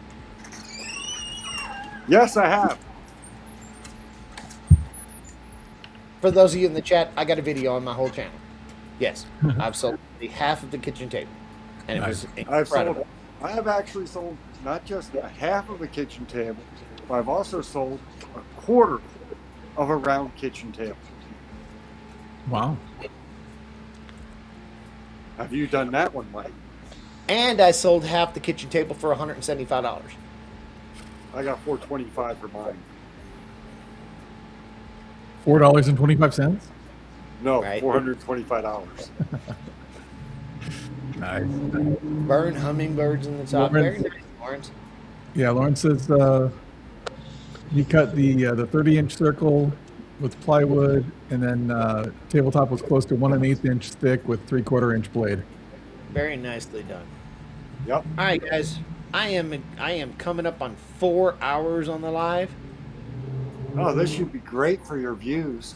Yes, I have. For those of you in the chat, I got a video on my whole channel. Yes, I've sold half of the kitchen table, and it was incredible. I have actually sold not just a half of a kitchen table, but I've also sold a quarter of a round kitchen table. Wow. Have you done that one, Mike? And I sold half the kitchen table for $175. I got $425 for mine. $4.25? No, Right. $425. Nice. Burn hummingbirds in the top. Very nice, Lawrence. Yeah, Lawrence says he cut the 30-inch circle with plywood, and then tabletop was close to 1 1/8 inch thick with 3/4 inch blade. Very nicely done. Yep. All right, guys. I am coming up on 4 hours on the live. Oh, this should be great for your views.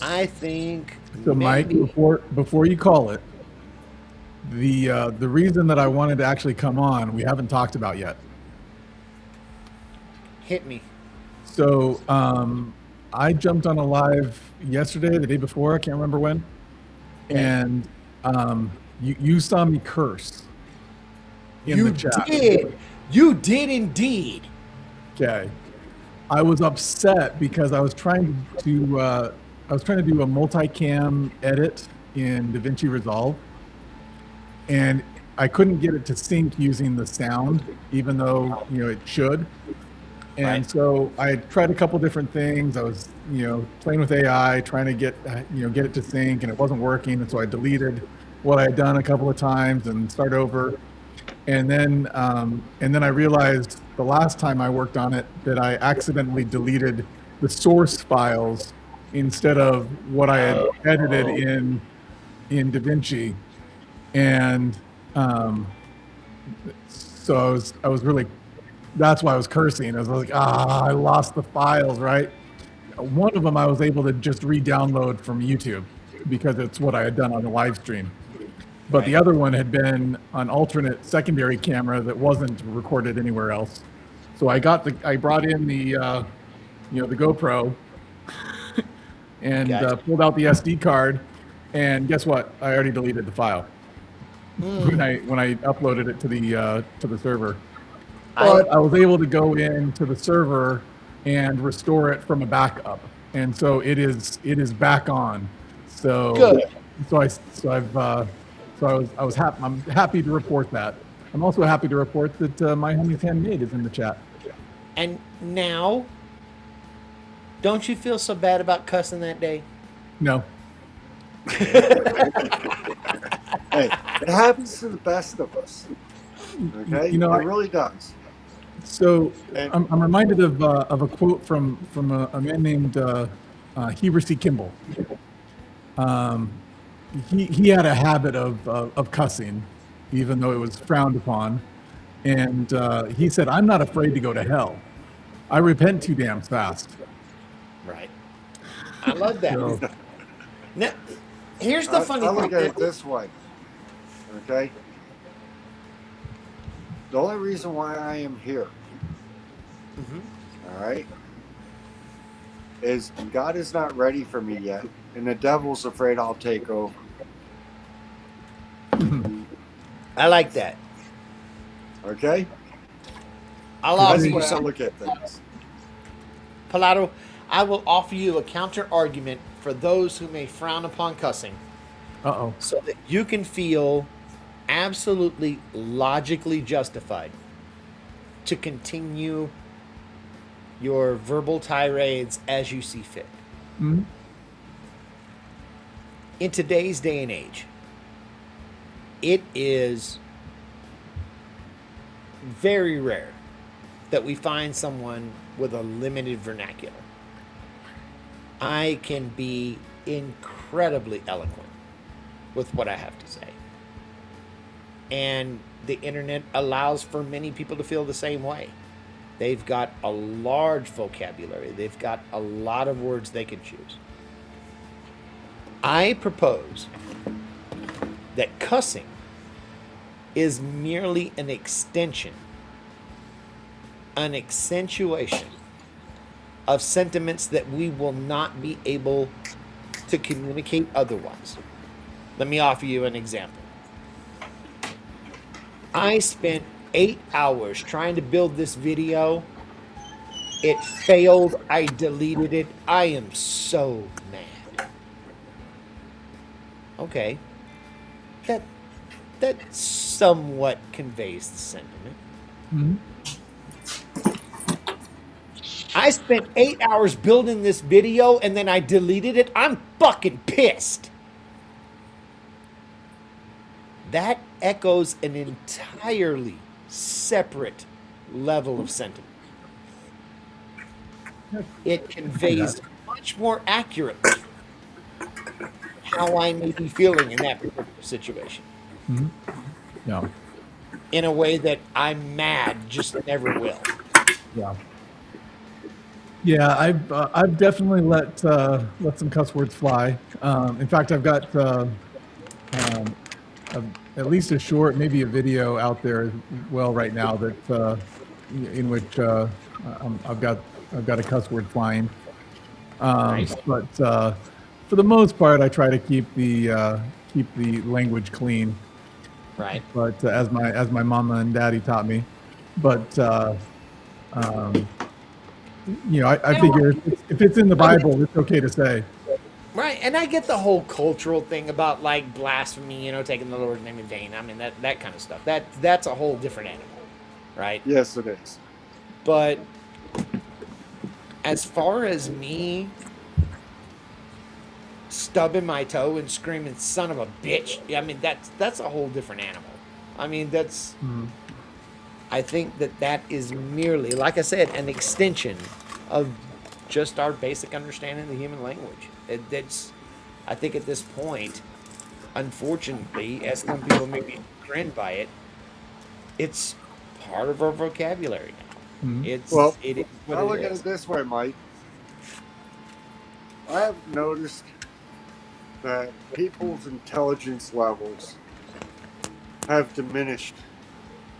I think. So, Mike, before you call it, the reason that I wanted to actually come on, we haven't talked about yet. Hit me. So, I jumped on a live yesterday, the day before, I can't remember when, and you saw me curse in the chat. You did indeed. Okay. I was upset because I was trying to do a multicam edit in DaVinci Resolve, and I couldn't get it to sync using the sound, even though it should. And so I tried a couple different things. I was playing with AI, trying to get it to sync, and it wasn't working. And so I deleted what I had done a couple of times and start over. And then I realized the last time I worked on it that I accidentally deleted the source files instead of what I had edited in DaVinci, and so I was really, that's why I was cursing. I was like, I lost the files, right? One of them I was able to just re-download from YouTube because it's what I had done on the live stream. But the other one had been an alternate secondary camera that wasn't recorded anywhere else. So I brought in the the GoPro and pulled out the SD card, and guess what? I already deleted the file when I uploaded it to the server. But I was able to go into the server and restore it from a backup, and so it is back on. So Good. I'm happy to report that. I'm also happy to report that my homie's handmade is in the chat. And now, don't you feel so bad about cussing that day? No. Hey, it happens to the best of us. Okay, it really does. So I'm reminded of a quote from a man named Heber C. Kimball. He had a habit of cussing, even though it was frowned upon. And he said, "I'm not afraid to go to hell. I repent too damn fast." Right. I love that. Now, here's the funny thing. I look at it this way. Okay. The only reason why I am here, all right, is God is not ready for me yet, and the devil's afraid I'll take over. I like that. Okay? I'll offer you That's the way I something. look at things. Palato, I will offer you a counter argument for those who may frown upon cussing. So that you can feel absolutely logically justified to continue your verbal tirades as you see fit. Mm-hmm. In today's day and age, it is very rare that we find someone with a limited vernacular. I can be incredibly eloquent with what I have to say. And the internet allows for many people to feel the same way. They've got a large vocabulary. They've got a lot of words they can choose. I propose that cussing is merely an extension, an accentuation of sentiments that we will not be able to communicate otherwise. Let me offer you an example. I spent 8 hours trying to build this video. It failed. I deleted it. I am so mad. Okay. That somewhat conveys the sentiment. Mm-hmm. I spent 8 hours building this video and then I deleted it. I'm fucking pissed. That echoes an entirely separate level of sentiment. It conveys much more accurately how I may be feeling in that particular situation. Mm-hmm. Yeah. In a way that I'm mad just never will. Yeah. Yeah, I've definitely let some cuss words fly. In fact, I've got at least a short, maybe a video out there as well right now that in which I've got a cuss word flying. Nice. But for the most part, I try to keep the language clean. Right. But as my mama and daddy taught me. But I figure if it's in the Bible, it's okay to say. Right, and I get the whole cultural thing about like blasphemy, taking the Lord's name in vain. I mean that kind of stuff. That's a whole different animal, right? Yes, it is. But as far as me stubbing my toe and screaming "son of a bitch," I mean that's a whole different animal. I mean that's. Mm-hmm. I think that is merely, like I said, an extension of just our basic understanding of the human language. I think at this point, unfortunately, as some people may be grinned by it, it's part of our vocabulary now. Mhm. It is what I look it at is. it this way, Mike. I have noticed that people's intelligence levels have diminished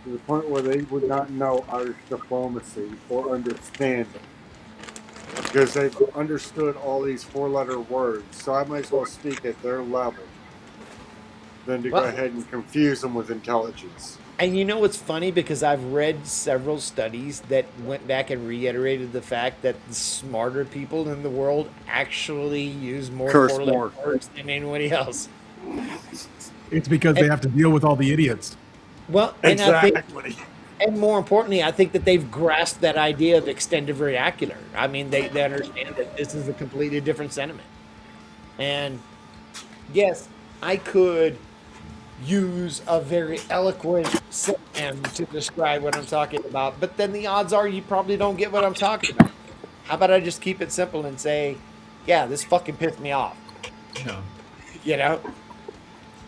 to the point where they would not know Irish diplomacy or understand it because they've understood all these four-letter words. So I might as well speak at their level than to go Well, ahead and confuse them with intelligence. and you know what's funny? Because I've read several studies that went back and reiterated the fact that the smarter people in the world actually use more Curse four-letter more. words than anybody else. It's because they have to deal with all the idiots. Well, and I think, Exactly. and more importantly, I think that they've grasped that idea of extended vernacular. I mean, they understand that this is a completely different sentiment. And yes, I could use a very eloquent synonym to describe what I'm talking about, but then the odds are you probably don't get what I'm talking about. How about I just keep it simple and say, yeah, this fucking pissed me off. No. You know?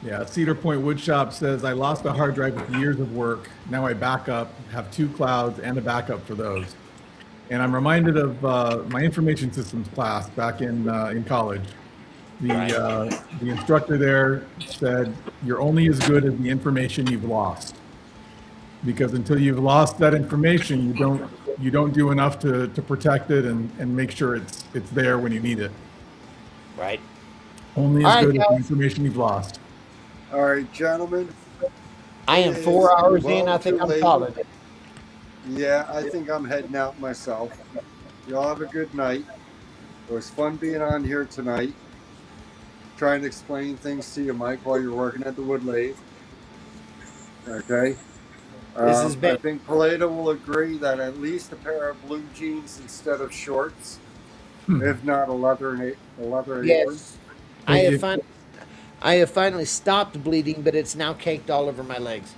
Yeah, Cedar Point Woodshop says, I lost a hard drive with years of work. Now I back up, have 2 clouds and a backup for those. And I'm reminded of my information systems class back in college. The instructor there said, you're only as good as the information you've lost. Because until you've lost that information, you don't do enough to protect it and make sure it's there when you need it. Right. Only as good as the information you've lost. All right, gentlemen. I am 4 hours in. I think I'm solid. Yeah, I think I'm heading out myself. Y'all have a good night. It was fun being on here tonight. Trying to explain things to you, Mike, while you're working at the wood lathe. Okay. This has been. I think Paleta will agree that at least a pair of blue jeans instead of shorts, if not a leather apron. Yes. I have finally stopped bleeding, but it's now caked all over my legs.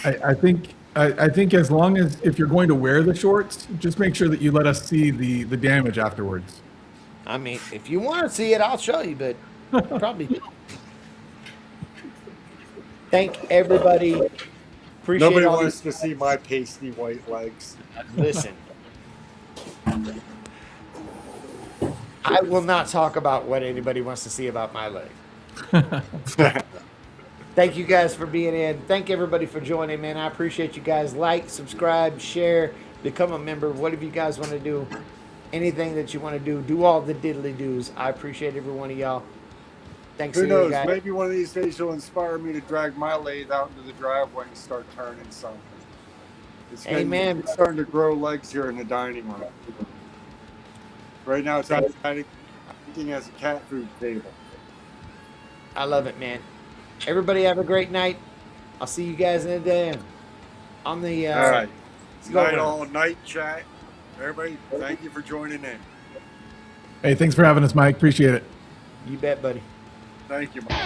I think as long as if you're going to wear the shorts, just make sure that you let us see the damage afterwards. I mean, if you want to see it, I'll show you, but probably don't. Thank everybody. Appreciate Nobody all wants to see my pasty white legs. Listen. I will not talk about what anybody wants to see about my leg. Thank you guys for being in. Thank everybody for joining, man. I appreciate you guys. Like, subscribe, share, become a member. Whatever you guys want to do, anything that you want to do all the diddly doos. I appreciate every one of y'all. Thanks. Who knows? Guys. Maybe one of these days you'll inspire me to drag my lathe out into the driveway and start turning something. It's been starting to grow legs here in the dining room. Right now it's acting as a cat food table. I love it, man. Everybody have a great night. I'll see you guys in a day. On the all right. Night chat. Everybody, thank you for joining in. Hey, thanks for having us, Mike. Appreciate it. You bet, buddy. Thank you, Mike.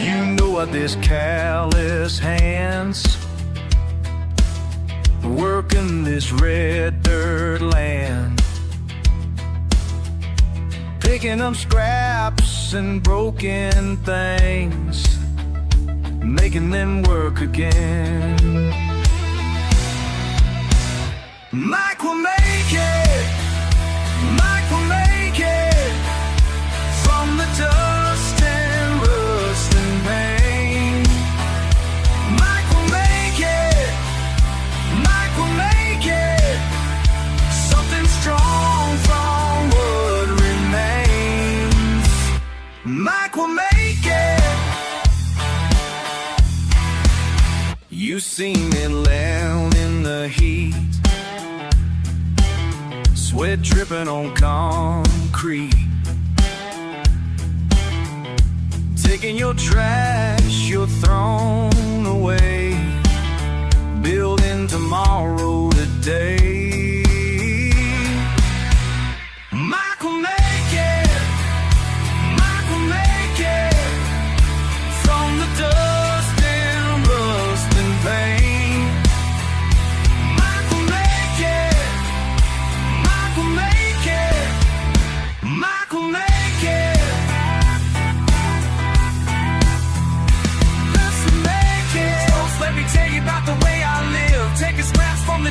You know what this callous hands working this red dirt land, picking up scraps and broken things, making them work again. Mike will make it, Mike will make it, from the dust and rust and pain. Mike will make it, Mike will make it, something strong from what remains. Mike will make it. You seen it down in the heat, sweat dripping on concrete, taking your trash you're thrown away, building tomorrow today. Mike will make it, Mike will make it, from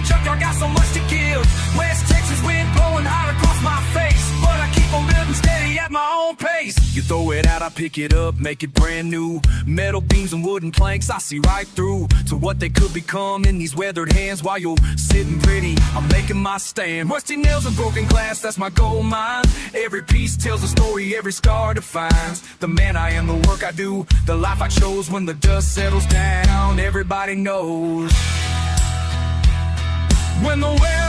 junkyard, got so much to give. West Texas wind blowing hard across my face, but I keep on living steady at my own pace. You throw it out, I pick it up, make it brand new. Metal beams and wooden planks, I see right through to what they could become in these weathered hands. While you're sitting pretty, I'm making my stand. Rusty nails and broken glass, that's my gold mine. Every piece tells a story, every scar defines the man I am, the work I do, the life I chose. When the dust settles down, everybody knows. When the weather